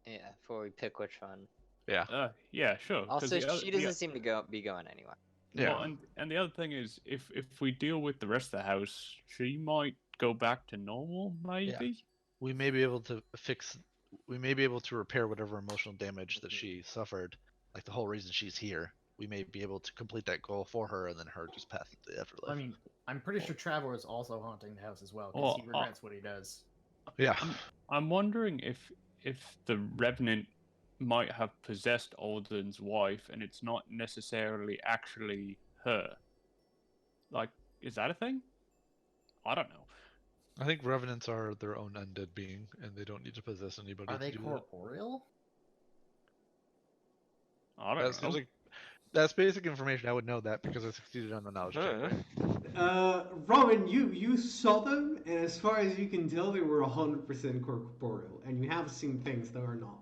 Yeah, before we pick which one. Yeah. Yeah, sure. 'cause Also, the other- she the- doesn't seem to be going anywhere. Yeah. Well, and the other thing is, if we deal with the rest of the house, she might go back to normal, maybe. We may be able to we may be able to repair whatever emotional damage that she suffered, like the whole reason she's here. We may be able to complete that goal for her, and then her just pass into the afterlife. I mean, I'm pretty sure Trevor is also haunting the house as well because Well, he regrets what he does. yeah. I'm wondering if the Revenant might have possessed Alden's wife, and it's not necessarily actually her. Like, is that a thing? I don't know. I think revenants are their own undead being, and they don't need to possess anybody Are to they do corporeal? I that. don't That know. sounds like that's basic information. I would know that because I succeeded on the knowledge check. Right? Robin, you saw them, and as far as you can tell, they were 100% corporeal, and you have seen things that are not.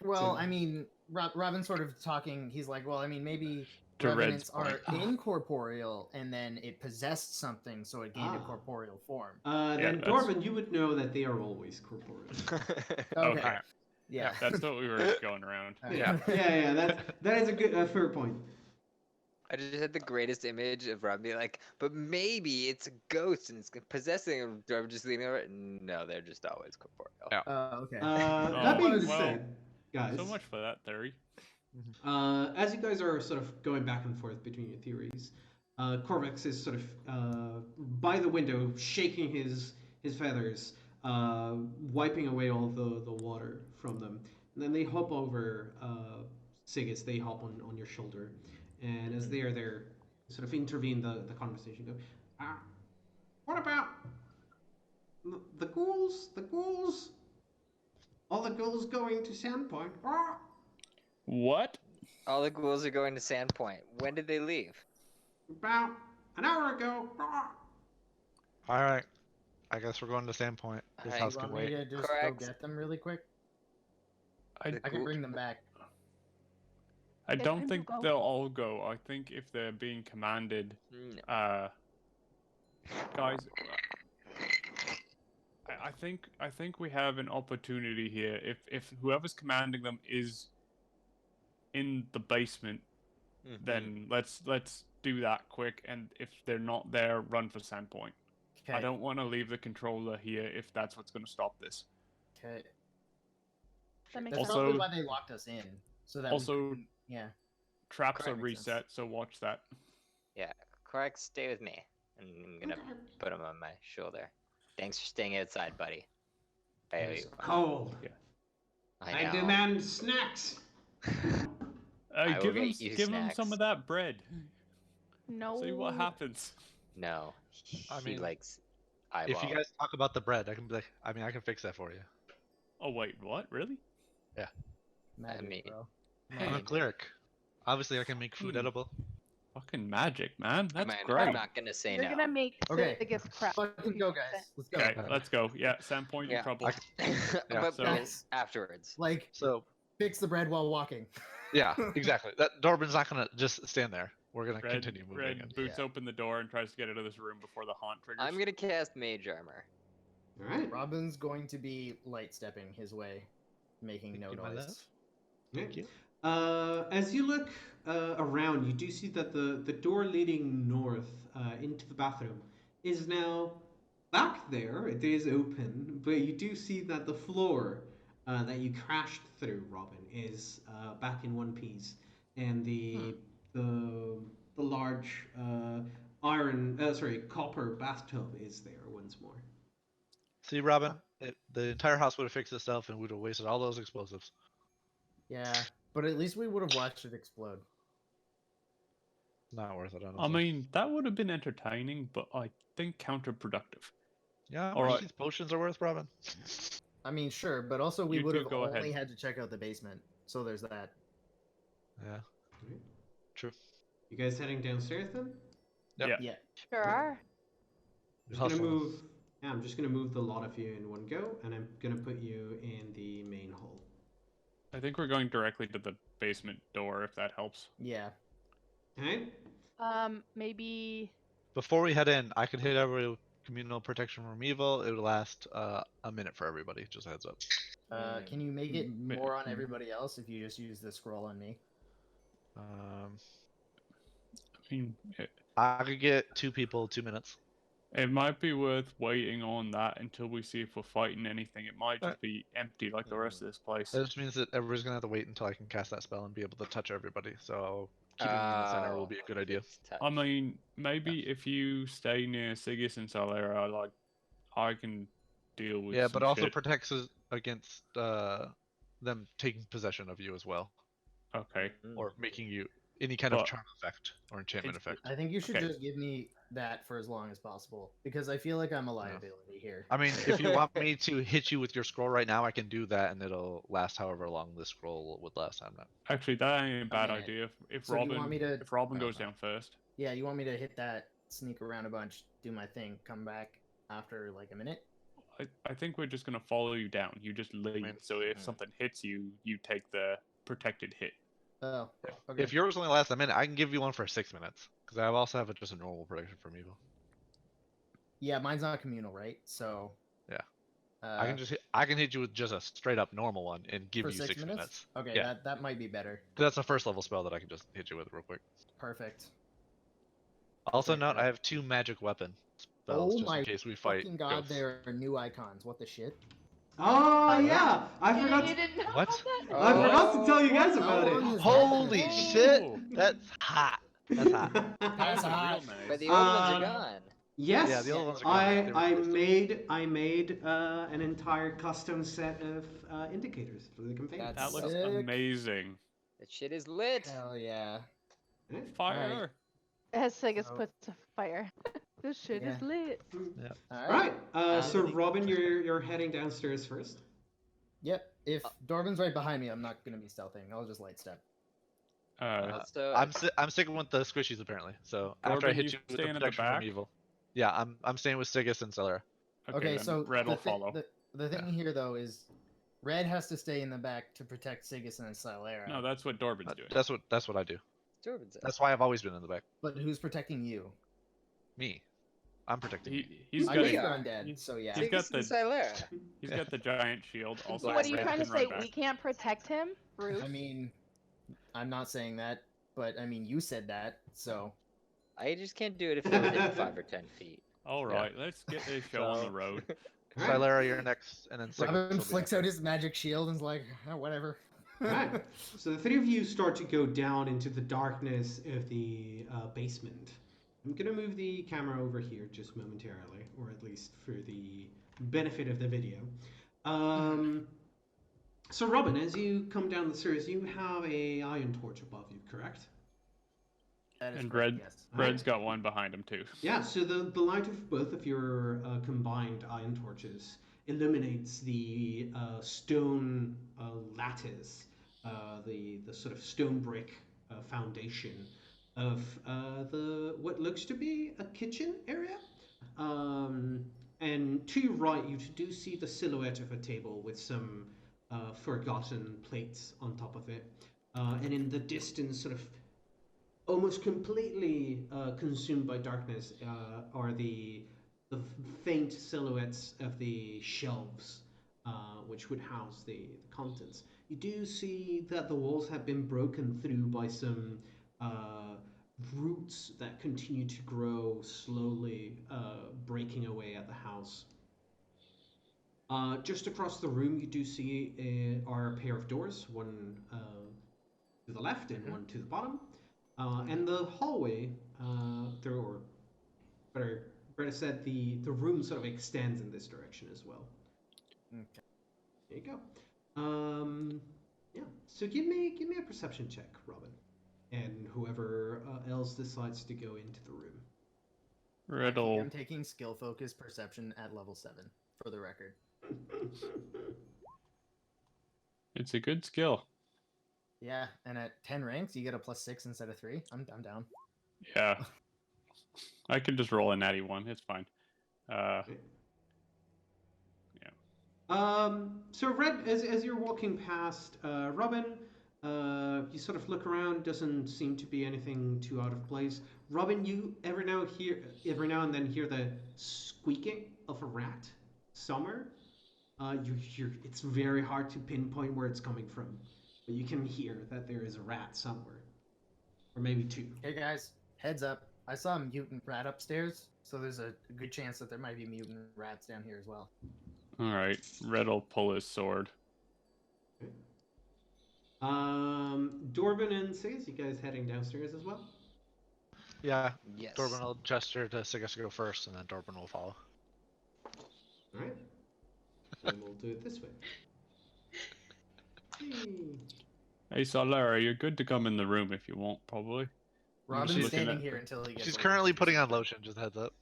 Well, So- I mean, Robin's sort of talking. He's like, well, I mean, maybe To Red's revenants point. are incorporeal, and then it possessed something, so it gained a Ah. corporeal form. Then that's- Dorvin, you would know that they are always corporeal. Okay. Okay. Yeah. That's what we were going around. Yeah. yeah. That is a good fair point. I just had the greatest image of Rob being like, but maybe it's a ghost and it's possessing him. Do I just lean over? No, they're just always corporeal. Yeah. Okay. That being well, said, guys, So much for that theory. as you guys are sort of going back and forth between your theories, Corvex is sort of by the window, shaking his feathers, wiping away all the water from them. And then they hop over Sigus. They hop on your shoulder, and as they are there, sort of intervene the conversation. Go, what about the ghouls? The ghouls? All the ghouls going to Sandpoint? Ah! What? All the ghouls are going to Sandpoint. When did they leave? About an hour ago. Ah! All right. I guess we're going to Sandpoint. This Alright. house You can want me wait. to just Correct. go get them really quick? I The I can ghoul- bring them back. I Get don't them to think go. they'll all go. I think if they're being commanded, No. guys, I think we have an opportunity here. If whoever's commanding them is in the basement, Mhm. then let's do that quick. And if they're not there, run for Sandpoint. Okay. I don't want to leave the controller here if that's what's going to stop this. Okay. That makes That's sense. probably Also- why they locked us in, so that we Also, couldn't- yeah. traps Correct, are makes sense. reset, so watch that. Yeah, correct. Stay with me. And I'm gonna put him on my shoulder. Thanks for staying outside, buddy. I owe It's you. cold. I know. demand snacks. I will Give him, get you give him some snacks. of that bread. No. See what happens. No, I he mean, likes If eyeball. you guys talk about the bread, I can be like, I mean, I can fix that for you. Oh wait, what? Really? Magic, mean, bro. I'm a Hey. cleeric. Obviously, I can make food edible. Fucking magic, man. That's Man, great. I'm not gonna say You're no. gonna make Okay. biggest crap. Fucking go, guys. Let's go. Okay, let's go. Yeah, Sandpoint in Yeah. trouble. Yeah. But So- Guys, afterwards. like, So, fix the bread while walking. yeah, exactly. That Dorbin's not gonna just stand there. We're gonna Red, continue moving. Red and- boots Yeah. open the door and tries to get out of this room before the haunt triggers. I'm gonna cast mage armor. All right. Robin's going to be light stepping his way, making no Thank you, my love. noise. Thank you. As you look around, you do see that the door leading north into the bathroom is now back there. It is open, but you do see that the floor that you crashed through, Robin, is back in one piece, and the large copper bathtub is there once more. See, Robin, the entire house would have fixed itself, and we'd have wasted all those explosives. Yeah, but at least we would have watched it explode. Not worth it. I Honestly. mean, that would have been entertaining, but I think counterproductive. yeah, how all much right. these potions are worth, Robin? I mean, sure, but also we You would two have go only ahead. had to check out the basement. So there's that. Yeah, true. You guys heading downstairs then? Yep. Yeah. Yeah. Sure are. I'm just gonna Hustle. move. Yeah, I'm just gonna move the lot of you in one go, and I'm gonna put you in the main hall. I think we're going directly to the basement door, if that helps. Yeah. Alright? Maybe. Before we head in, I can hit every with communal protection from evil. It would last a minute for everybody. Just a heads up. Can you make it Mm, more on mm. everybody else if you just use the scroll on me? I mean, I could get 2 people 2 minutes. it might be worth waiting on that until we see if we're fighting anything. It might just be empty like the rest of this place. That just means that everybody's gonna have to wait until I can cast that spell and be able to touch everybody. So keeping me in the center will be a good idea. It's touch. I mean, maybe if you stay near Sigis and Solera, like, I can deal with Yeah, some but also shit. protects us against them taking possession of you as well, Okay. or making you any kind of But- charm effect or enchantment It's- effect. I think you should Okay. just give me that for as long as possible because I feel like I'm a liability here. I mean, if you want me to hit you with your scroll right now, I can do that, and it'll last however long this scroll would last. I'm not. Actually, that ain't a bad minute. idea. If So do you want me to- Robin I goes don't know. down first. Yeah, you want me to hit that, sneak around a bunch, do my thing, come back after like a minute? I think we're just gonna follow you down. You just leave. mean, So if yeah. something hits you, you take the protected hit. Oh, okay. If yours only lasts a minute, I can give you one for 6 minutes because I also have just a normal protection from evil. Yeah, mine's not communal, right? So. Yeah. Uh, I can hit you with just a straight up normal one and give for you 6 minutes. Okay, Yeah. that might be better. That's a first level spell that I can just hit you with real quick. Perfect. Also Okay, note, good. I have 2 magic weapon spells Oh just my in case we fight. Fucking god, ghosts. there are new icons. What the shit? Oh yeah, I forgot. You didn't know What? that? I forgot to tell you guys How about long it. is Holy that? shit! Oh. That's hot. That's hot. That's hot. Real nice. But the old ones are Um, gone. Yes, Yeah, the other ones are I gone. They were I replaced. made an entire custom set of indicators for the campaign. That's That looks Sick. amazing. That shit is lit. Hell yeah. Fire. As Sigus So- puts to fire. This shit is Yeah. lit. Right. So think- Robin, you're heading downstairs first. Yep. If Dorvin's right behind me, I'm not gonna be stealthing. I'll just light step. Let's do it. I'm sticking with the squishies apparently. So after I Corbin, hit you you with the staying at the protection back? from evil. Yeah, I'm staying with Sigus and Celera. Okay, then so Red the will thi- follow. The thing here though is, Red has to stay in the back to protect Sigus and Silera. No, that's what Dorbin's doing. That's what I do. Turbines. That's why I've always been in the back. But who's protecting you? Me. I'm protecting you. He's I got guess Yeah. you're undead, he's- so yeah. he's got the- Silera. he's got the giant shield. Also, What What are you Red trying to can say? run We back. can't protect him? Rude. I mean, I'm not saying that, but I mean, you said that, so. I just can't do it if you're within 5 or 10 feet. All right, let's get this show on the road. All right. Silera, you're next, and then Sigus. will Robin be flicks after. out his magic shield and is like, oh, whatever. Alright. So the three of you start to go down into the darkness of the basement. I'm gonna move the camera over here just momentarily, or at least for the benefit of the video. So, Robin, as you come down the stairs, you have a iron torch above you, correct? That is And correct, yes. Red's got one behind him too. Yeah, so the light of both of your combined iron torches illuminates the stone lattice, the sort of stone brick foundation of the what looks to be a kitchen area. Um, and to your right, you do see the silhouette of a table with some forgotten plates on top of it. And in the distance, sort of almost completely consumed by darkness are the faint silhouettes of the shelves, which would house the contents. You do see that the walls have been broken through by some roots that continue to grow slowly, breaking away at the house. Just across the room, you do see are a pair of doors, one to the left and one to the bottom. And the hallway, or better said, the room sort of extends in this direction as well. Okay. There you go. Yeah. So give me a perception check, Robin, and whoever else decides to go into the room. Red'll I'm taking skill focus perception at level 7, for the record. It's a good skill. Yeah, and at 10 ranks, you get a +6 instead of 3. I'm down. Yeah. I can just roll a natty 1. It's fine. Okay. So Red, as you're walking past Robin, you sort of look around. Doesn't seem to be anything too out of place. Robin, you every now and then hear the squeaking of a rat somewhere. You hear. It's very hard to pinpoint where it's coming from, but you can hear that there is a rat somewhere, or maybe two. Hey guys, heads up. I saw a mutant rat upstairs, so there's a good chance that there might be mutant rats down here as well. Alright. Red'll pull his sword. Okay. Dorbin and Sigas, you guys heading downstairs as well? Yeah, Yes. Dorbin will gesture to Sigas to go first, and then Dorbin will follow. All right. Then we'll do it this way. Hey, Solara, you're good to come in the room if you want, probably. Robin's looking standing at- here until he gets. She's over currently to putting you. on lotion, just heads up.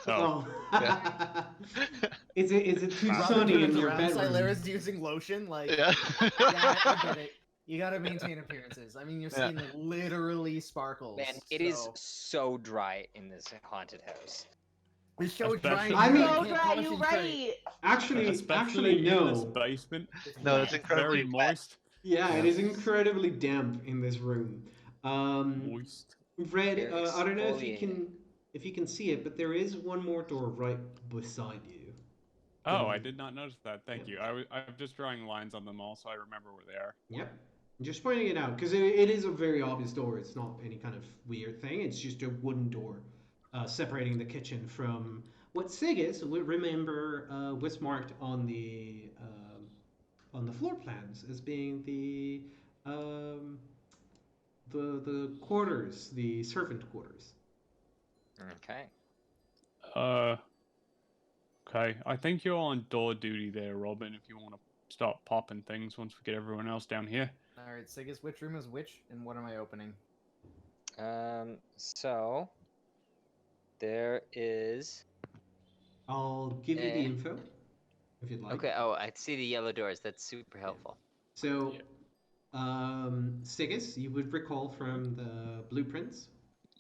Oh. Oh. Is it too Robin sunny in turns your around, bedroom? Silara's using lotion, like. Yeah. Yeah, I get it. You gotta maintain appearances. I mean, your Yeah. skin literally sparkles. Man, it is so dry in this haunted house. It's so dry. Especially- I mean- So can't dry, you concentrate. right. Actually, Especially in this no. basement. No, it's Yes. incredibly Very wet. moist. Yeah, it Yeah. is incredibly damp in this room. Moist. Red, They're I don't know exfoliating. if you can see it, but there is one more door right beside you. Oh, Mhm. I did not notice that. Thank you. I'm just drawing lines on them all so I remember where they are. Yep. I'm just pointing it out because it is a very obvious door. It's not any kind of weird thing. It's just a wooden door separating the kitchen from what Sigas would remember was marked on the floor plans as being the quarters, the servant quarters. Okay. Okay. I think you're on door duty there, Robin, if you want to start popping things once we get everyone else down here. All right, Sigas, which room is which, and what am I opening? So there is. I'll give you the Eh. info if you'd like. Okay. Oh, I see the yellow doors. That's super helpful. So, Sigas, you would recall from the blueprints,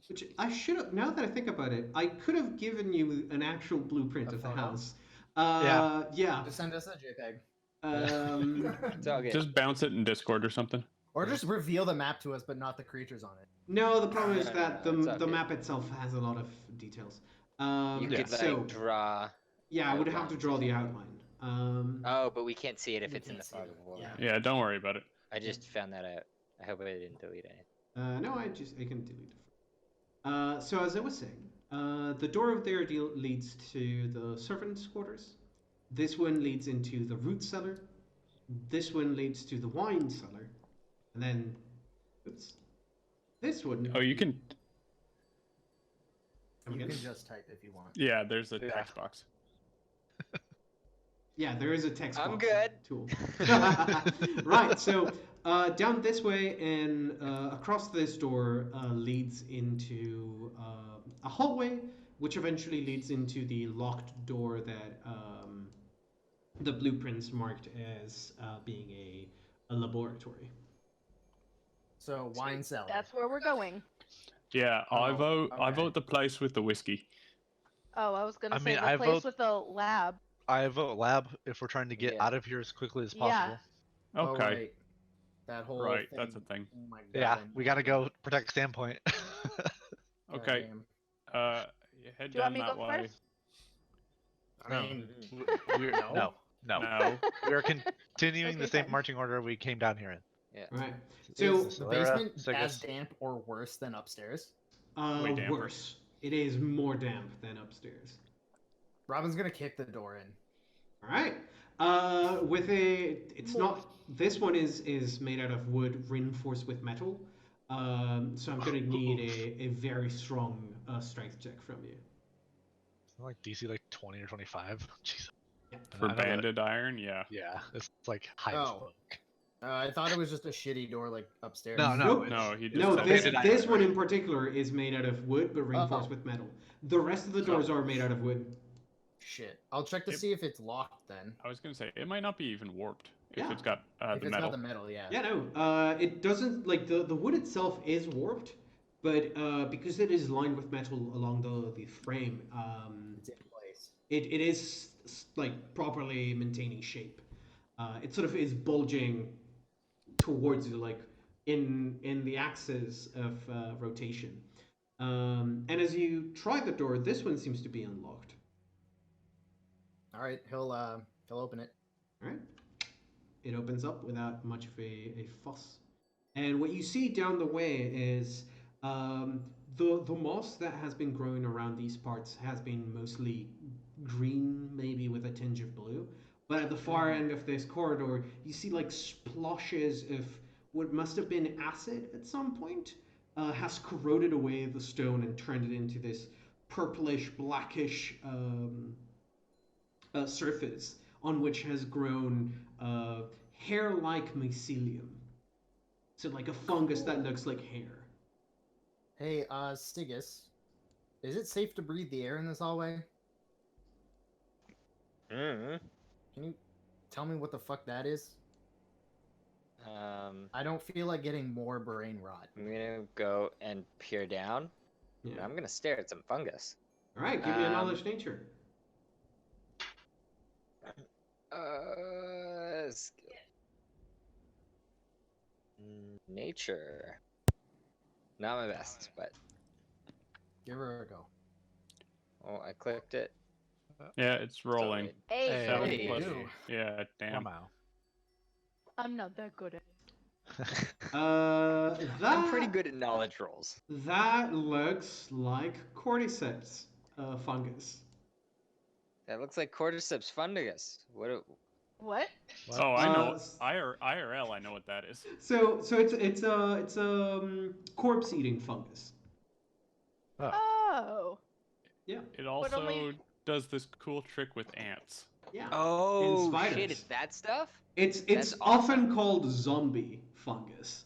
which I should have. Now that I think about it, I could have given you an actual blueprint A of the photo? house. Yeah. Yeah. Just send us a JPEG. It's all good. Just bounce it in Discord or something. Or just reveal the map to us, but not the creatures on it. No, the problem is No, that it's all the good. map itself has a lot of details. You Yeah. could like So draw. yeah, I would have to outlines draw or the something. outline. Oh, but we can't see it if We it's in the can't see fog it, of war. yeah. Yeah, don't worry about it. I just found that out. I hope I didn't delete it. No, I can delete it. So as I was saying, the door over there leads to the servants' quarters. This one leads into the root cellar. This one leads to the wine cellar, and then, oops, this one. Oh, you can. Come You again? can just type if you want. Yeah, there's a Yeah. text box. Yeah, there is a text I'm box good. tool. Right, so down this way and across this door leads into a hallway, which eventually leads into the locked door that the blueprints marked as being a laboratory. So wine cellar. That's where we're going. Yeah, I Oh, I okay. vote the place with the whiskey. Oh, I was gonna I say mean, the I place vote- with the lab. I vote lab if we're trying to get Yeah. out of here as quickly as Yeah. possible. Oh, Okay, right. That whole right, thing. that's a thing. Oh my god. Yeah, I we gotta know. go protect Standpoint. Okay, Goddamn. you head Do you want down me to that go way. first? I mean, We're, No. no. No. We're continuing the Okay, same fine. marching order we came down here in. Right. is So the Solera, basement as Sigus. damp or worse than upstairs? Way damper. worse. It is more damp than upstairs. Robin's gonna kick the door in. All right. It's not. This one is made out of wood reinforced with metal. So I'm gonna need a very strong strength check from you. Like DC like 20 or 25. Jesus. For I know that- banded iron, yeah. Yeah, it's like high as Oh. fuck. I thought it was just a shitty door like upstairs. No, Nope. No, he just No, said this banded this iron, one right? in particular is made out of wood but reinforced Oh. with metal. The rest of the doors are made out of wood. Shit. I'll check to Yep. see if it's locked then. I was gonna say it might not be even warped if Yeah. it's got If the it's metal. got the metal, yeah. Yeah, no. It doesn't like the wood itself is warped, but because it is lined with metal along the frame, It's in place. it is like properly maintaining shape. It sort of is bulging towards you, like in the axis of rotation. And as you try the door, this one seems to be unlocked. All right, he'll open it. All right, it opens up without much of a fuss. And what you see down the way is the moss that has been growing around these parts has been mostly green, maybe with a tinge of blue. But at the far end of this corridor, you see like splashes of what must have been acid at some point, has corroded away the stone and turned it into this purplish, blackish surface on which has grown hair-like mycelium. So like a fungus that looks like hair. Hey, Stigus, is it safe to breathe the air in this hallway? Mm-hmm. Can you tell me what the fuck that is? I'm I don't feel like getting more brain rot. gonna go and peer down. Yeah. And I'm gonna stare at some fungus. All right, give me a knowledge nature. Nature. Not my best, but Give her a go. oh, I clicked it. Yeah, it's rolling. So Hey, Hey. Seven Hey, plus. you. Yeah, damn. Wow. I'm not that good at. That I'm pretty good at knowledge rolls. That looks like cordyceps fungus. That looks like cordyceps fungus. What? What? Oh, I know. s- IRL, I know what that is. So it's corpse-eating fungus. Oh. Yeah, It also only- does this cool trick with ants. yeah. Oh spiders. shit! It's that stuff. It's That's often called zombie fungus.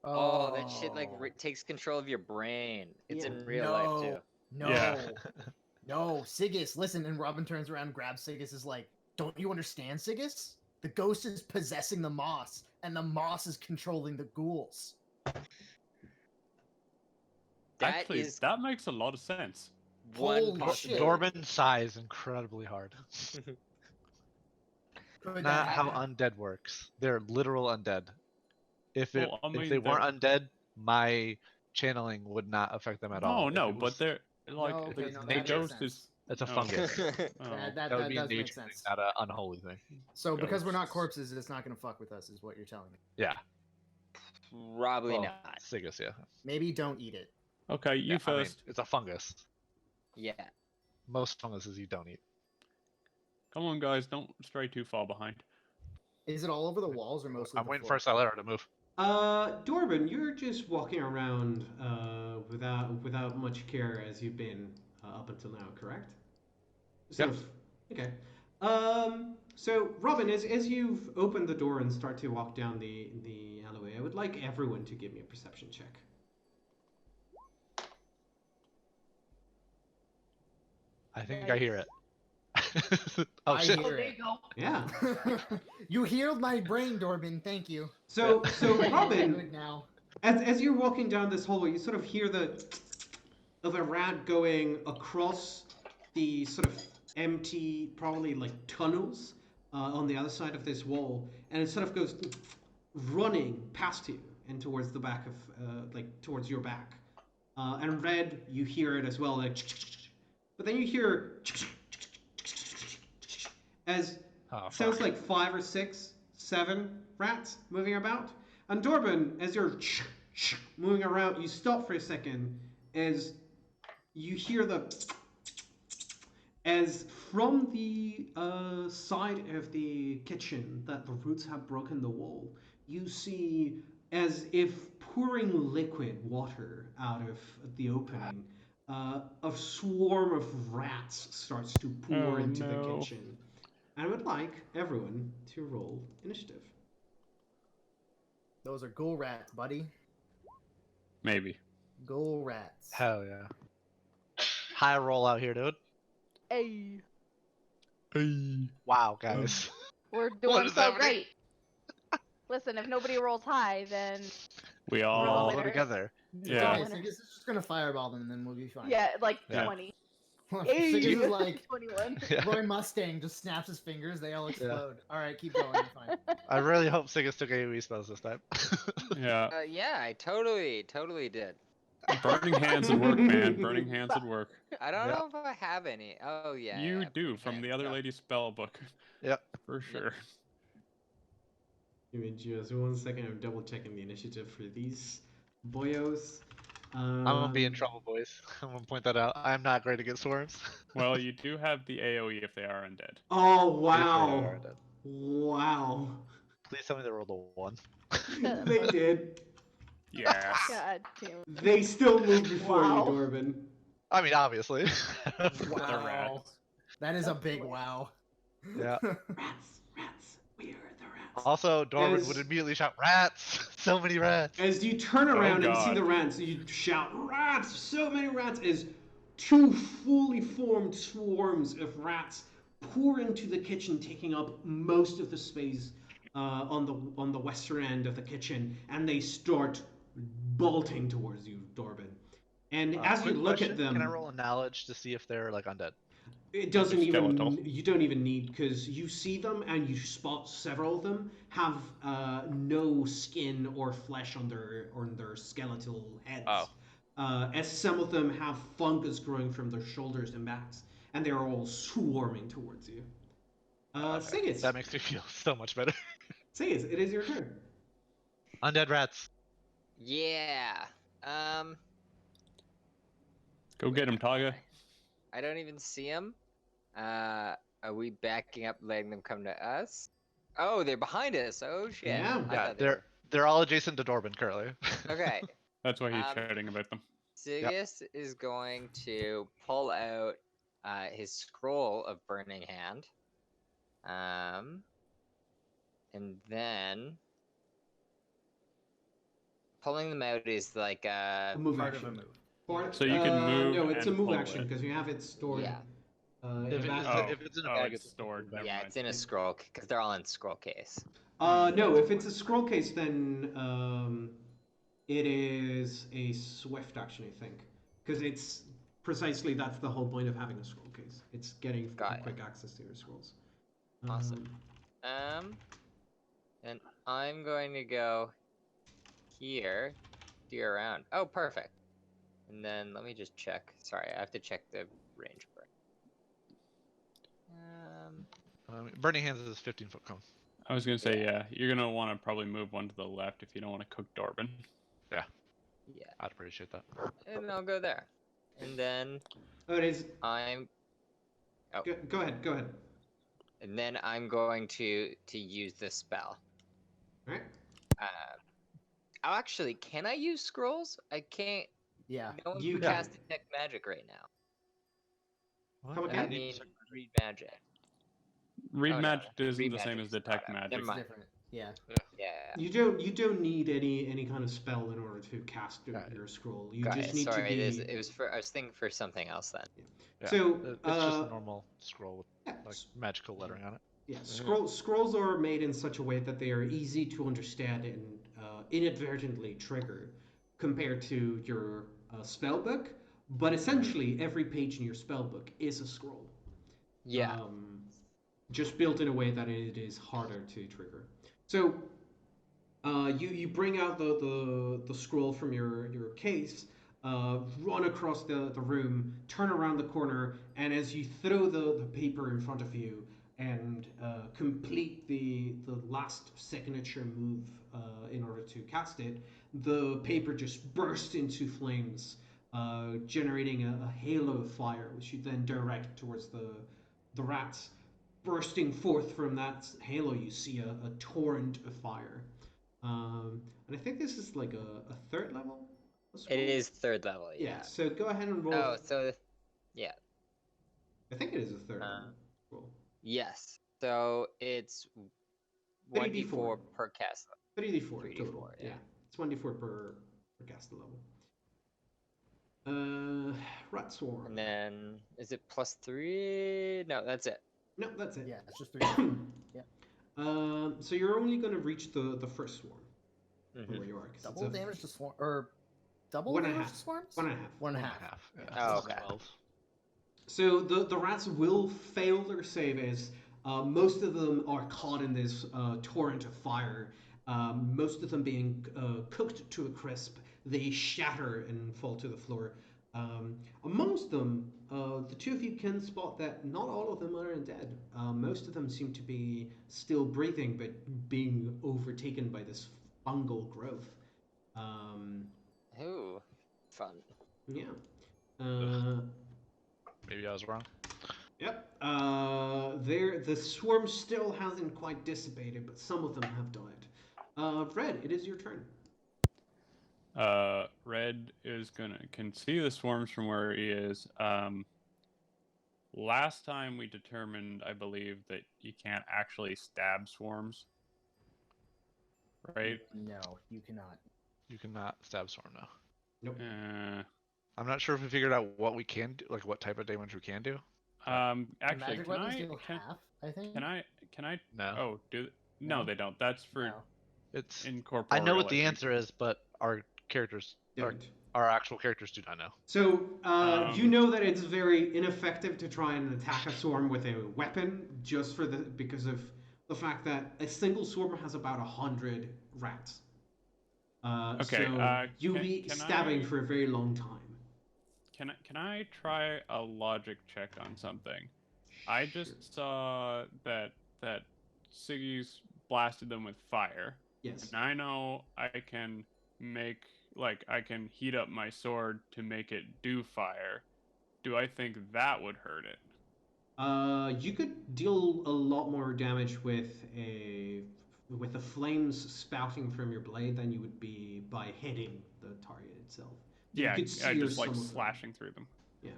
Oh, that shit like takes control of your brain. It's Yeah. in real life too. No. Yeah. No, Sigus, listen. And Robin turns around and grabs Sigus, is like, don't you understand, Sigus? The ghost is possessing the moss, and the moss is controlling the ghouls. That Actually, is that makes a lot of sense. one Holy possibility. shit. Dorman sighs incredibly hard. Could that Not how happen? undead works. They're literal undead. If Well, I if mean, they they're- weren't undead, my channeling would not affect them at all. No, If no, it but was- they're like No, okay, the, no, the that makes ghost sense. is. it's a Oh. fungus. Oh. That That would be a does make nature thing, sense. not an unholy thing. So because we're not Ghosts. corpses, it's not gonna fuck with us, is what you're telling me. Yeah. Probably Well, not. Sigus, yeah. Maybe don't eat it. Okay, you Yeah, I mean, first. it's a fungus. Yeah. Most funguses you don't eat. Come on, guys, don't stray too far behind. Is it all over the walls or mostly? I'm the waiting floor? for Solera to move. Dorban, you're just walking around without much care as you've been up until now, correct? Sort Yep. of. Okay. So Robin, as you've opened the door and start to walk down the alleyway, I would like everyone to give me a perception check. I think I hear it. Oh I shit! Oh, hear there it. you go. Yeah. You healed my brain, Dorbin. Thank you. So Robin, Good now. as you're walking down this hallway, you sort of hear the of a rat going across the sort of empty, probably like tunnels on the other side of this wall, and it sort of goes running past you and towards the back of, like towards your back. And Red, you hear it as well, like, but then you hear as Oh, sounds fuck. like 5 or 6, 7 rats moving about. And Dorbin, as you're moving around, you stop for a second as you hear the as from the side of the kitchen that the roots have broken the wall, you see as if pouring liquid water out of the opening. A swarm of rats starts to pour Oh, into the no. kitchen. I would like everyone to roll initiative. Those are ghoul rats, buddy. Maybe. Ghoul rats. Hell yeah! High roll out here, dude. Hey, Wow, guys. we're What doing is so happening? great. Listen, if nobody rolls high, then We We're We're all all winners. together. Yeah. Okay, Sigus is just gonna fireball them, and then we'll be fine. yeah, like Yeah. 20. Sigus is like 21. Yeah. Roy Mustang, just snaps his fingers, they all explode. All right, keep going. You're fine. I really hope Sigus took AoE spells this time. Yeah. Yeah, I totally did. Burning hands would work, man. Burning hands would work. I don't Yeah. know if I have any. Oh yeah. You yeah, do burning from the hands, other yeah. lady's spell book. Yep. For sure. Give me just 1 second. I'm double checking the initiative for these boyos. I'm gonna be in trouble, boys. I'm gonna point that out. I'm not great against swarms. Well, you do have the AoE if they are undead. Oh If they wow! are dead. Wow! Please tell me they rolled a 1. They did. Yes. God damn. They still moved before Wow. you, Dorbin. I mean, obviously. Wow. rats. That is a That's big hilarious. wow. Yeah. Rats, we are the rats. Also, Dorman As- would immediately shout, "Rats! So many rats!" As you turn around and see God. the rats, you shout, "Rats! So many rats!" As 2 fully formed swarms of rats pour into the kitchen, taking up most of the space on the western end of the kitchen, and they start bolting towards you, Dorbin. And as you Quick look question, at them, can I roll a knowledge to see if they're like undead? it doesn't They're even. skeletal. You don't even need, because you see them and you spot several of them have no skin or flesh on their skeletal heads. Oh. As some of them have fungus growing from their shoulders and backs, and they are all swarming towards you. Okay. Sigis, That makes me feel so much better. Sigis, it is your turn. Undead rats. Yeah. Go get him, Taga. I don't even see them. Are we backing up, letting them come to us? Oh, they're behind us. Oh shit. Yeah. I Yeah, thought they were- they're all adjacent to Dorban currently. Okay. That's why he's Um, shouting about them. Sigus is going to pull out his scroll of Burning Hand. And then pulling them out is like A move Part of action. a move. Or, So you can move No, it's a and move pull action it. because you have it stored. Yeah. In If a it's- basket. if it's in a Oh, bag, it's it's stored. Never Yeah, mind. it's in a scroll because they're all in scroll case. No, if it's a scroll case, then it is a swift action, I think, because it's precisely that's the whole point of having a scroll case. It's getting Got it. quick access to your scrolls. Awesome. And I'm going to go here, steer around. Oh, perfect. And then let me just check. Sorry, I have to check the range for it. Burning Hands is 15-foot cone. I was gonna say, yeah, you're gonna want to probably move one to the left if you don't want to cook Dorbin. Yeah, I'd appreciate that. and I'll go there. And then Oh, it is. I'm Go ahead. Go ahead. and then I'm going to use the spell. All right. Oh, actually, can I use scrolls? I can't. Yeah. No one You can can. cast detect magic right now. Come I again? mean, read magic. Read Oh, no, magic isn't read the same magic as is detect not up. magic. Never It's mind. different. Yeah. Yeah. You don't need any kind of spell in order to cast Got it. your scroll. You Got just it. need Sorry, to be. it was for. I was thinking for something else then. Yeah, So it's just a normal scroll with yeah, like magical lettering on it. yeah. Scrolls are made in such a way that they are easy to understand and inadvertently trigger, compared to your spell book. But essentially, every page in your spell book is a scroll. Yeah. Just built in a way that it is harder to trigger. So you bring out the scroll from your case, run across the room, turn around the corner, and as you throw the paper in front of you and complete the last signature move in order to cast it, the paper just bursts into flames, generating a halo of fire, which you then direct towards the rats. Bursting forth from that halo, you see a torrent of fire. And I think this is like a third level? It is third level. Yeah. So go ahead and roll. Oh, so yeah. I think it is a third level. Roll. Yes. So it's 1d4 per cast level. 3d4 3d4, total. yeah. It's 1d4 per cast level. Rat swarm. And then is it +3? No, that's it. No, that's it. Yeah, it's just 3. Yeah. So you're only going to reach the first swarm Mhm. where you are. 'Cause Double it's a damage to swarm, or double one and a damage half. to swarms? 1.5. 1.5. Yeah, Oh, so okay. 12. So the rats will fail their save as most of them are caught in this torrent of fire. Most of them being cooked to a crisp. They shatter and fall to the floor. Amongst them, the two of you can spot that not all of them are undead. Most of them seem to be still breathing, but being overtaken by this fungal growth. Ooh, fun. Yeah. Maybe I was wrong. Yep. The swarm still hasn't quite dissipated, but some of them have died. Red, it is your turn. Red is can see the swarms from where he is. Last time we determined, I believe, that you can't actually stab swarms. Right? No, you cannot. You cannot stab swarm now. Nope. I'm not sure if we figured out what we can do, like what type of damage we can do. Actually, Magic weapons deal half, I think. Can I? No. Oh, no, they don't. That's for No. It's. incorporeal. I know what the think. answer is, but our characters, Don't. our actual characters, do not know. So you know that it's very ineffective to try and attack a swarm with a weapon, just because of the fact that a single swarm has about 100 rats. Okay, So you'll be can stabbing for a very long time. Can I try a logic check on something? I just saw that Siggy's blasted them with fire. Yes. And I know I can I can heat up my sword to make it do fire. Do I think that would hurt it? You could deal a lot more damage with the flames spouting from your blade than you would be by hitting the target itself. You could I sear just like some of them. slashing through them. Yeah.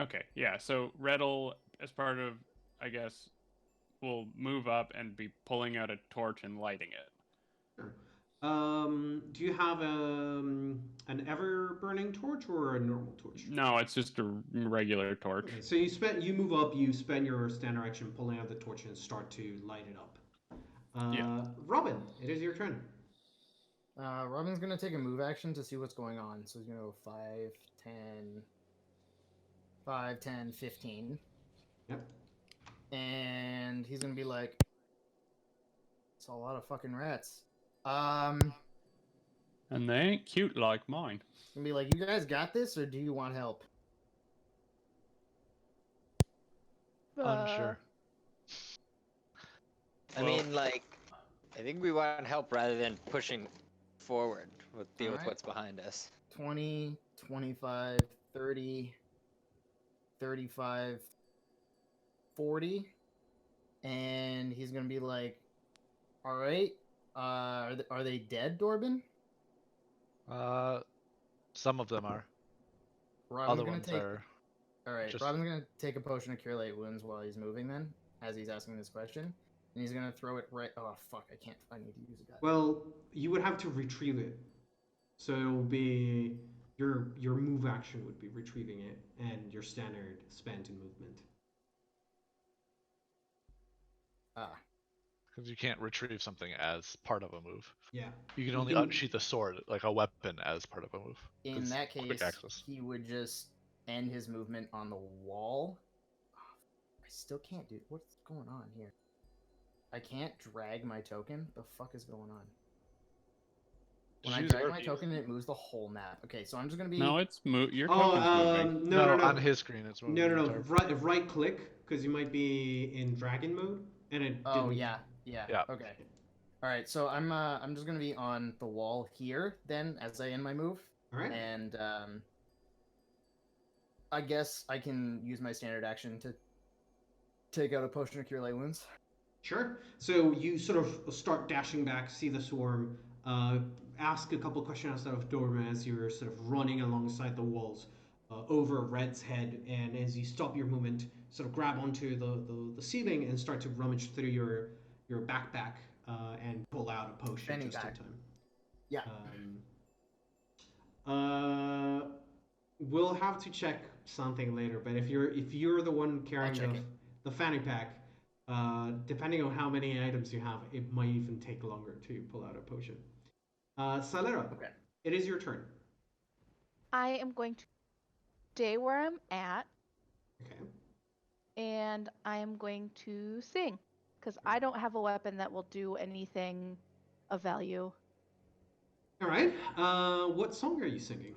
Okay, yeah. So Red'll, as part of, I guess, will move up and be pulling out a torch and lighting it. Sure. Do you have an ever burning torch or a normal torch? No, it's just a regular torch. Okay, so you move up, you spend your standard action pulling out the torch and start to light it up. Yeah. Robin, it is your turn. Robin's gonna take a move action to see what's going on. So he's gonna go 5, 10, 15. Yep. And he's gonna be like, it's a lot of fucking rats. And they ain't cute like mine. Gonna be like, you guys got this, or do you want help? Unsure. I mean, like, I think we want help rather than pushing forward. We'll deal with Alright. what's behind us. 20, 25, 30, 35, 40. And he's gonna be like, all right, are they dead, Dorbin? Some of them are. Robin's Other gonna ones take. are. All right, just- Robin's gonna take a potion of cure light wounds while he's moving then, as he's asking this question, and he's gonna throw it right. Oh fuck! I can't. I need to use a gun. Well, you would have to retrieve it. So it will be your move action would be retrieving it, and your standard spent in movement. Ah, Because you can't retrieve something as part of a move. Yeah. You can You only can- unsheath a sword, like a weapon, as part of a move. in 'Cause that quick case, access. he would just end his movement on the wall. I still can't do. What's going on here? I can't drag my token. The fuck is going on? When I Just use drag my RPs. token, it moves the whole map. Okay, so I'm just gonna be. No, it's your Oh, token's moving. no, on his screen it's moving. No, the no, entire- Right click, because you might be in dragon mode, and it. Oh didn't- yeah. Okay. All right, so I'm just gonna be on the wall here then as I end my move, All right. and I guess I can use my standard action to take out a potion of cure light wounds. Sure. So you sort of start dashing back, see the swarm, ask a couple questions out of Dorma as you're sort of running alongside the walls over Red's head, and as you stop your movement, sort of grab onto the ceiling and start to rummage through your backpack and pull out a potion Fanny just pack. in time. Yeah. We'll have to check something later, but if you're the one carrying check it. the fanny pack, depending on how many items you have, it might even take longer to pull out a potion. Salera, Okay. it is your turn. I am going to stay where I'm at, Okay. and I am going to sing, because I don't have a weapon that will do anything of value. All right. What song are you singing?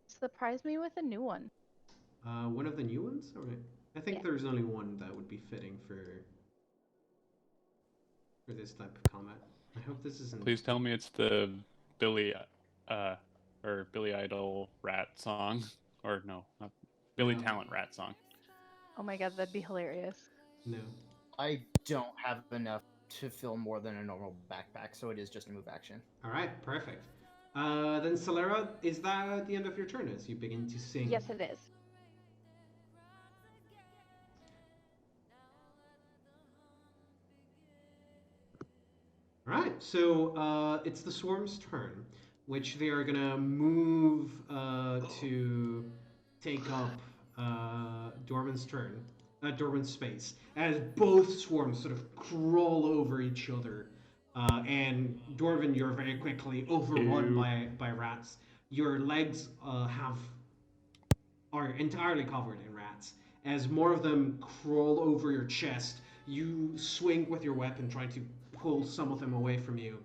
Surprise me with a new one. One of the new ones? All right. I think Yeah. there's only one that would be fitting for this type of combat. I hope this isn't. Please tell me it's the Billy Idol rat song, or no, not Billy No. Talent rat song. Oh my god, that'd be hilarious. No. I don't have enough to fill more than a normal backpack, so it is just a move action. All right. Perfect. Then Salera, is that at the end of your turn as you begin to sing? Yes, it is. Alright, so it's the swarm's turn, which they are gonna move to take up Dorman's turn, Dorman's space, as both swarms sort of crawl over each other. And Dorvan, you're very quickly overrun by rats. Your legs are entirely covered in rats. As more of them crawl over your chest, you swing with your weapon, trying to pull some of them away from you,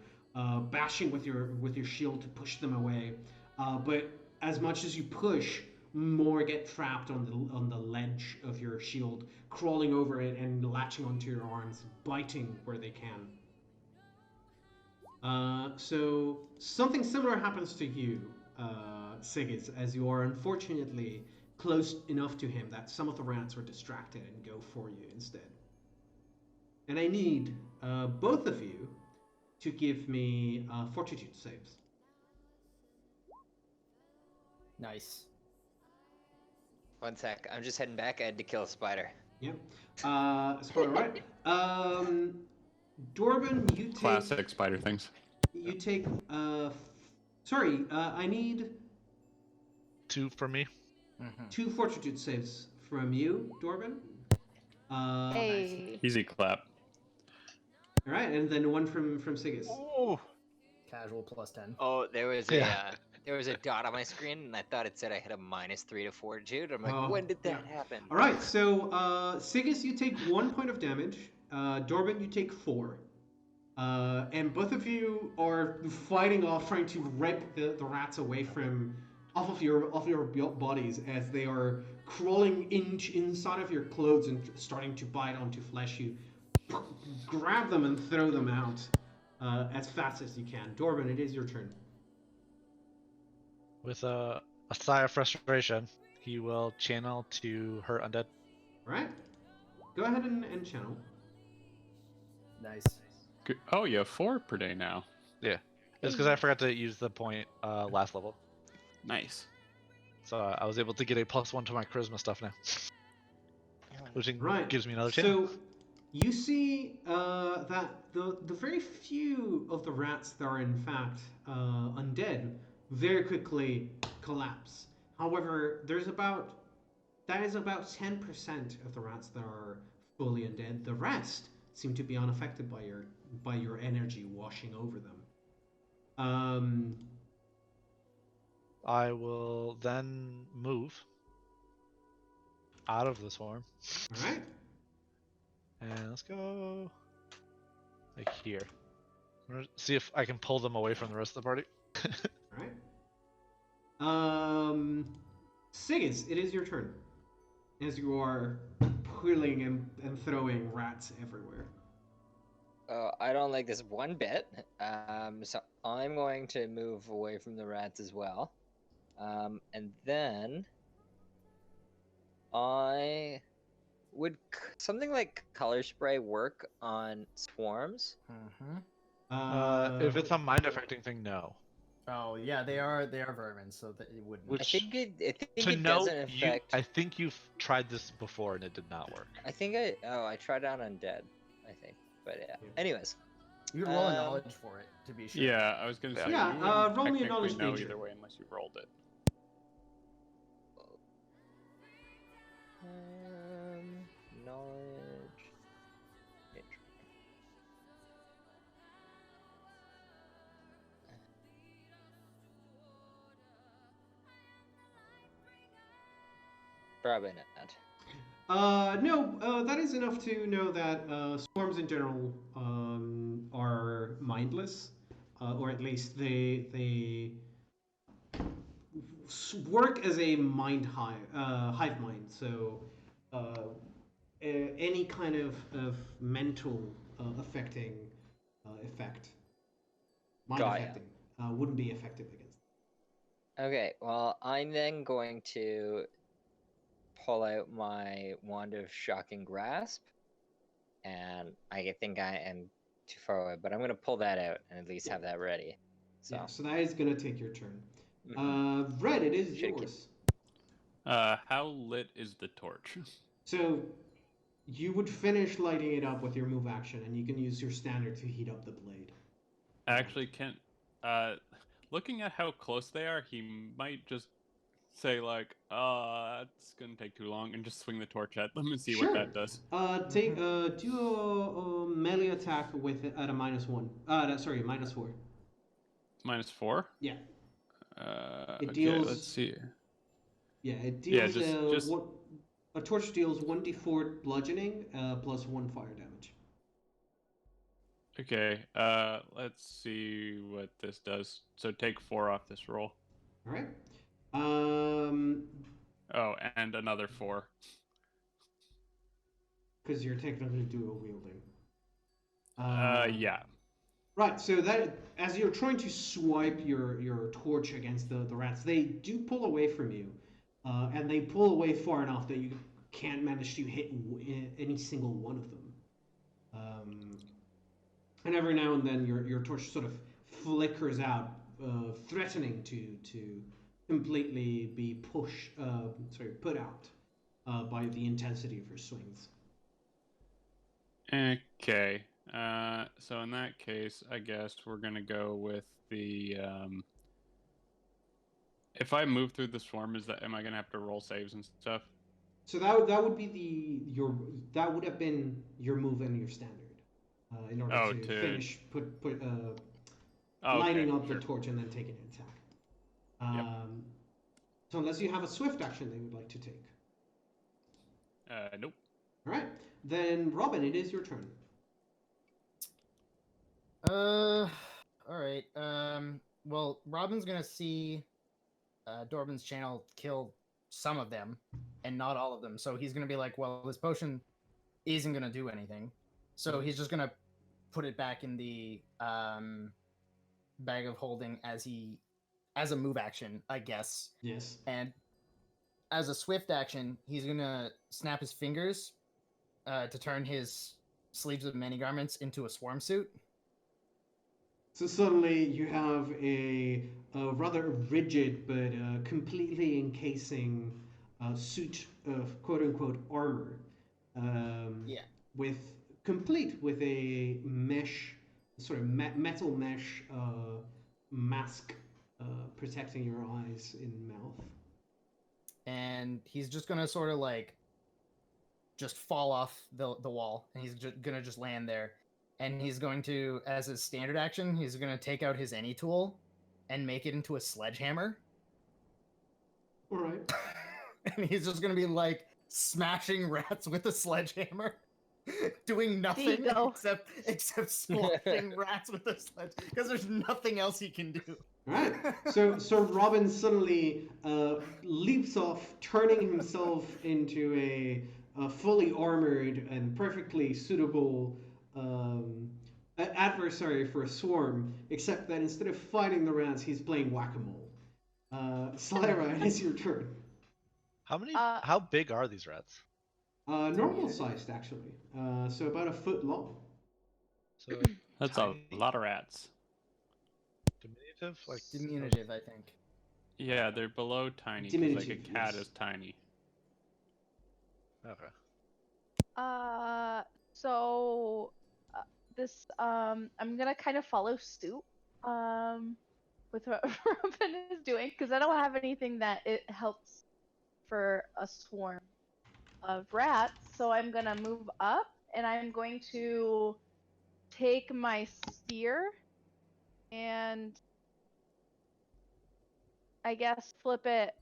bashing with your shield to push them away. But as much as you push, more get trapped on the ledge of your shield, crawling over it and latching onto your arms, biting where they can. So something similar happens to you, Sigis, as you are unfortunately close enough to him that some of the rats are distracted and go for you instead. And I need both of you to give me fortitude saves. Nice. One sec. I'm just heading back. I had to kill a spider. Yep. Spoiler, right? Dorban, you take... Classic spider things. You take... sorry, I need 2 for me. 2 fortitude saves from you, Dorban. Hey. Easy clap. All right, and then 1 from Sigis. Oh, Casual plus 10. oh, there was Yeah. there was a dot on my screen, and I thought it said I had a -3 to fortitude. I'm like, Oh, when did that yeah. happen? All right, so Sigis, you take 1 point of damage. Dorban, you take 4. And both of you are fighting off, trying to rip the rats away off of your bodies as they are crawling inside of your clothes and starting to bite onto flesh. You grab them and throw them out as fast as you can. Dorban, it is your turn. With a sigh of frustration, he will channel to hurt undead. All right, go ahead and channel. Nice. Oh, you have 4 per day now. Yeah, it's because I forgot to use the point last level. Nice. So I was able to get a +1 to my charisma stuff now, which Right. gives me another 10. So you see that the very few of the rats that are in fact undead very quickly collapse. However, that is about 10% of the rats that are fully undead. The rest seem to be unaffected by your energy washing over them. I will then move out of the swarm. All right. And let's go like here. I'm gonna see if I can pull them away from the rest of the party. All right. Siggis, it is your turn. As you are pulling and throwing rats everywhere. I don't like this one bit. So I'm going to move away from the rats as well. And then I would something like color spray work on swarms? Mm-hmm. If it's a mind affecting thing, no. Oh yeah, they are vermin, so that it wouldn't. Which- I think it To doesn't note, affect. I think you've tried this before and it did not work. I think I tried out undead, I think. But yeah. Anyways. You could roll a knowledge for it to be sure. Yeah, I was gonna say. Yeah, you roll wouldn't me a knowledge technically know nature. either way unless you rolled it. Knowledge. Nature. Probably not. No, that is enough to know that swarms in general are mindless, or at least they work as a hive mind. So any kind of mental affecting effect, mind Got ya. affecting, wouldn't be effective against. Okay, well, I'm then going to pull out my Wand of Shocking Grasp, and I think I am too far away, but I'm going to pull that out and at least have that ready. So, Yeah, so that is gonna take your turn. mhm. Red, it is Should've yours. How lit is the torch? So you would finish lighting it up with your move action, and you can use your standard to heat up the blade. Actually, looking at how close they are, he might just say like, that's gonna take too long," and just swing the torch at them and see Sure. what that does. Do a melee attack with it at a -1. Sorry, -4. It's -4. Yeah. It Okay, deals- let's see. Yeah, it deals just- a torch deals 1d4 bludgeoning plus 1 fire damage. Okay, let's see what this does. So take 4 off this roll. All right. Oh, and another 4. Because you're technically dual wielding. Yeah. Right, so that as you're trying to swipe your torch against the rats, they do pull away from you, and they pull away far enough that you can't manage to hit any single one of them. And every now and then your torch sort of flickers out, threatening to completely be put out by the intensity of your swings. Okay. So in that case, I guess we're gonna go with the. If I move through the swarm, am I gonna have to roll saves and stuff? So that would be that would have been your move and your standard, in order to finish lighting up the torch and then taking an attack. So unless you have a swift action they would like to take. Nope. All right, then Robin, it is your turn. All right. Well, Robin's gonna see Dorban's channel kill some of them, and not all of them. So he's gonna be like, "Well, this potion isn't gonna do anything." So he's just gonna put it back in the bag of holding as a move action, I guess. Yes. And as a swift action, he's gonna snap his fingers to turn his sleeves of many garments into a swarm suit. So suddenly you have a rather rigid but completely encasing suit of quote unquote armor, Yeah. with complete with a mesh, sort of metal mesh mask protecting your eyes and mouth. And he's just gonna sort of like just fall off the wall, and he's gonna just land there. And he's going to, as his standard action, he's gonna take out his any tool and make it into a sledgehammer. All right. And he's just gonna be like smashing rats with a sledgehammer, doing nothing go. except squashing rats with a sledge, because there's nothing else he can do. All right. So Robin suddenly leaps off, turning himself into a fully armored and perfectly suitable adversary for a swarm, except that instead of fighting the rats, he's playing whack-a-mole. Slyra, it is your turn. How big are these rats? Normal sized, actually. So about a foot long. So That's tiny, a lot of rats. diminutive, like Diminutive, I think. Yeah, they're below tiny. 'Cause, like a Diminutive, cat yes. is tiny. Okay. So this I'm gonna kind of follow suit with what Robin is doing, because I don't have anything that it helps for a swarm of rats. So I'm gonna move up, and I'm going to take my spear and I guess flip it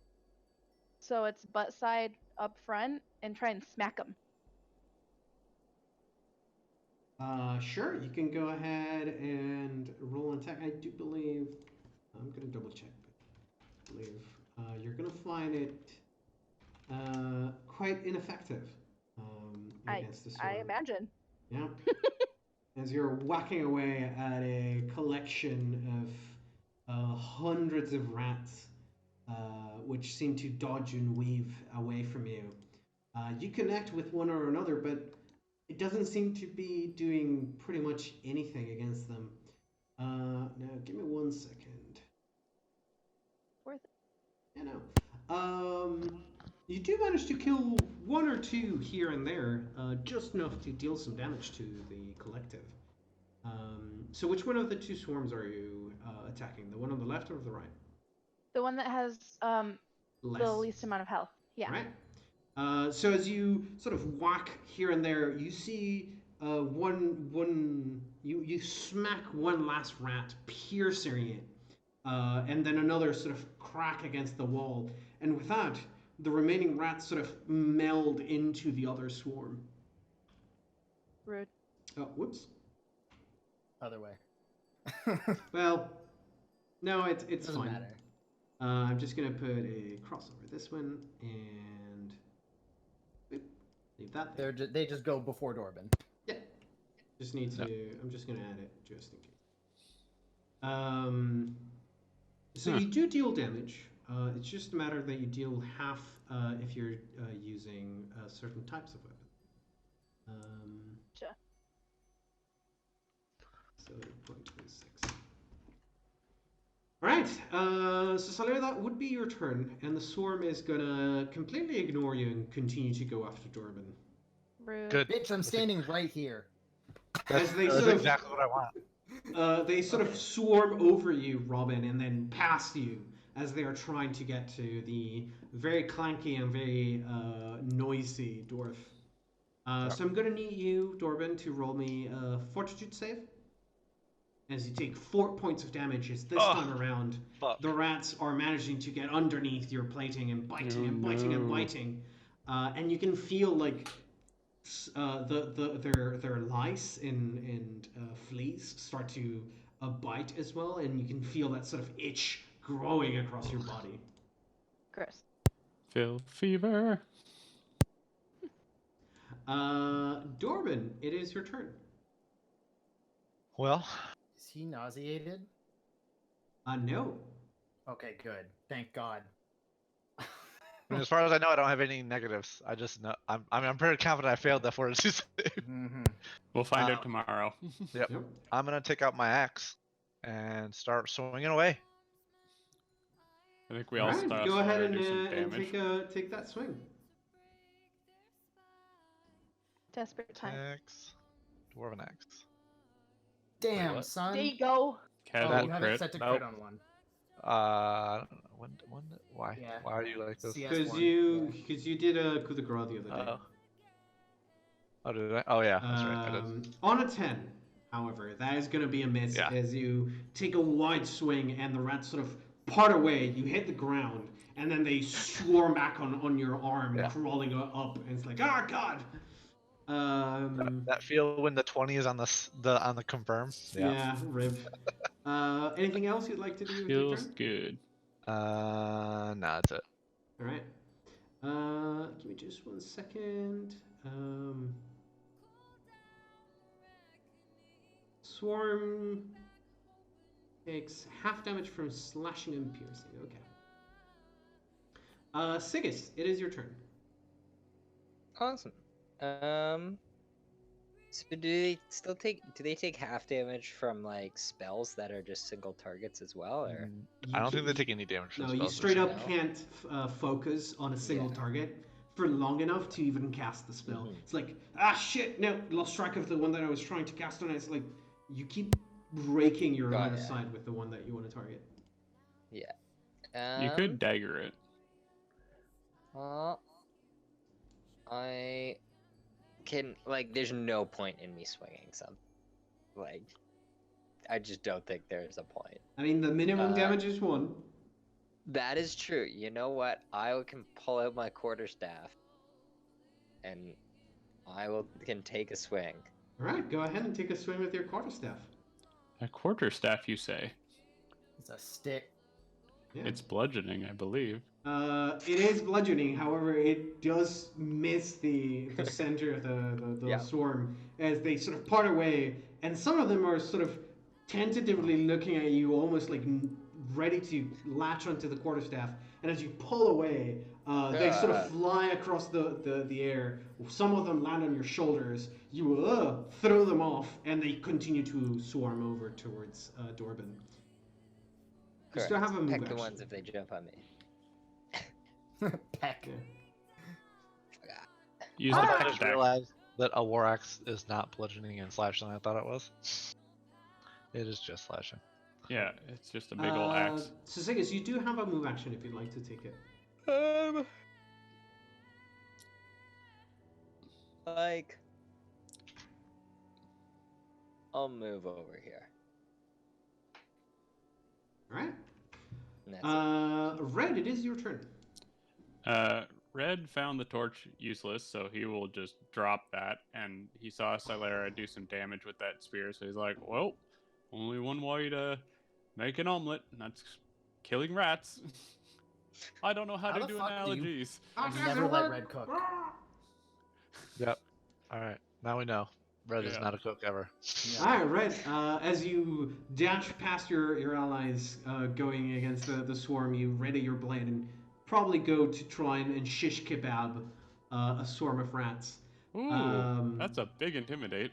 so it's butt side up front and try and smack him. Sure, you can go ahead and roll an attack. I do believe, I'm going to double check, but I believe you're going to find it quite ineffective against the sword. I imagine. Yeah. As you're whacking away at a collection of hundreds of rats, which seem to dodge and weave away from you. You connect with one or another, but it doesn't seem to be doing pretty much anything against them. Now, give me 1 second. Worth it. Yeah, no. You do manage to kill one or two here and there, just enough to deal some damage to the collective. So which one of the two swarms are you attacking? The one on the left or the right? The one that has Less. the least amount of health. Yeah. Right. So as you sort of whack here and there, you see you smack one last rat, piercing it, and then another sort of crack against the wall, and with that, the remaining rats sort of meld into the other swarm. Rude. Oh, whoops. Other way. Well, no, it's Doesn't fine. matter. I'm just gonna put a cross over this one and leave that there. They just go before Dorbin. Yeah. Just need to. I'm just gonna add it just in case. So you do deal damage. It's just a matter that you deal half if you're using certain types of weapon. Sure. So 0.26. All right. So Salir, that would be your turn, and the swarm is gonna completely ignore you and continue to go after Dorbin. Rude. Good. Bitch, I'm standing right here. As they That's sort of exactly what I want. they sort of swarm over you, Robin, and then past you as they are trying to get to the very clanky and very noisy dwarf. So I'm going to need you, Dorbin, to roll me a fortitude save. As you take 4 points of damage, as this time around, the rats are managing to get underneath your plating and biting and biting and biting. And you can feel like their lice and fleas start to bite as well, and you can feel that sort of itch growing across your body. Gross. Phil fever. Dorbin, it is your turn. Well, Is he nauseated? No. Okay, good. Thank God. I mean, as far as I know, I don't have any negatives. I just know I'm pretty confident I failed that fortitude save. Mm-hmm. We'll find out tomorrow. Yep. Yep. I'm gonna take out my axe and start swinging away. I think we all Alright, saw go ahead Sora do some and damage. take that swing. Desperate time. Axe. Dwarven axe. Damn, what? son. There you go. Cat Oh, will you have it crit. set to Nope. crit on one. I don't know. Why? Yeah. Why are you like this? CS Because one, you did a coup de grace the other day. Oh, did I? Oh, yeah, that's right. I did. On a 10, however, that is going to be a miss Yeah. as you take a wide swing and the rats sort of part away. You hit the ground, and then they swarm back on your arm, Yeah. crawling up, and it's like, oh god. That feel when the 20 is on the confirm. Yeah, rib. Anything else you'd like to do with your Feels turn? good. Nah, that's it. All right. Give me just 1 second. Swarm takes half damage from slashing and piercing. Okay. Sigus, it is your turn. Awesome. So do they take half damage from like spells that are just single targets as well, or? I don't think they take any damage from No, spells. you straight up No. can't focus on a single Yeah. target for long enough to even cast the spell. Mhm. It's like, shit, no, lost track of the one that I was trying to cast on. It's like, you keep breaking your line of Got it. sight with the one that you want to target. You could dagger it. Well, I can there's no point in me swinging some. I just don't think there's a point. I mean, the minimum damage is 1. That is true. You know what? I can pull out my quarterstaff, and can take a swing. All right, go ahead and take a swing with your quarterstaff. A quarterstaff, you say? It's a stick. Yeah. It's bludgeoning, I believe. It is bludgeoning, however, it does miss the center of the Yeah. swarm as they sort of part away, and some of them are sort of tentatively looking at you, almost like ready to latch onto the quarterstaff. And as you pull away, they sort of fly across the air. Some of them land on your shoulders. You throw them off, and they continue to swarm over towards Dorban. You still have a move Peck the action. ones if they jump on me. Peck. Yeah. Use I the just peck attack. realized that a war axe is not bludgeoning and slashing. I thought it was. It is just slashing. Yeah, it's just a big old axe. So Sigus, you do have a move action if you'd like to take it. I'll move over here. All right. And that's it. Red, it is your turn. Red found the torch useless, so he will just drop that. And he saw Silera do some damage with that spear, so he's like, well, only one way to make an omelet, and that's killing rats. I don't know how How to the do fuck do you- analogies. Never let Red cook. Yep. All right. Now we know. Red is Yeah. not a cook ever. All right, Red. As you dash past your allies going against the swarm, you ready your blade and probably go to try and shish kebab a swarm of rats. Ooh, that's a big intimidate.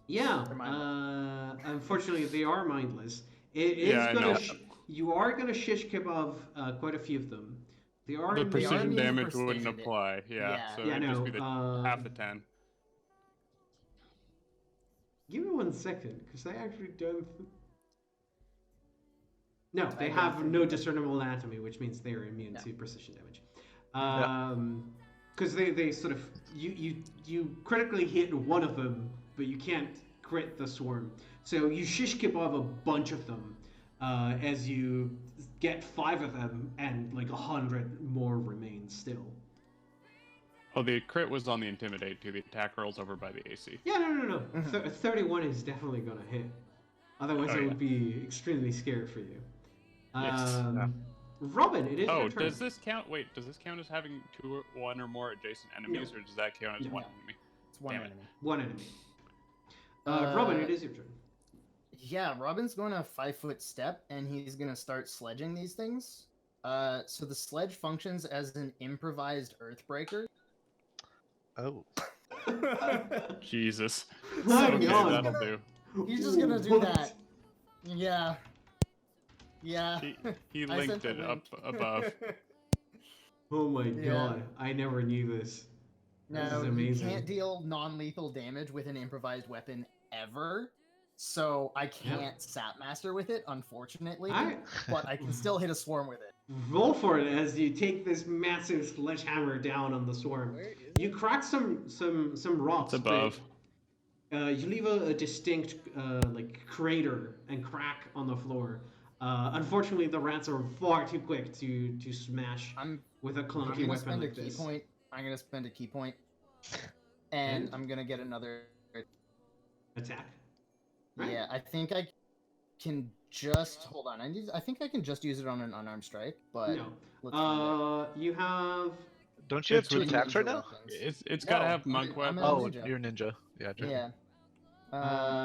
Yeah. They're mindless. Unfortunately, they are mindless. It is Yeah, I gonna. know. You are gonna shish kebab quite a few of them. They are. The in precision immune to damage wouldn't precision. apply. Yeah, Yeah. so Yeah, it'd just no. be the half the 10. Give me 1 second, because I actually don't. No, they I don't have think no that- discernible anatomy, which means they are immune No. to precision damage. Because they sort of you critically hit one of them, but you can't crit the swarm. So you shish kebab a bunch of them as you get 5 of them, and like 100 more remain still. Oh, the crit was on the intimidate too. The attack rolls over by the AC. Yeah, no. 31 is definitely gonna hit. Otherwise, Oh, I yeah. would be extremely scared for you. Yes. Yeah. Robin, it is Oh, your turn. does this count? Wait, does this count as having one or more adjacent enemies, or does that count as No. one No. enemy? It's one Damn it. enemy. One enemy. Robin, it is your turn. Yeah, Robin's going to 5-foot step, and he's going to start sledging these things. So the sledge functions as an improvised earthbreaker. Oh. Jesus. My So Okay, God. that'll do. He's just gonna do What? that. Yeah. Yeah. He I linked sent the it up link. above. Oh my Yeah. god, I never knew this. This is No, you amazing. can't deal non-lethal damage with an improvised weapon ever. So I can't Sap Master with it, unfortunately. I But I can still hit a swarm with it. roll for it as you take this massive sledgehammer down on the swarm. Where is You it? crack some rocks. It's above. But, you leave a distinct like crater and crack on the floor. Unfortunately, the rats are far too quick to smash I'm with a I'm clunky gonna weapon spend a like key this. point. I'm gonna spend a key point, and And? I'm gonna get another. Attack. Right. Yeah, I think I can just hold on. I think I can just use it on an unarmed strike, but No. let's find out. You have. Don't you have It's two with attacks Ninja right now? weapons. It's gotta No, have monk I'm weapons. a Oh, ninja. you're a ninja. Yeah. Yeah.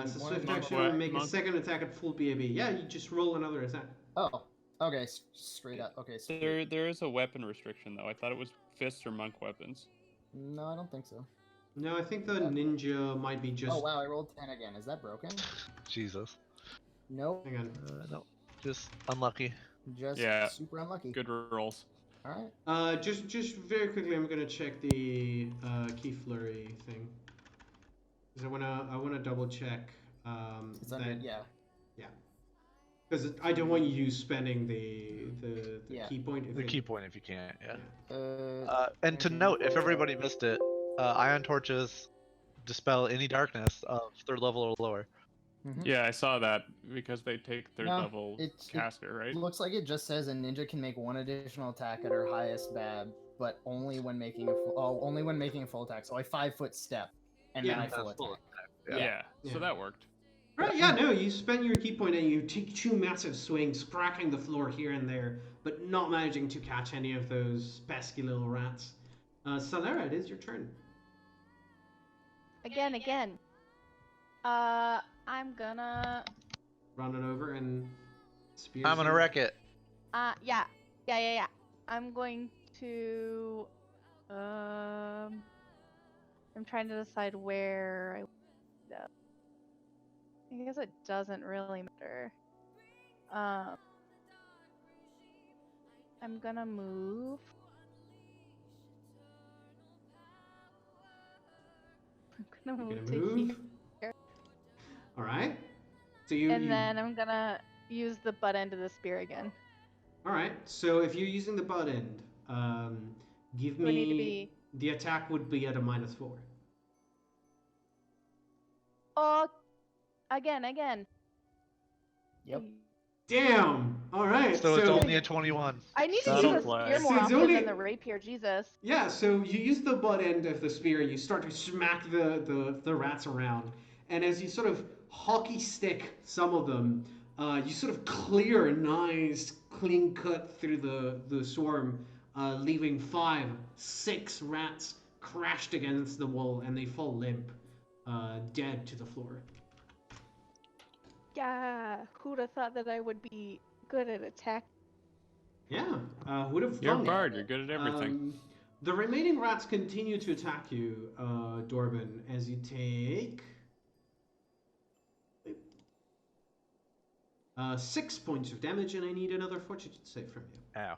It's a one swift additional action. weapon. Make a Monk. second attack at full BAB. Yeah, you just roll another attack. Oh, okay, straight up. Okay, sweet. There is a weapon restriction though. I thought it was fists or monk weapons. No, I don't think so. No, I think the ninja might be just. Oh wow, I rolled 10 again. Is that broken? Jesus. Nope. Hang on. No, just unlucky. Just Yeah. super unlucky. Good rolls. All right. Just very quickly, I'm gonna check the key flurry thing. Because I wanna double check It's under, that. yeah. Because I don't want you spending the Yeah. key point. If The it- key point if you can't. Yeah. Mhm. And to note, if everybody missed it, ion torches dispel any darkness of 3rd level or lower. Mhm. Yeah, I saw that because they take third No, level it caster, right? looks like it just says a ninja can make one additional attack at her highest BAB, but only when making only when making a full attack. So a 5-foot step, and Yeah, then I that's full full attack. Yeah. Yeah. So that worked. Right, yeah, no, you spend your key point and you take 2 massive swings, cracking the floor here and there, but not managing to catch any of those pesky little rats. Salera, it is your turn. Again. I'm gonna. Run it over and spear. I'm gonna wreck it. Yeah. I'm going to. I'm trying to decide where I guess it doesn't really matter. I'm gonna move. I'm gonna You're move gonna to move. here. All right. So you. And then I'm gonna use the butt end of the spear again. All right. So if you're using the butt end, give Do I need to me be- the attack would be at a -4. Oh, again. Yep. Damn. All right. So it's only a 21. I need to Subtle use the play. spear more So it's often only- than the rapier. Jesus. Yeah, so you use the butt end of the spear and you start to smack the rats around. And as you sort of hockey stick some of them, you sort of clear a nice clean cut through the swarm, leaving 5, 6 rats crashed against the wall and they fall limp, dead to the floor. Yeah, who'd have thought that I would be good at attack? Yeah, would have You're a thunk. bard. You're good at everything. The remaining rats continue to attack you, Dorban, as you take 6 points of damage, and I need another fortitude save from you. Ow.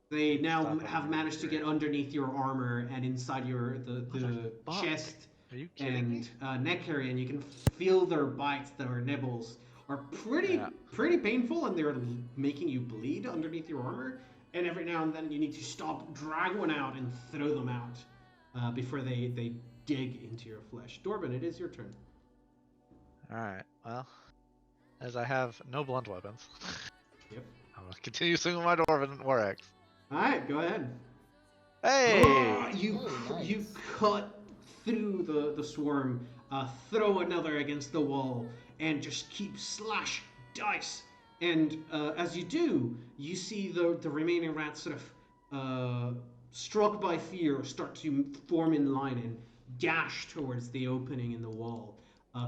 They now Stop have it. managed to get underneath your armor and inside the Motherfuck. chest Are you kidding me? and neck area, and you can feel their bites, their nibbles are pretty painful, and they're making you bleed underneath your armor. And every now and then you need to stop, drag one out, and throw them out before they dig into your flesh. Dorban, it is your turn. Alright, well, as I have no blunt weapons, Yep. I'm gonna continue swinging my Dwarven War Axe. All right, go ahead. Hey! You Nice. you cut through the swarm, throw another against the wall, and just keep slash dice. And as you do, you see the remaining rats sort of struck by fear start to form in line and dash towards the opening in the wall,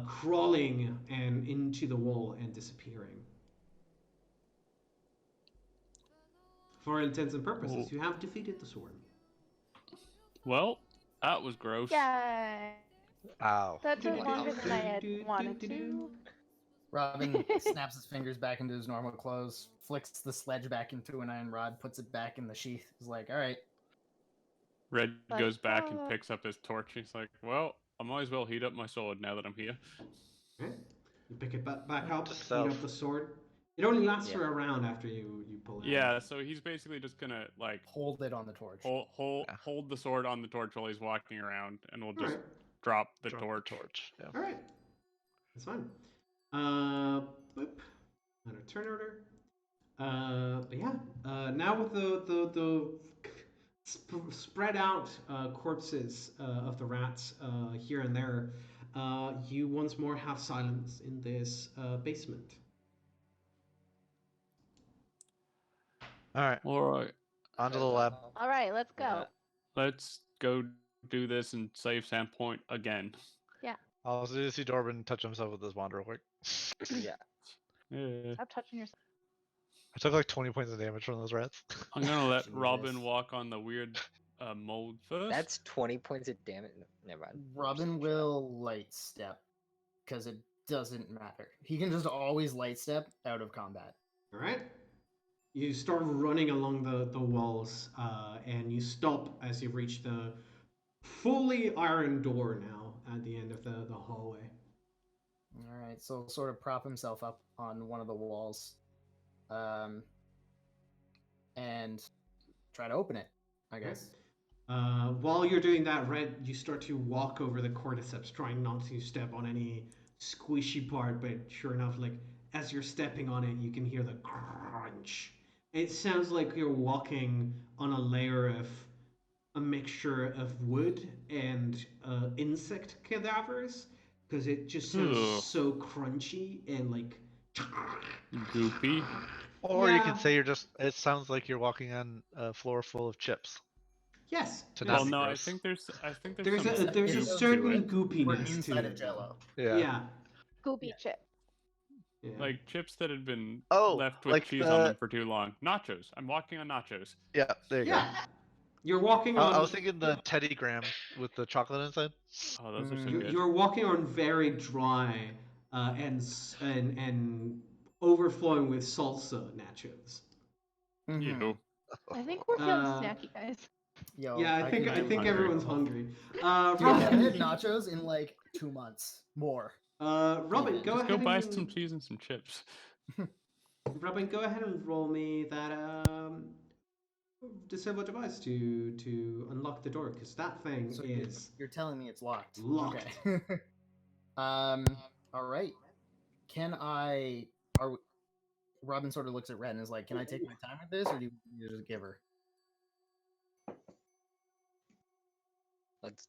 crawling and into the wall and disappearing. For all intents and purposes, you have defeated the swarm. Well, that was gross. Yeah, Ow. that took longer than I had wanted to. Robin snaps his fingers back into his normal clothes, flicks the sledge back into an iron rod, puts it back in the sheath. He's like, all right. Red Like, goes back and "Oh." picks up his torch. He's like, well, I might as well heat up my sword now that I'm here. Right? You pick it back Note up, to heat self. up the sword. It only lasts Yeah. for a round after you pull it Yeah, out. so he's basically just gonna like Hold it on the torch. Yeah. hold the sword on the torch while he's walking around, and we'll just Alright. drop the Drop torch. The torch. Yeah. Alright. That's fine. Boop. Another turn order. But yeah. Now with the spread out corpses of the rats here and there, you once more have silence in this basement. All right. All right, Onto the lab. All right, let's go. Yeah. let's go do this and save Sandpoint again. I'll see Dorbin touch himself with his wand real quick. Yeah. Yeah. Stop touching yourself. I took like 20 points of damage from those rats. I'm gonna let Jesus. Robin walk on the weird mold first. That's 20 points of damage. No, never mind. Robin will light step because it doesn't matter. He can just always light step out of combat. All right. You start running along the walls, and you stop as you reach the fully iron door now at the end of the hallway. All right, so sort of prop himself up on one of the walls, and try to open it, I guess. While you're doing that, Red, you start to walk over the cordyceps, trying not to step on any squishy part, but sure enough, like as you're stepping on it, you can hear the crunch. It sounds like you're walking on a layer of a mixture of wood and insect cadavers, because it just sounds Ugh. so crunchy and like Goopy. Or you Yeah. can say it sounds like you're walking on a floor full of chips. Yes. To yes. not Well, be no, gross. I think There's some a there's a goop to certain it. We're goopiness to inside it. of Jello. Yeah. Yeah. Goopy Yeah. chip. Yeah. like chips that had been Oh, left with like cheese the- on them for too long. Nachos. I'm walking on nachos. Yeah, there you Yeah. You're walking go. on. I was thinking the Teddy Graham with the chocolate inside. Oh, those are so Mm. good. You're walking on very dry and overflowing with salsa nachos. Mhm. Ew. I think we're feeling Uh, snacky, guys. Yo, Yeah, I think can I get think hungry. everyone's hungry. Dude, I haven't had Robin, nachos in like 2 months. More. Robin, go Just ahead go buy and some cheese and some chips. Robin, go ahead and roll me that disable device to unlock the door, because that thing So is you're telling me it's locked. locked. Okay. All right. Can I? Robin sort of looks at Red and is like, "Can I take my time with this, or do you just give her?" Let's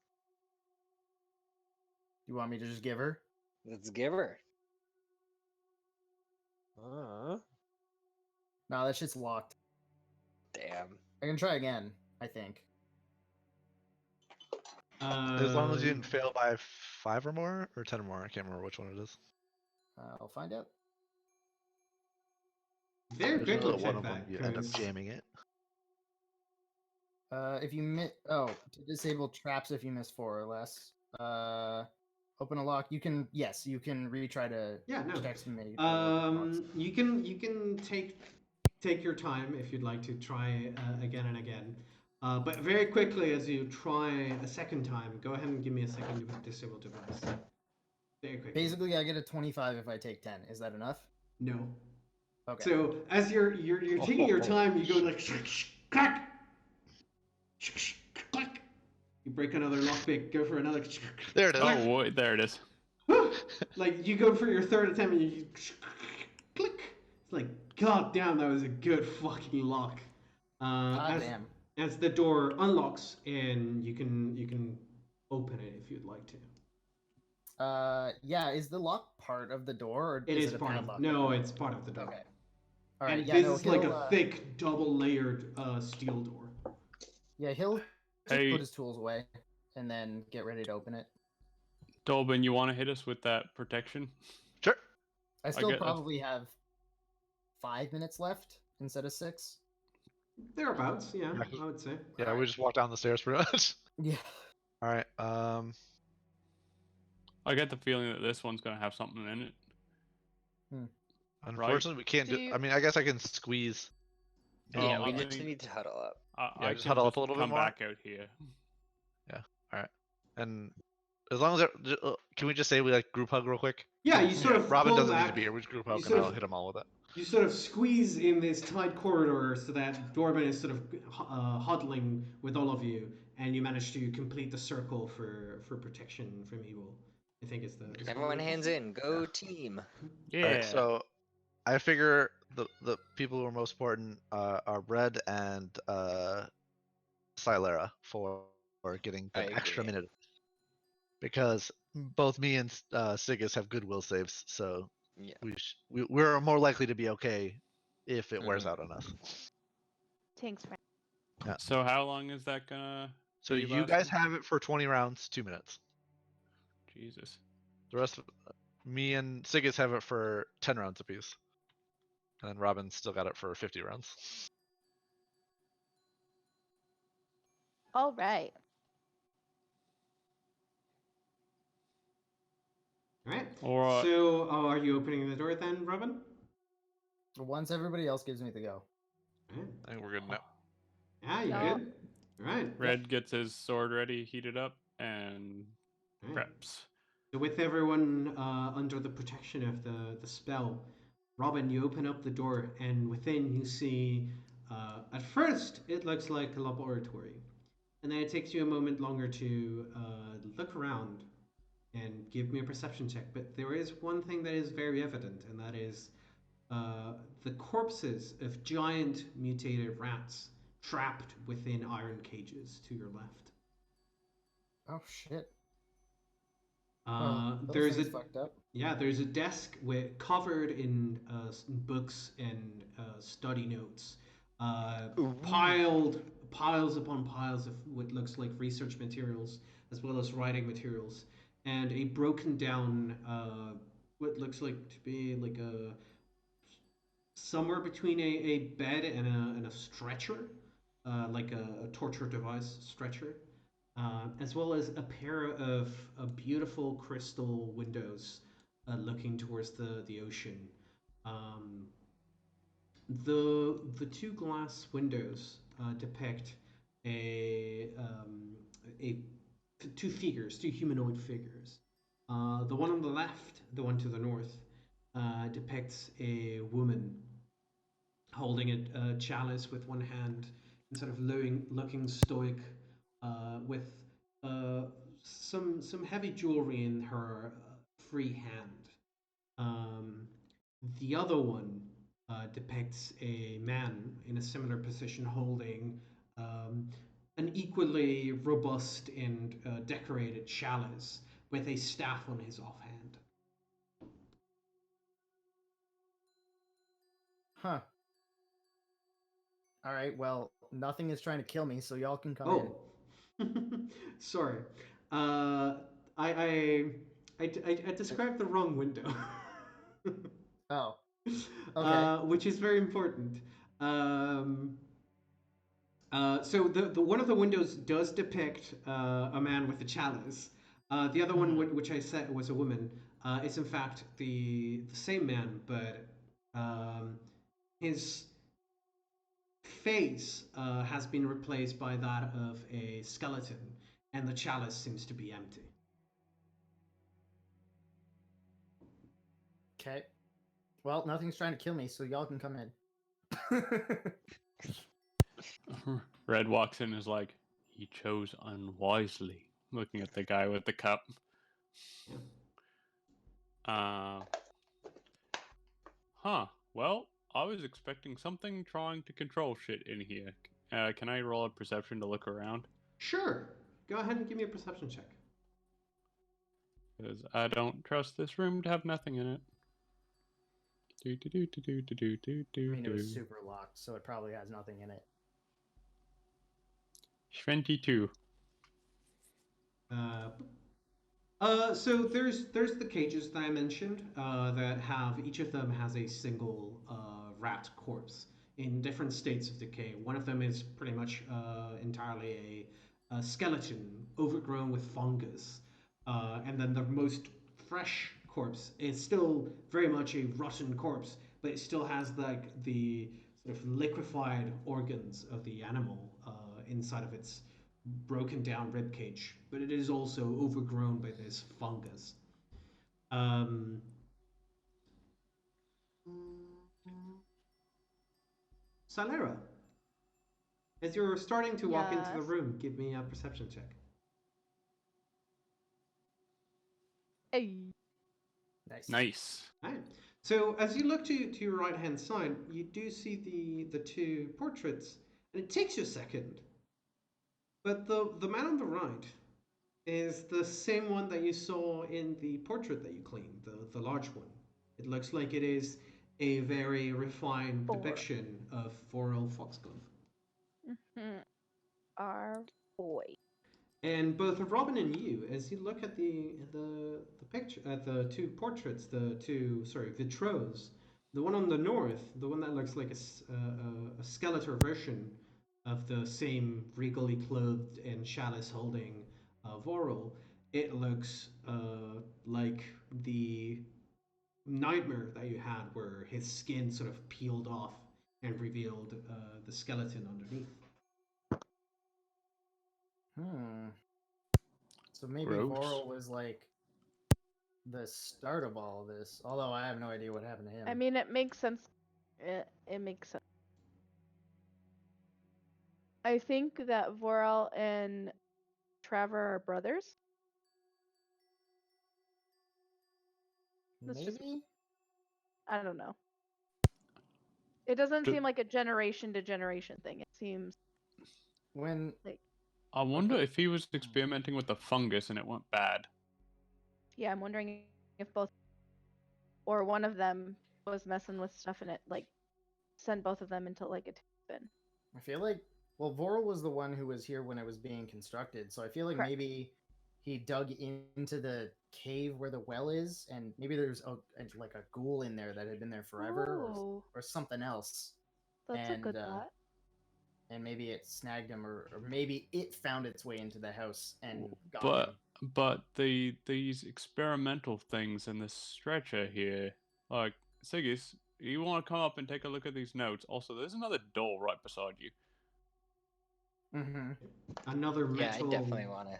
You want me to just give her? give her. No, that shit's locked. Damn. I can try again. I think. As long as you Um, didn't fail by 5 or more, or 10 or more. I can't remember which one it is. I'll find out. very There's quickly usually check one of them that. you end up 'Cause jamming it. If you miss, to disable traps if you miss 4 or less. Open a lock. You can retry to Yeah, no. check some maybe. locks. You can take your time if you'd like to try again and again. But very quickly, as you try a second time, go ahead and give me a second disable device. Very quickly. Basically, I get a 25 if I take 10. Is that enough? No. Okay. So as you're taking your time, you go like clack, clack. You break another lockpick, go for another. There it is. Oh, boy, there it is. Like you go for your third attempt and you click. It's like, god damn, that was a good fucking lock. God damn. As the door unlocks and you can open it if you'd like to. Yeah. Is the lock part of the door, or It is is it a part padlock? of. No, it's part of the door. Okay. All right. And Yeah. this No, is like he'll, a thick, double-layered steel door. Yeah, he'll just Hey. put his tools away and then get ready to open it. Dolbin, you want to hit us with that protection? Sure. I still get- probably have 5 minutes left instead of 6. Thereabouts, yeah, Yeah. I would say. Yeah, we Alright. just walked down the stairs pretty much. Yeah. All right. I get the feeling that this one's gonna have something in it. Unfortunately, we can't Do do. you- I mean, I guess I can squeeze. Yeah, Oh, we I just mean- need to huddle up. Yeah, I just can huddle just up a little bit come more. back out here. All right. And as long as can we just say we like group hug real quick? Yeah, you sort Yeah. of Robin pull doesn't need to back, be here. We just group you hug and sort I'll of- hit them all with it. You sort of squeeze in this tight corridor so that Dorban is sort of huddling with all of you, and you manage to complete the circle for protection from evil. I think it's the. Everyone hands in. Go team. Yeah. All right, so I figure the people who are most important are Red and Silera for getting I the extra agree. minute, because both me and Sigus have goodwill saves, so Yeah. we're more likely to be okay if it wears Mhm. out on us. Thanks, friend. So how long is that gonna? So be you guys lasting? have it for 20 rounds, 2 minutes. Jesus. The rest of me and Sigus have it for 10 rounds apiece. And then Robin's still got it for 50 rounds. All right. All right. Or So, are you opening the door then, Robin? Once everybody else gives me the go. All right. I think we're good now. Yeah, you Yeah. good? All right. Red gets his sword ready, heated up, and All right. preps. So with everyone under the protection of the spell, Robin, you open up the door, and within you see. At first, it looks like a laboratory, and then it takes you a moment longer to look around and give me a perception check. But there is one thing that is very evident, and that is the corpses of giant mutated rats trapped within iron cages to your left. Oh shit. Those There's things a fucked up. yeah, there's a desk covered in books and study notes, piles upon piles of what looks like research materials as well as writing materials, and a broken down what looks like to be like a somewhere between a bed and a stretcher, like a torture device stretcher, as well as a pair of beautiful crystal windows looking towards the ocean. Um, the two glass windows depict a a two figures, two humanoid figures. The one on the left, the one to the north, depicts a woman holding a chalice with one hand and sort of looking stoic, with some heavy jewelry in her free hand. Um, the other one depicts a man in a similar position holding an equally robust and decorated chalice with a staff on his offhand. Huh. All right. Well, nothing is trying to kill me, so y'all can come in. Oh, sorry. I, I, I described the wrong window. Oh. Okay. Which is very important. So the one of the windows does depict a man with a chalice. The other one, which I said was a woman, is in fact the same man, but his face has been replaced by that of a skeleton, and the chalice seems to be empty. Okay. Well, nothing's trying to kill me, so y'all can come in. Red walks in and is like, he chose unwisely, looking at the guy with the cup. Well, I was expecting something trying to control shit in here. Can I roll a perception to look around? Sure. Go ahead and give me a perception check. Because I don't trust this room to have nothing in it. I mean, it was super locked, so it probably has nothing in it. 22. So there's the cages that I mentioned that have each of them has a single rat corpse in different states of decay. One of them is pretty much entirely a skeleton overgrown with fungus, and then the most fresh corpse. It's still very much a rotten corpse, but it still has like the sort of liquefied organs of the animal inside of its broken down rib cage. But it is also overgrown by this fungus. Um, Salera, as you're starting to walk into the Yes. room, give me a perception check. Hey. Nice. Nice. Right. So as you look to your right hand side, you do see the two portraits, and it takes you a second. But the man on the right is the same one that you saw in the portrait that you cleaned, the large one. It looks like it is a very refined Four. depiction of Vorel Foxglove. Mm-hmm. Our boy. And both Robin and you, as you look at the picture, at the two portraits, the two vitraux, the one on the north, the one that looks like a skeletal version of the same regally clothed and chalice holding Vorel, it looks like the nightmare that you had, where his skin sort of peeled off and revealed the skeleton underneath. Hmm. So maybe Gross. Vorel was like the start of all of this. Although I have no idea what happened to him. I mean, it makes sense. It makes sense. I think that Vorel and Trevor are brothers. That's just- maybe. I don't know. It doesn't Do- seem like a generation to generation thing. It seems When like, I wonder if he was experimenting with the fungus and it went bad. yeah, I'm wondering if both or one of them was messing with stuff and it like sent both of them into like a bin. I feel like, well, Vorel was the one who was here when it was being constructed, so I feel like Correct. maybe he dug into the cave where the well is, and maybe there's like a ghoul in there that had been there forever, Ooh, or something else, that's a good and, thought. and maybe it snagged him, or maybe it found its way into the house and got But him. but these experimental things in this stretcher here, like Sigis, you want to come up and take a look at these notes? Also, there's another door right beside you. Mm-hmm. Another Yeah, I metal definitely want to.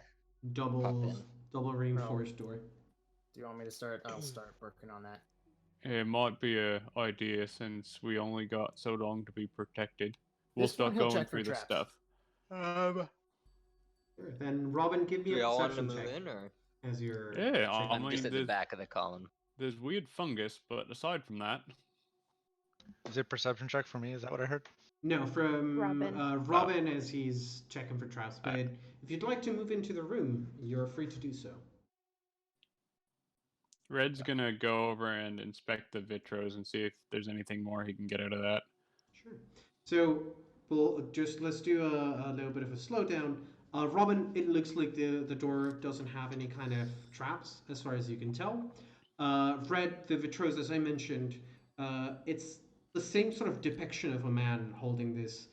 double in. double reinforced door. Do you want me to start? I'll start working on that. It might be a idea since we only got so long to be protected. We'll This one start he'll going check for through the traps. stuff. Sure. Then Robin, give me Do a we all want to perception move check in, or as you're. Yeah, I I'm just mean, at the back of the column? there's weird fungus, but aside from that, Is it perception check for me? Is that what I heard? No, from Robin. Robin as he's checking for traps. But Alright. if you'd like to move into the room, you're free to do so. Red's gonna go over and inspect the vitros and see if there's anything more he can get out of that. Sure. So let's do a little bit of a slowdown. Robin, it looks like the door doesn't have any kind of traps as far as you can tell. Red, the vitros, as I mentioned, it's the same sort of depiction of a man holding this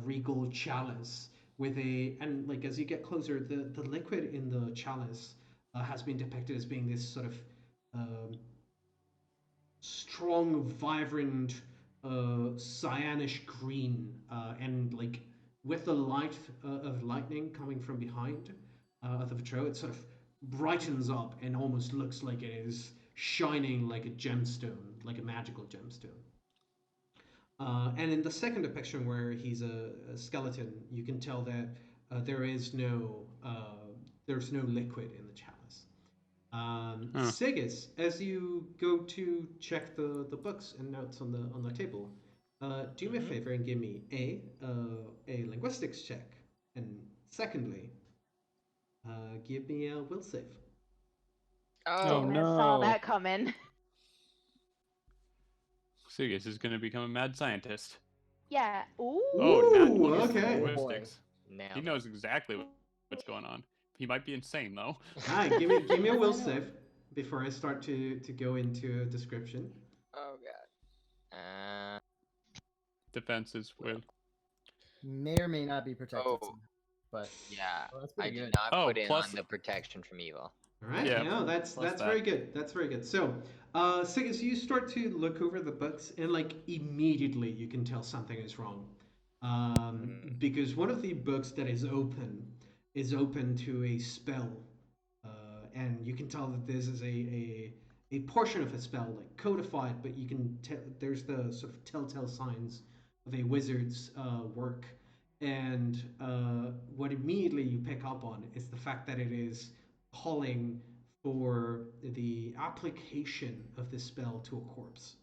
regal chalice with and like as you get closer, the liquid in the chalice has been depicted as being this sort of um, strong, vibrant, cyanish green, and like with the light of lightning coming from behind the vitro, it sort of brightens up and almost looks like it is shining like a gemstone, like a magical gemstone. And in the second depiction, where he's a skeleton, you can tell that there's no liquid in the chalice. Huh. Sigis, as you go to check the books and notes on the table, do me a favor and give me a linguistics check, and secondly, give me a will save. Oh, Damn it, saw no. that coming. Sigis is gonna become a mad scientist. Yeah. Ooh. Oh, nat Ooh, 20 okay. linguistics. Now He knows exactly what's going on. He might be insane though. Hi, give me a will save before I start to go into a description. Oh god. Defenses will. May or may not be protected, Oh. somehow, but Yeah. well, that's I pretty did good. not Oh, put in plus- on the protection from evil. All right. Yeah, No, that's plus very that. good. That's very good. So, so you start to look over the books, and like immediately you can tell something is wrong, because one of the books that is open to a spell, and you can tell that this is a portion of a spell like codified, but you can tell there's the sort of telltale signs of a wizard's work, and what immediately you pick up on is the fact that it is calling for the application of the spell to a corpse.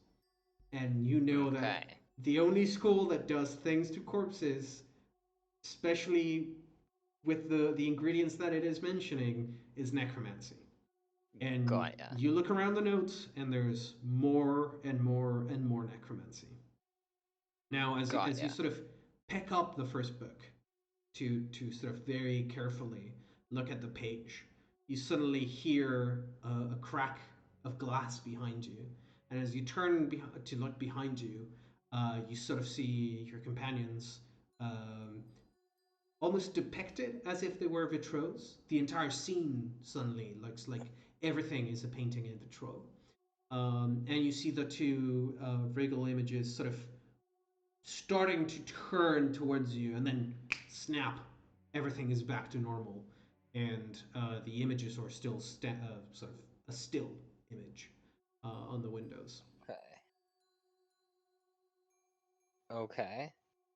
And you know that Okay. the only school that does things to corpses, especially with the ingredients that it is mentioning, is necromancy. And Got ya. you look around the notes, and there's more and more and more necromancy. Now, Got as you ya. sort of pick up the first book to sort of very carefully look at the page, you suddenly hear a crack of glass behind you, and as you turn to look behind you, you sort of see your companions almost depicted as if they were vitraux. The entire scene suddenly looks like everything is a painting in vitraux. And you see the two regal images sort of starting to turn towards you, and then snap, everything is back to normal, and the images are still sort of a still image on the windows. Okay. Okay.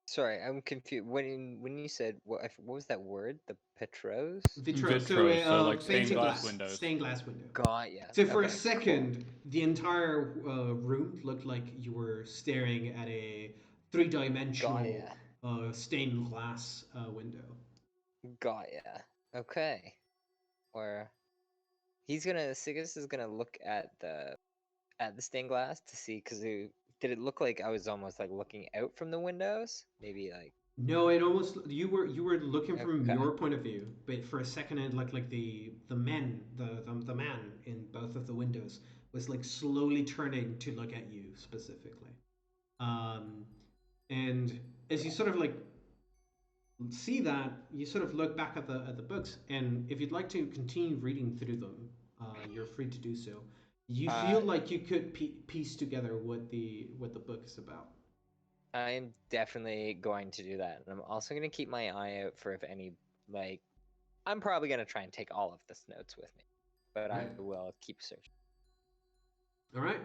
Sorry, I'm confused. When you said what was that word? The Petros? Vitraux, Vitros, so like stained painted glass windows. stained glass window. Got ya. So for a Okay, cool. second, the entire room looked like you were staring at a three-dimensional stained glass window. Got ya. Okay. Or Sigus is gonna look at the stained glass to see, did it look like I was almost like looking out from the windows? Maybe like. No, it almost you were looking from Okay. your point of view, but for a second, it looked like the man in both of the windows was like slowly turning to look at you specifically, um, and as you sort of like see that, you sort of look back at the books, and if you'd like to continue reading through them, you're free to do so. You feel like you could piece together what the book is about. I'm definitely going to do that. And I'm also going to keep my eye out for if any, like, I'm probably going to try and take all of this notes with me, but I Right. will keep searching. All right.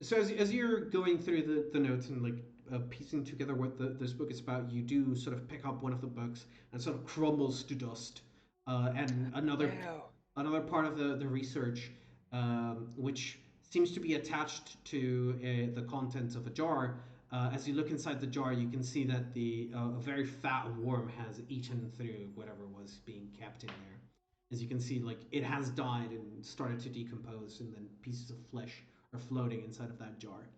So as you're going through the notes and like piecing together what this book is about, you do sort of pick up one of the books and sort of crumbles to dust. And another part of the research, which seems to be attached to the contents of a jar. As you look inside the jar, you can see that a very fat worm has eaten through whatever was being kept in there. As you can see, like it has died and started to decompose, and then pieces of flesh are floating inside of that jar.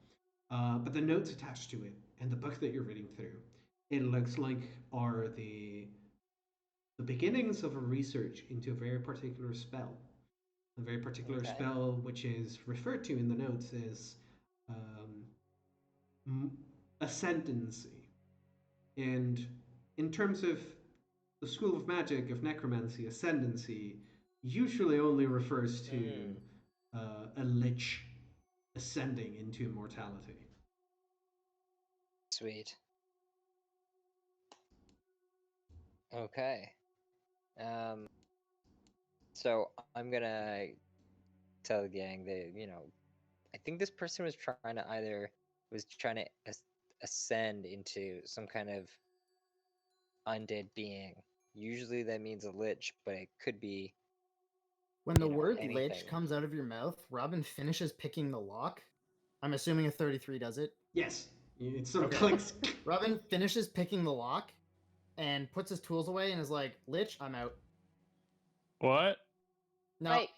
But the notes attached to it and the book that you're reading through, it looks like are the beginnings of a research into a very particular spell. A very particular spell, which is referred to in the notes as ascendancy. And in terms of the school of magic of necromancy, ascendancy usually only refers to a lich ascending into immortality. Sweet. Okay. So I'm gonna tell the gang that, I think this person was trying to ascend into some kind of undead being. Usually that means a lich, but it could be. When the word anything. lich comes out of your mouth, Robin finishes picking the lock. I'm assuming a 33 does it. Yes, it sort of Okay. clicks. Robin finishes picking the lock and puts his tools away and is like, "Lich, I'm out." What? Wait.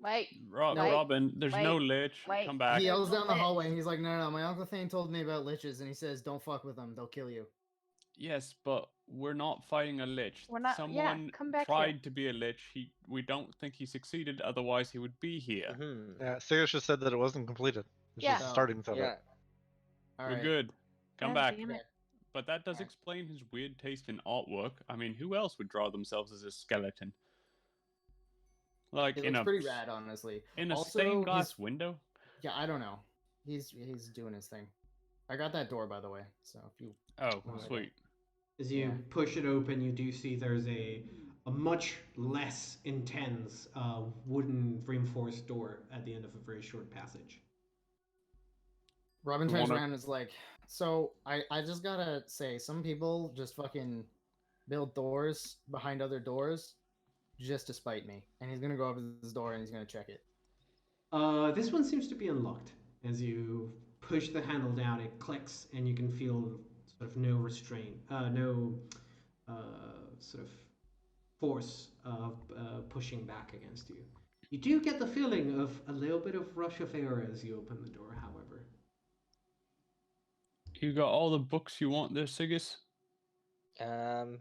Wait. Robin, there's no lich. wait. Come back. He yells There's down no the hallway lich. and he's like, "No, my Uncle Thane told me about liches," and he says, "Don't fuck with them; they'll kill you." Yes, but we're not fighting a lich. We're not- yeah, Someone come back tried here. to be a lich. We don't think he succeeded. Otherwise, he would be here. Yeah, Sigus just said that it wasn't completed. It's Yeah. just the starting of Yeah. it. All We're right. good. Come God back. damn it. But that does explain his weird taste in artwork. I mean, who else would draw themselves as a skeleton? Like It in looks a pretty rad, honestly. in a Also, stained glass he's window. yeah, I don't know. He's doing his thing. I got that door, by the way. So if you Oh, wanna go. sweet. As you Yeah. push it open, you do see there's a much less intense wooden reinforced door at the end of a very short passage. Robin We turns wanna- around and is like, "So I just gotta say, some people just fucking build doors behind other doors just to spite me." And he's gonna go up to this door and he's gonna check it. This one seems to be unlocked. As you push the handle down, it clicks, and you can feel sort of no restraint, no sort of force of pushing back against you. You do get the feeling of a little bit of rush of air as you open the door, however. You got all the books you want there, Sigus? I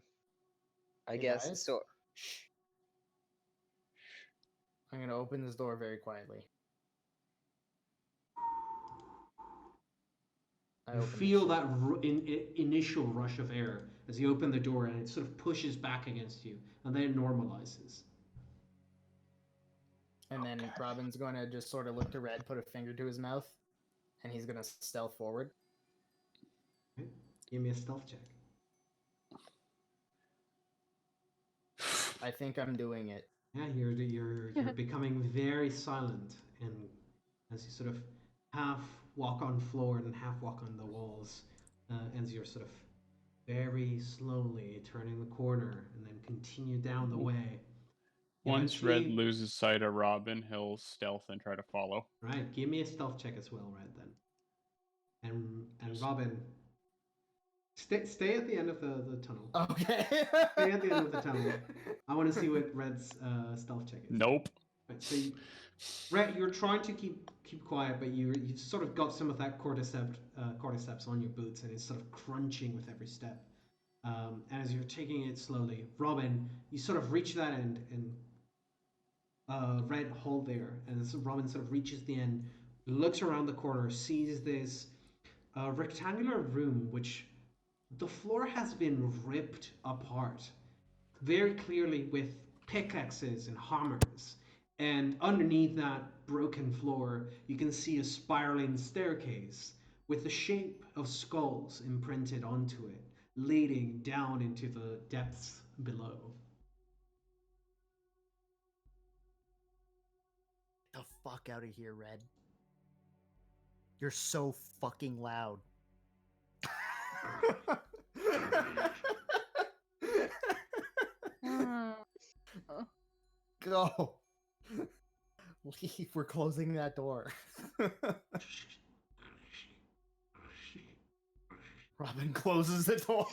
Hey, guess guys? so. Shh. I'm gonna open this door very quietly. I You open this feel shit. that initial rush of air as you open the door, and it sort of pushes back against you, and then it normalizes. And then Robin's gonna just sort of look to Red, put a finger to his mouth, and he's gonna stealth forward. Right? Give me a stealth check. I think I'm doing it. Yeah, you're becoming very silent, and as you sort of half walk on floor and half walk on the walls, as you're sort of very slowly turning the corner and then continue down the way. Once Red Eventually- loses sight of Robin, he'll stealth and try to follow. Right, give me a stealth check as well, Red. Then, and Yes. Robin, stay at the end of the tunnel. Okay. Stay at the end of the tunnel. I want to see what Red's stealth check is. Nope. Right, so Red, you're trying to keep quiet, but you've sort of got some of that cordyceps on your boots, and it's sort of crunching with every step. And as you're taking it slowly, Robin, you sort of reach that end, and Red, hold there. And as Robin sort of reaches the end, looks around the corner, sees this rectangular room, which the floor has been ripped apart very clearly with pickaxes and hammers. And underneath that broken floor, you can see a spiraling staircase with the shape of skulls imprinted onto it, leading down into the depths below. The fuck out of here, Red. You're so fucking loud. Go. Leave. We're closing that door. Robin closes the door.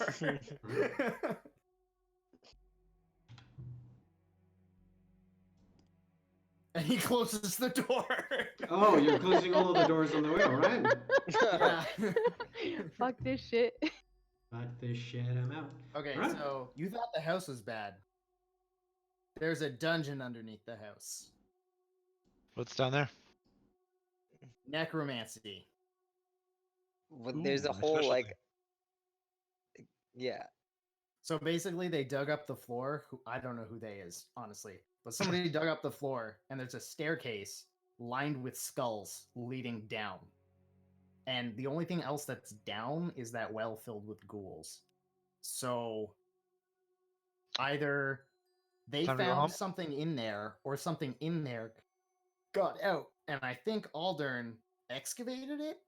And he closes the door. Oh, you're closing all of the doors on the way, alright? Yeah. Fuck this shit. Fuck this shit, I'm out. Okay, Alright. so you thought the house was bad. There's a dungeon underneath the house. What's down there? Necromancy. Well, there's a Ooh, whole especially- like, yeah. So basically, they dug up the floor. I don't know who they is, honestly. But somebody dug up the floor, and there's a staircase lined with skulls leading down. And the only thing else that's down is that well filled with ghouls. So either they Time to go home? found something in there, or something in there got out. And I think Aldern excavated it,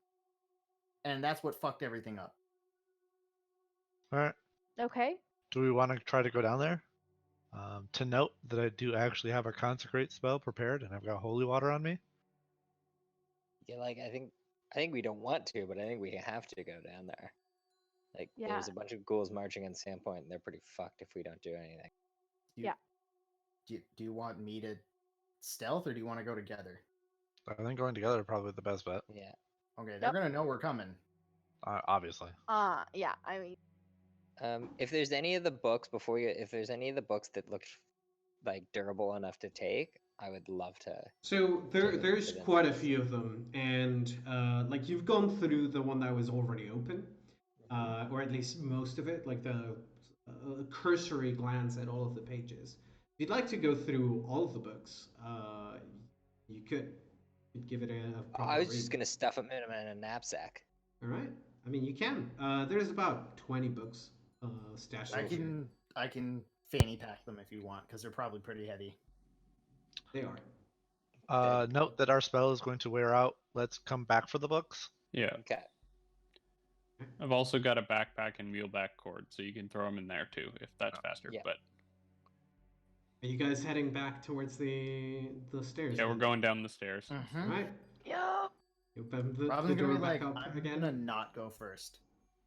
and that's what fucked everything up. All right. Okay. Do we want to try to go down there? To note that I do actually have a consecrate spell prepared, and I've got holy water on me. Yeah, like I think we don't want to, but I think we have to go down there. Like Yeah. there's a bunch of ghouls marching on Sandpoint, and they're pretty fucked if we don't do anything. Do you want me to stealth, or do you want to go together? I think going together is probably the best bet. Yeah. Okay, they're Yep. gonna know we're coming. Obviously. Yeah, I mean, If there's any of the books if there's any of the books that look like durable enough to take, I would love to. So there's Get in quite a there. few of them, and like you've gone through the one that was already open, or at least most of it, like the cursory glance at all of the pages. If you'd like to go through all of the books, you could. You'd give it a proper I was read. just gonna stuff them in a knapsack. All right. I mean, you can. There's about 20 books stashed I in here. can fanny pack them if you want, because they're probably pretty heavy. They are. Note that our spell is going to wear out. Let's come back for the books. Yeah. Okay. I've also got a backpack and muleback cord, so you can throw them in there too if that's faster. Yeah. But Are you guys heading back towards the stairs? yeah, we're then? going down the stairs. All right. Yup. You open the Robin's door gonna be back like, up I'm again. gonna not go first.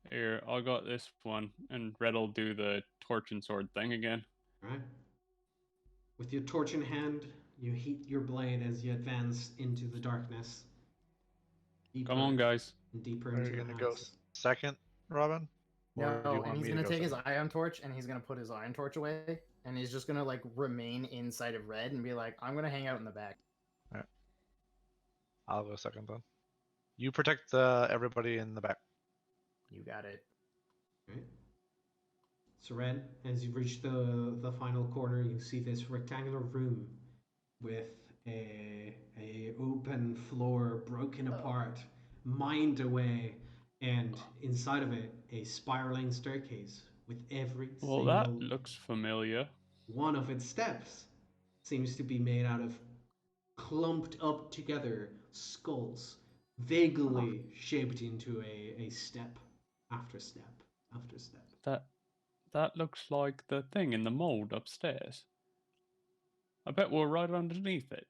Here, I'll got this one, and Red'll do the torch and sword thing again. All right. With your torch in hand, you heat your blade as you advance into the darkness. Deeper Come on, guys. and deeper Are into you the gonna go houses. second, Robin? Or do you No, want and he's me to gonna go take his second? iron torch and he's gonna put his iron torch away, and he's just gonna like remain inside of Red and be like, I'm gonna hang out in the back. I'll go second then. You protect everybody in the back. You got it. Right. So Red, as you reach the final corner, you see this rectangular room with a open floor broken apart, mined away, and inside of it a spiraling staircase with every Well, single that looks familiar. one of its steps seems to be made out of clumped up together skulls, vaguely shaped into a step after step after step. That looks like the thing in the mold upstairs. I bet we're right underneath it.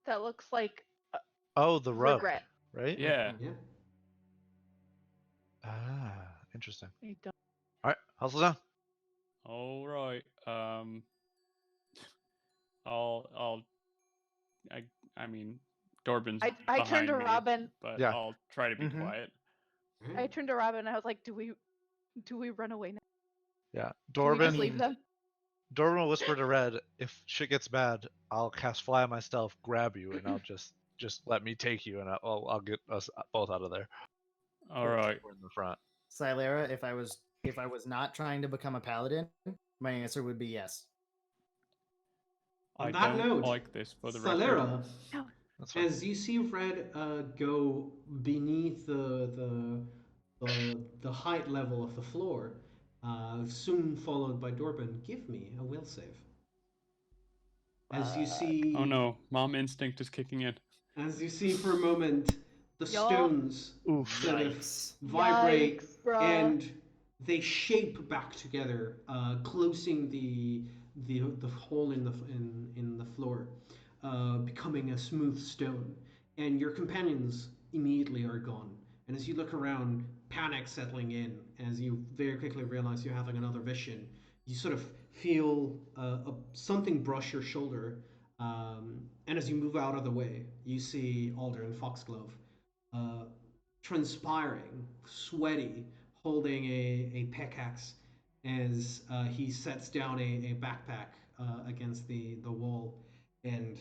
That looks like Oh, the rub, regret. right? Yeah. Yeah. Ah, interesting. I don't. All right, hustle down. All right. I mean, Dorbin's I turned behind to me, Robin. but Yeah. I'll try to be Mhm. quiet. Right. I turned to Robin and I was like, do we run away now? Yeah, Can we just Dorbin. leave them? Dorbin will whisper to Red, "If shit gets bad, I'll cast Fly on myself, grab you, and I'll just let me take you, and I'll get us both out of there. All right. We're in the front. Silera, if I was not trying to become a paladin, my answer would be yes. On I that don't note, like this for the Salera, record. That's fine. as you see Red go beneath the height level of the floor, soon followed by Dorbin, give me a will save. As you see, Oh no, mom instinct is kicking in. as you see for a moment, the Yup. stones Oof. sort of Yikes. vibrate Yikes, bruh. and they shape back together, closing the hole in the floor, becoming a smooth stone. And your companions immediately are gone. And as you look around, panic settling in, as you very quickly realize you're having another vision, you sort of feel something brush your shoulder. And as you move out of the way, you see Alder and Foxglove uh, transpiring, sweaty, holding a pickaxe as he sets down a backpack against the wall and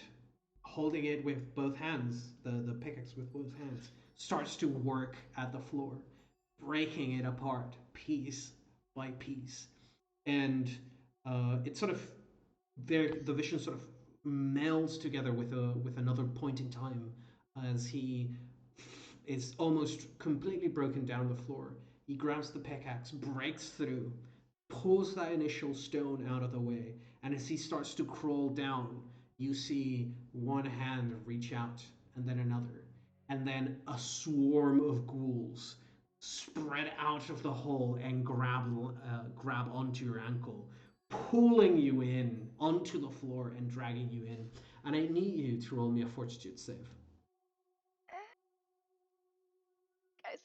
holding it with both hands, the pickaxe with both hands, starts to work at the floor, breaking it apart piece by piece. And it sort of the vision sort of melds together with another point in time as he is almost completely broken down the floor. He grabs the pickaxe, breaks through, pulls that initial stone out of the way, and as he starts to crawl down, you see one hand reach out, and then another, and then a swarm of ghouls spread out of the hole and grab onto your ankle, pulling you in onto the floor and dragging you in. And I need you to roll me a fortitude save. Guys.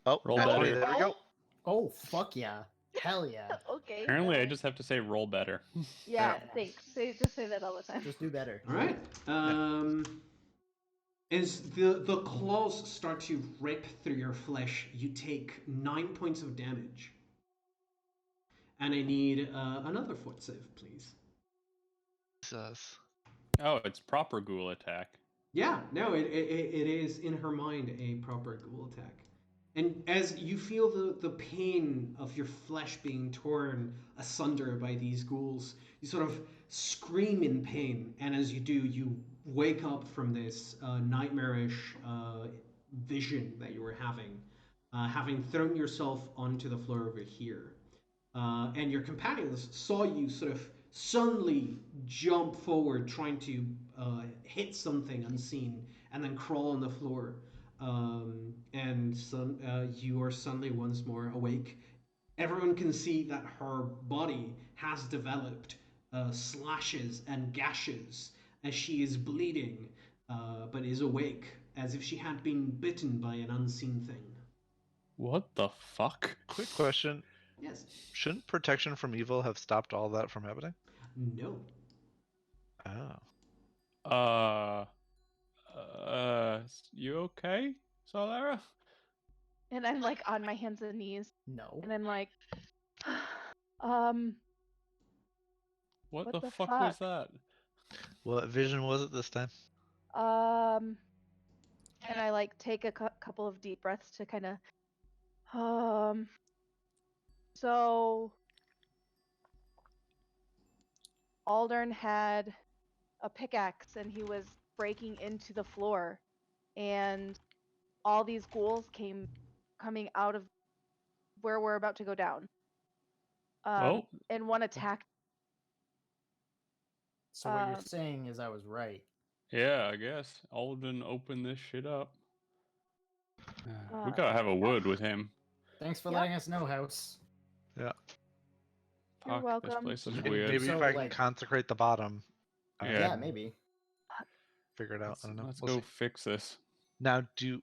Oh, Roll naturally, better. there we go. Oh, fuck yeah. Hell yeah. Okay. Apparently, I just have to say roll better. Yeah, thanks. Just say that all the time. Just do better. All right. As the claws start to rip through your flesh, you take 9 points of damage. And I need another fort save, please. Jesus. Oh, it's proper ghoul attack. Yeah, no, it is in her mind a proper ghoul attack. And as you feel the pain of your flesh being torn asunder by these ghouls, you sort of scream in pain. And as you do, you wake up from this nightmarish vision that you were having thrown yourself onto the floor over here. And your companions saw you sort of suddenly jump forward, trying to hit something unseen, and then crawl on the floor. You are suddenly once more awake. Everyone can see that her body has developed slashes and gashes as she is bleeding, but is awake as if she had been bitten by an unseen thing. What the fuck? Quick question. Yes. Shouldn't protection from evil have stopped all that from happening? No. Oh. You okay, Solara? And I'm like on my hands and knees, No. and I'm like, um, What What the the fuck was fuck? that? What vision was it this time? um, and I like take a couple of deep breaths to kind of, so Aldern had a pickaxe and he was breaking into the floor, and all these ghouls came coming out of where we're about to go down. Oh. And one attacked. So what you're Um, saying is I was right. Yeah, I guess. Alden opened this shit up. We Uh, gotta have a word with him. Thanks for Yep. letting us know, House. Yeah. You're Fuck, this welcome. place is Maybe weird. if So, I can like- consecrate the bottom, I Yeah. can maybe. figure it out. I don't know. Let's We'll go see. fix this. Now, do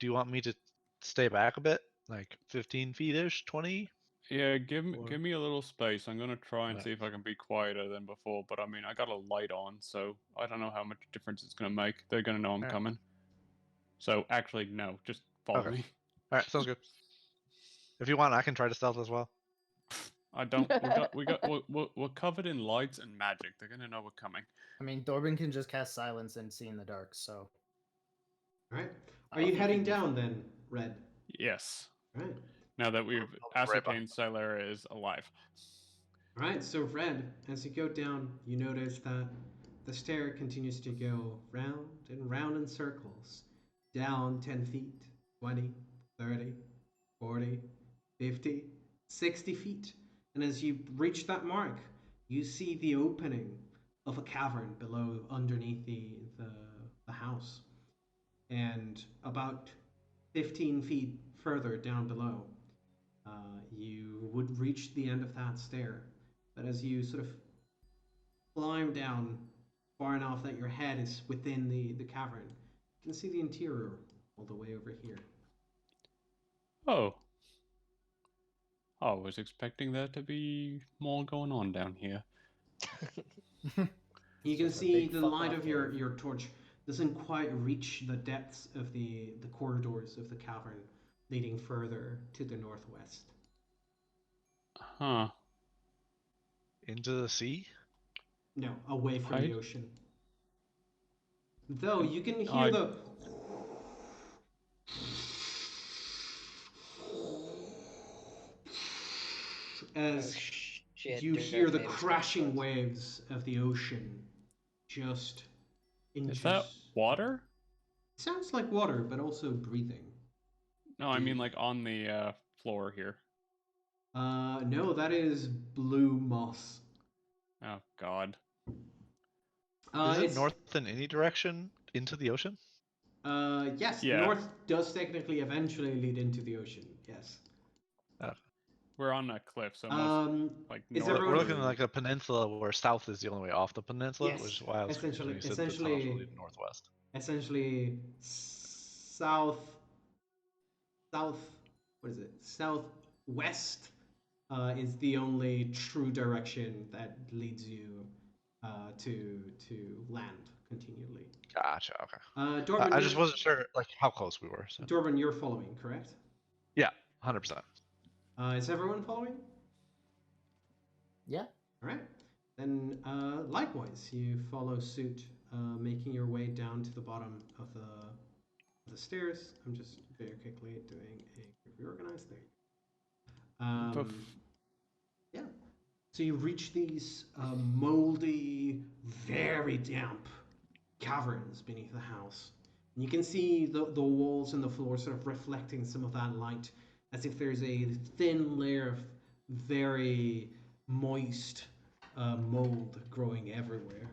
you want me to stay back a bit, like 15 feet ish, 20? Yeah, give Or- me a little space. I'm gonna try and Right. see if I can be quieter than before. But I mean, I got a light on, so I don't know how much difference it's gonna make. They're gonna know I'm Alright. coming. So actually, no, just follow Okay. me. All right, sounds good. If you want, I can try to stealth as well. I don't. We're covered in lights and magic. They're gonna know we're coming. I mean, Dorbin can just cast silence and see in the dark, so. All right. I Are you think heading he'd be down then, Red? Yes. All right. Now that we've I'll be right behind ascertained Silera is alive. All right. So Red, as you go down, you notice that the stair continues to go round and round in circles, down 10 feet, 20, 30, 40, 50, 60 feet. And as you reach that mark, you see the opening of a cavern below, underneath the house. And about 15 feet further down below, you would reach the end of that stair. But as you sort of climb down far enough that your head is within the cavern, you can see the interior all the way over here. Oh. I was expecting there to be more going on down here. You can Just a see big the fuck light off of your, cave. your torch doesn't quite reach the depths of the corridors of the cavern leading further to the northwest. Huh. Into the sea? No, away from Right. the ocean. Though you can hear I- the as Shit, you Dirk hear the made us go crashing close. waves of the ocean just inches. Is that water? It sounds like water, but also breathing. No, I mean Deep. like on the floor here. No, that is blue moss. Oh God. Is it It's north in any direction into the ocean? yes, Yeah. north does technically eventually lead into the ocean. Yes. We're on a cliff, so most like is north. everyone- We're looking at like a peninsula where south is the only way off the peninsula, Yes, which is why I was confused when you said the tunnels essentially- will lead northwest. essentially south. What is it? Southwest is the only true direction that leads you to land continually. Gotcha. Okay. Dorban, I just wasn't sure like how close we were. So. Dorban, you're following, correct? Yeah, 100%. Is everyone following? Yeah. All right. Then likewise, you follow suit, making your way down to the bottom of the stairs. I'm just very quickly doing a quick reorganize. There you go. Bef- Yeah. So you reach these moldy, very damp caverns beneath the house. And you can see the walls and the floor sort of reflecting some of that light, as if there's a thin layer of very moist mold growing everywhere.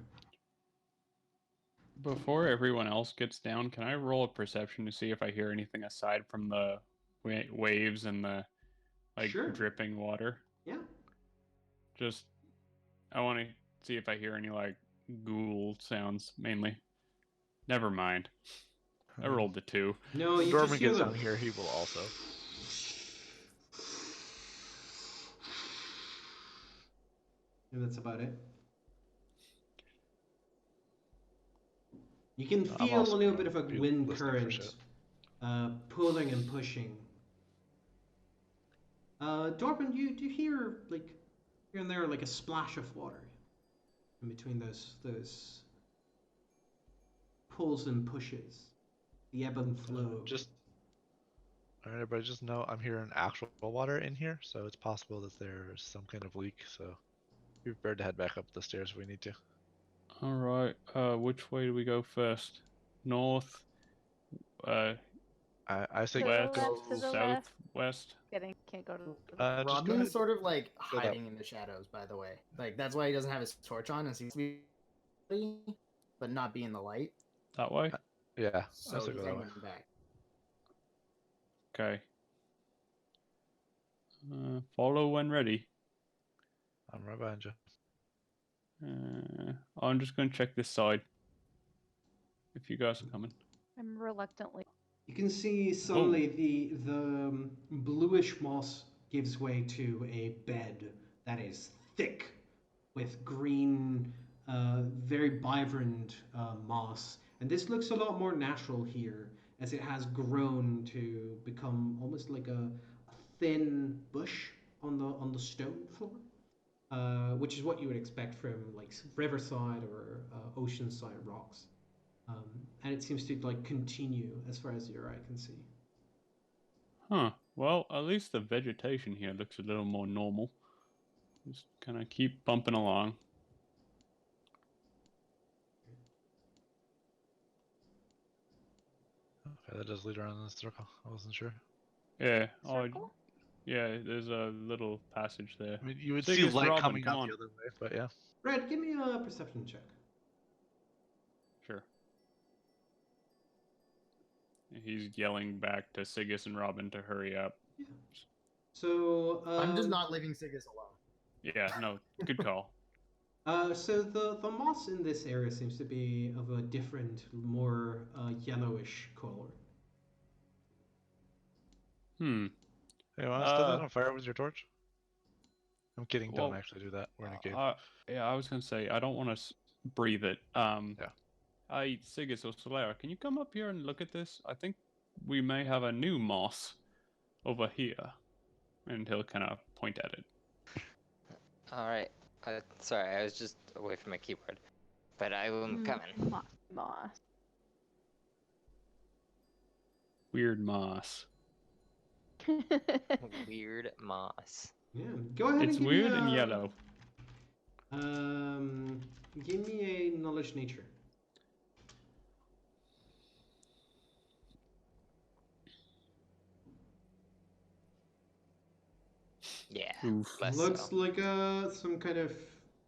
Before everyone else gets down, can I roll a perception to see if I hear anything aside from the waves and the Sure. dripping water? Yeah. Just, I want to see if I hear any ghoul sounds mainly. Never mind. I rolled the 2. No, When you Dorman just hear gets the down here, he will also. And that's about it. You can I'm feel a also little gonna bit of a be wind listening for current shit. pulling and pushing. Dorpan, you hear here and there like a splash of water in between those pulls and pushes, the ebb and flow. Alright, everybody, just know I'm hearing actual water in here, so it's possible that there's some kind of leak. So be prepared to head back up the stairs if we need to. All right. Which way do we go first? North, I say To the west, left, to the left. southwest. Can't go to the just go Robin's ahead. sort of like Go that hiding in the shadows, by the way. Like that's why he doesn't have his torch on and seems to be, but not be in the light. That way. Yeah, I So say he's go that way. hanging back. Okay. Follow when ready. I'm right behind you. I'm just going to check this side. If you guys are coming. I'm reluctantly. You can see suddenly the bluish moss gives way to a bed that is thick with green, very vibrant moss. And this looks a lot more natural here, as it has grown to become almost like a thin bush on the stone floor, which is what you would expect from riverside or oceanside rocks. And it seems to continue as far as your eye can see. Huh. Well, at least the vegetation here looks a little more normal. Just kind of keep bumping along. Okay, that does lead around in a circle. I wasn't sure. Yeah. Circle? Yeah. There's a little passage there. I mean, you would Sig see is light Robin, coming come out on. the other way, but yeah. Red, give me a perception check. Sure. He's yelling back to Sigus and Robin to hurry up. Yeah. So I'm just not leaving Sigus alone. Yeah. No. Good call. So the moss in this area seems to be of a different, more yellowish color. Hey, want to set that on fire with your torch? I'm kidding. well, Don't actually do that. We're in a cave. Yeah, I was gonna say I don't want to breathe it. Yeah. Sigus or Solera, can you come up here and look at this? I think we may have a new moss over here, and he'll kind of point at it. All right. Sorry, I was just away from my keyboard, but I am coming. Moss. Weird moss. Weird moss. Yeah. Go ahead. It's and give me weird and yellow. Give me a knowledge nature. Yeah. Oof. Less Looks so. like some kind of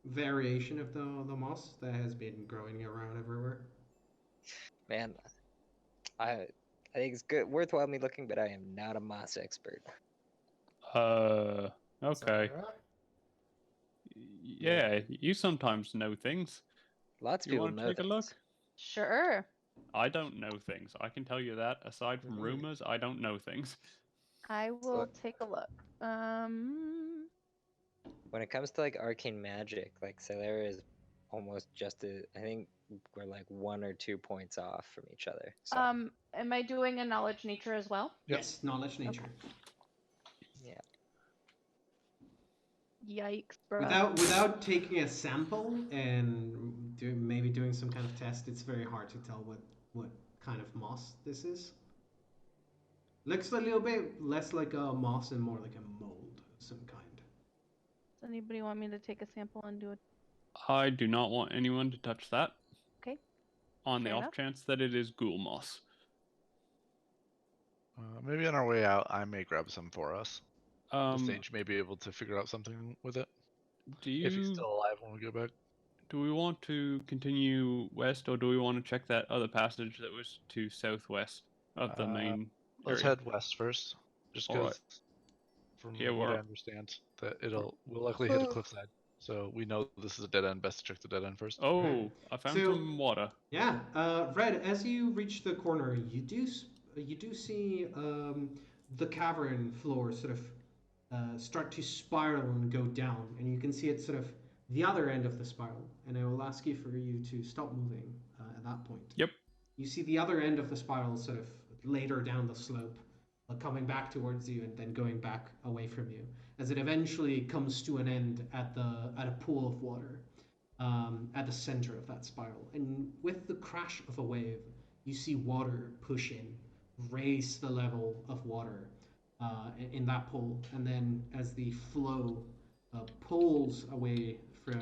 variation of the moss that has been growing around everywhere. Man, I think it's good, worthwhile me looking, but I am not a moss expert. Okay. Solera? Yeah, you sometimes know things. Lots of You people want to know take a look? things. Sure. I don't know things. I can tell you that. Aside from rumors, I don't know things. I will take a look. When it comes to arcane magic, Solera is almost just I think we're 1 or 2 points off from each other. So, am I doing a knowledge nature as well? Yep. Yes, knowledge nature. yeah. Yikes, bro. Without taking a sample and maybe doing some kind of test, it's very hard to tell what kind of moss this is. Looks a little bit less like a moss and more like a mold of some kind. Does anybody want me to take a sample and do it? I do not want anyone to touch that. Okay. On the Fair off enough. chance that it is ghoul moss. Maybe on our way out, I may grab some for us. The Um, sage may be able to figure out something with it do if he's you still alive when we go back. do we want to continue west, or do we want to check that other passage that was to southwest of the main? Let's area? head west first, just Alright. because, from Yeah, what I we're- understand, that we'll likely hit a cliffside. So we know this is a dead end. Best to check the dead end first. Oh, Right. I found So- some water. Yeah, Red. As you reach the corner, you do see the cavern floor sort of start to spiral and go down, and you can see it sort of the other end of the spiral. And I will ask you for you to stop moving at that point. Yep. You see the other end of the spiral sort of later down the slope, coming back towards you and then going back away from you, as it eventually comes to an end at a pool of water. At the center of that spiral. And with the crash of a wave, you see water push in, raise the level of water in that pool. And then as the flow pulls away from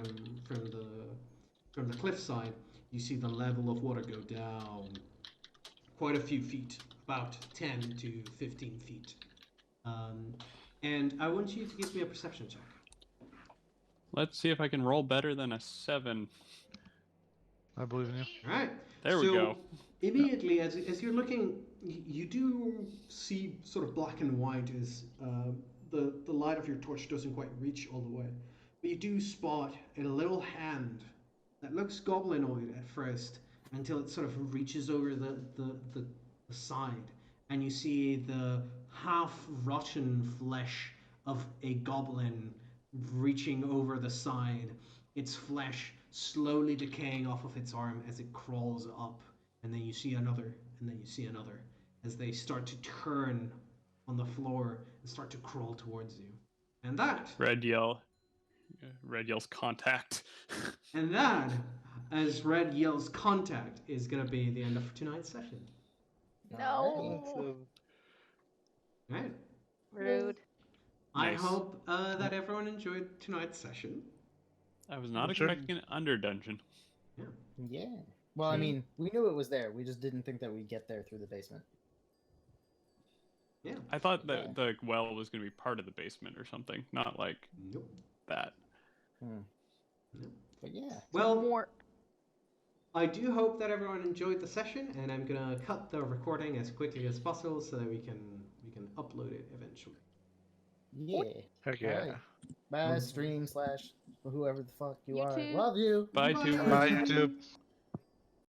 the cliffside, you see the level of water go down quite a few feet, about 10 to 15 feet. And I want you to give me a perception check. Let's see if I can roll better than a 7. I believe in you. All right. There we go. Immediately, as you're looking, you do see sort of black and white as the light of your torch doesn't quite reach all the way. But you do spot a little hand that looks goblinoid at first until it sort of reaches over the side. And you see the half-rotten flesh of a goblin reaching over the side, its flesh slowly decaying off of its arm as it crawls up. And then you see another, and then you see another, as they start to turn on the floor and start to crawl towards you. And that, Red yells contact. and that, as Red yells contact, is going to be the end of tonight's session. No. Right. Rude. I Nice. hope that everyone enjoyed tonight's session. I was not Sure. expecting an under dungeon. Yeah. Well, I Hmm. mean, we knew it was there. We just didn't think that we'd get there through the basement. Yeah. I thought that Yeah. the well was going to be part of the basement or something, not like Nope. that. But yeah. Well, More. I do hope that everyone enjoyed the session, and I'm gonna cut the recording as quickly as possible so that we can upload it eventually. Yeah. Heck yeah. Alright. Bye, stream / whoever the fuck you are. YouTube. Love you. Bye, Bye. tubers. Bye, YouTube.